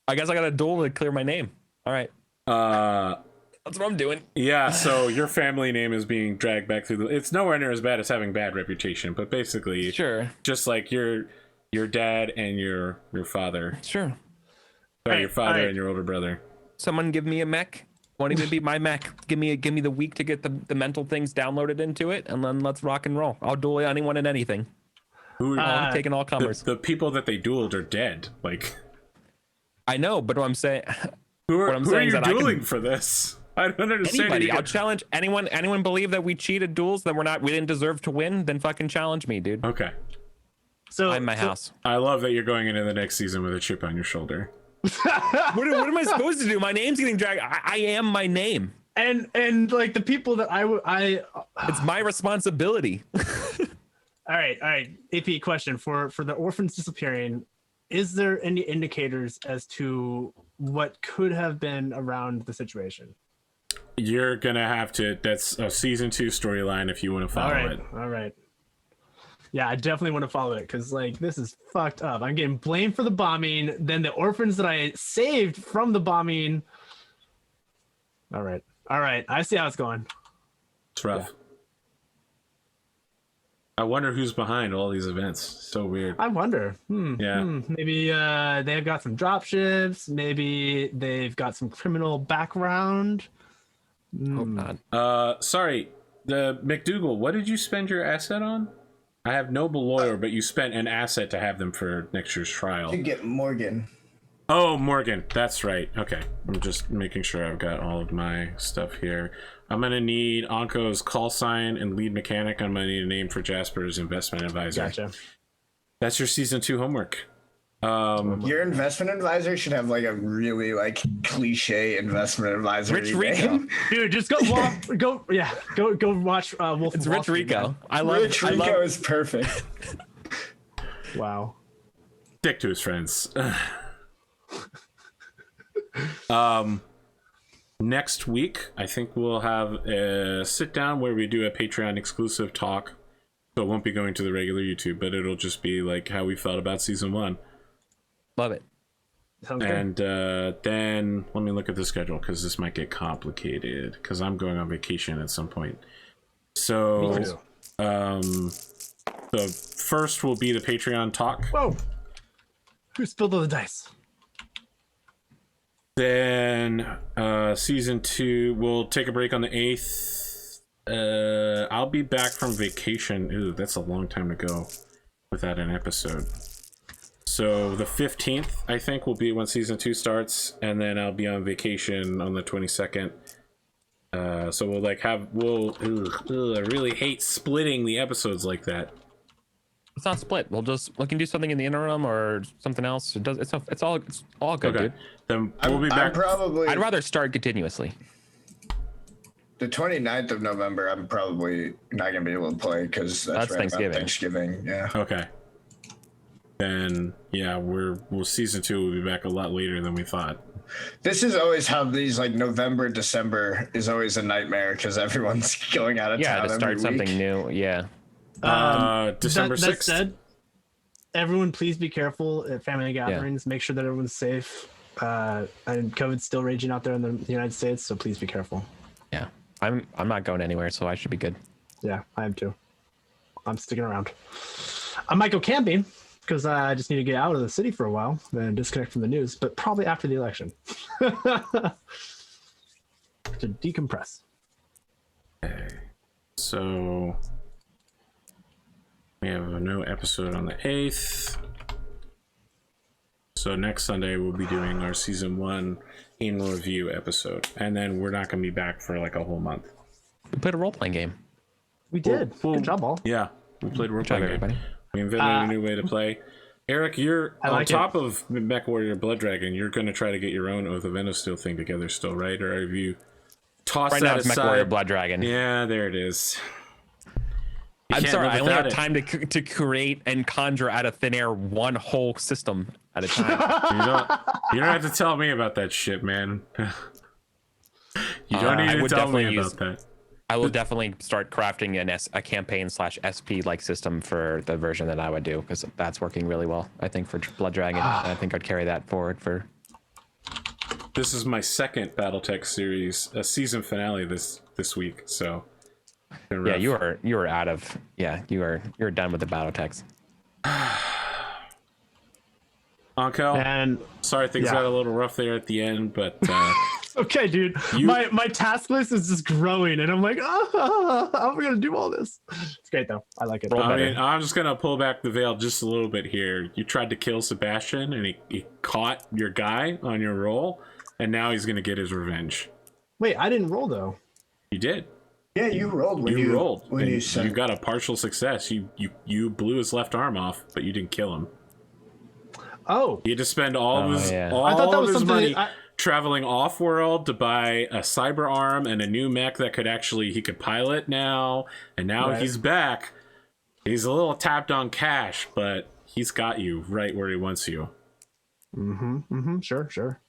I guess I got a duel to clear my name. All right. That's what I'm doing. yeah, so your family name is being dragged back through it's nowhere near as bad as having bad reputation, but basically Sure. just like your dad and your father. Sure. Sorry, your father and your older brother. Someone give me a mech. Won't even be my mech. Give me the week to get the mental things downloaded into it, and then let's rock and roll. I'll duel anyone and anything. I'm taking all comers. The people that they dueled are dead. Like, I know, but what I'm saying, who are you is that dueling for this? I don't understand. anybody, I'll challenge anyone. Anyone believe that we cheated duels, that we didn't deserve to win? Then fucking challenge me, dude. Okay. So I'm my house. I love that you're going into the next season with a chip on your shoulder. What am I supposed to do? My name's getting dragged. I am my name. And like the people that It's my responsibility. all right. AP question for the orphans disappearing. Is there any indicators as to what could have been around the situation? You're gonna have to. That's a season 2 storyline if you want to follow it. All right. Yeah, I definitely want to follow it because like this is fucked up. I'm getting blamed for the bombing. Then the orphans that I saved from the bombing. All right. I see how it's going. It's rough. Yeah. I wonder who's behind all these events. So weird. I wonder. Yeah. Maybe they've got some drop ships. Maybe they've got some criminal background. Hope not. Sorry, the McDougal. What did you spend your asset on? I have noble lawyer, but you spent an asset to have them for next year's trial. To get Morgan. Oh, Morgan. That's right. Okay. I'm just making sure I've got all of my stuff here. I'm going to need Anko's call sign and lead mechanic. I'm going to need a name for Jasper's investment advisor. Gotcha. That's your season 2 homework. Your investment advisor should have like a really like cliche investment advisor. Rich Rico. Dude, just go watch Wolf. It's of Wall Rich Street, Rico. man. Rich Rico is perfect. Wow. Stick to his friends. Next week, I think we'll have a sit down where we do a Patreon exclusive talk. So it won't be going to the regular YouTube, but it'll just be like how we felt about season 1. Love it. Sounds And then let me look at the schedule because this might get complicated because I'm going on vacation at some point. So the first will be the Patreon talk. Whoa! Who spilled all the dice? Then season 2, we'll take a break on the 8th. I'll be back from vacation. Ooh, that's a long time to go without an episode. So the 15th, I think, will be when season 2 starts, and then I'll be on vacation on the 22nd. So we'll like have I really hate splitting the episodes like that. It's not split. We can do something in the interim or something else. It's all good, Okay, dude. then we'll be back. I'd rather start continuously. The 29th of November, I'm probably not gonna be able to play because that's right Thanksgiving. about Thanksgiving. Yeah. Okay. Then yeah, we'll season 2 will be back a lot later than we thought. This is always how these like November, December is always a nightmare because everyone's going out of town. Yeah, to start something new. Yeah. December 6th. That said, everyone please be careful at family gatherings. Make sure that everyone's safe. And COVID's still raging out there in the United States, so please be careful. Yeah. I'm not going anywhere, so I should be good. Yeah, I am too. I'm sticking around. I might go camping because I just need to get out of the city for a while and disconnect from the news, but probably after the election to decompress. Okay. So We have no episode on the 8th. So next Sunday we'll be doing our season 1 in review episode, and then we're not going to be back for like a whole month. We played a role-playing game. We did. Good job, all. Yeah, we played role playing game. Everybody. We invented a new way to play. Eric, you're on top of Mechwarrior Blood Dragon. You're going to try to get your own Oath of Endosteel thing together still, right? Or have you tossed Right that now it's aside? Mechwarrior Blood Dragon. Yeah, there it is. I'm sorry, I only have it. time to create and conjure out of thin air one whole system at a time. You don't have to tell me about that shit, man. You don't need to tell me about that. I will definitely start crafting a campaign / SP like system for the version that I would do, because that's working really well, I think, for Blood Dragon. And I think I'd carry that forward for. This is my second Battletech series, a season finale this week. So yeah, you are out of you're done with the Battletechs. Ankel, And sorry things got a little rough there at the end, but okay, dude, my task list is just growing, and I'm like, how am I gonna do all this? It's great though. I like it. I mean, I'm just gonna pull back the veil just a little bit here. You tried to kill Sebastian, and he caught your guy on your roll, and now he's gonna get his revenge. Wait, I didn't roll though. You did. Yeah, you rolled when You rolled. when and you said you got a partial success. You blew his left arm off, but you didn't kill him. Oh, He had to spend all of his I thought that all was of his something money traveling off world to buy a cyber arm and a new mech that he could pilot now, and now he's back. He's a little tapped on cash, but he's got you right where he wants you. Sure.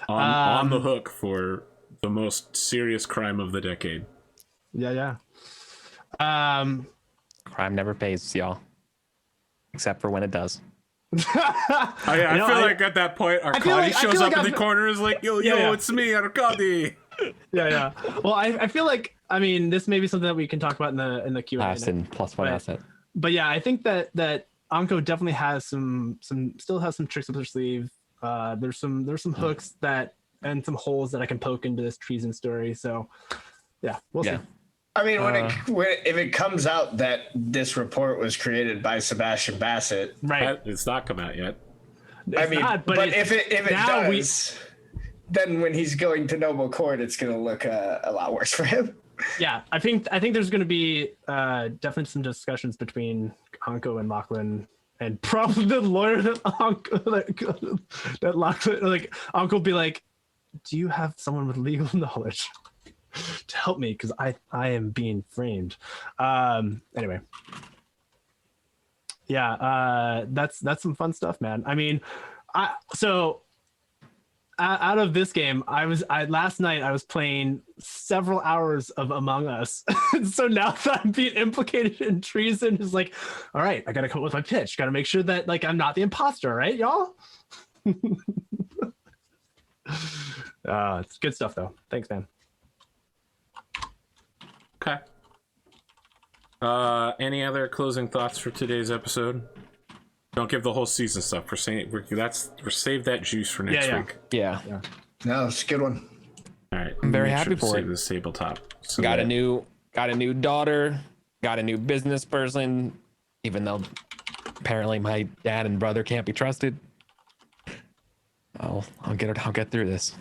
On the hook for the most serious crime of the decade. Yeah. Crime never pays, y'all, except for when it does. I feel like at that point, Arkady shows up in the corner, is like, yo, it's me, Arkady. Yeah. Well, I feel like, I mean, this may be something that we can talk about in the Q&A. Last and +1 asset. But yeah, I think that Anko definitely has some tricks up their sleeve. There's some hooks and some holes that I can poke into this treason story. So yeah, we'll see. I mean, if it comes out that this report was created by Sebastian Bassett, Right. It's not come out yet. but if it does, then when he's going to Noble Court, it's going to look a lot worse for him. Yeah, I think there's going to be definitely some discussions between Anko and Lachlan, and probably the lawyer that Lachlan, like, Anko will be like, do you have someone with legal knowledge to help me, because I am being framed. Anyway, yeah, that's some fun stuff, man. I mean, out of this game, last night I was playing several hours of Among Us. So now that I'm being implicated in treason, is like, all right, I gotta come up with my pitch, gotta make sure that, like, I'm not the imposter, right, y'all? It's good stuff though. Thanks, man. Okay. Any other closing thoughts for today's episode? Don't give the whole season stuff. We're save that juice for next week. Yeah. No, it's a good one. All right. I'm very happy for it. The tabletop. So Got a new daughter. Got a new business person. Even though apparently my dad and brother can't be trusted. I'll get through this.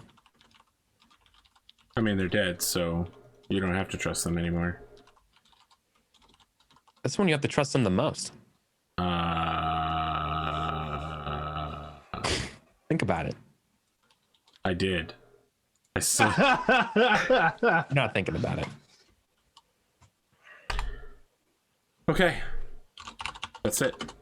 I mean, they're dead, so you don't have to trust them anymore. That's when you have to trust them the most. Think about it. I did. I still. I'm not thinking about it. Okay. That's it.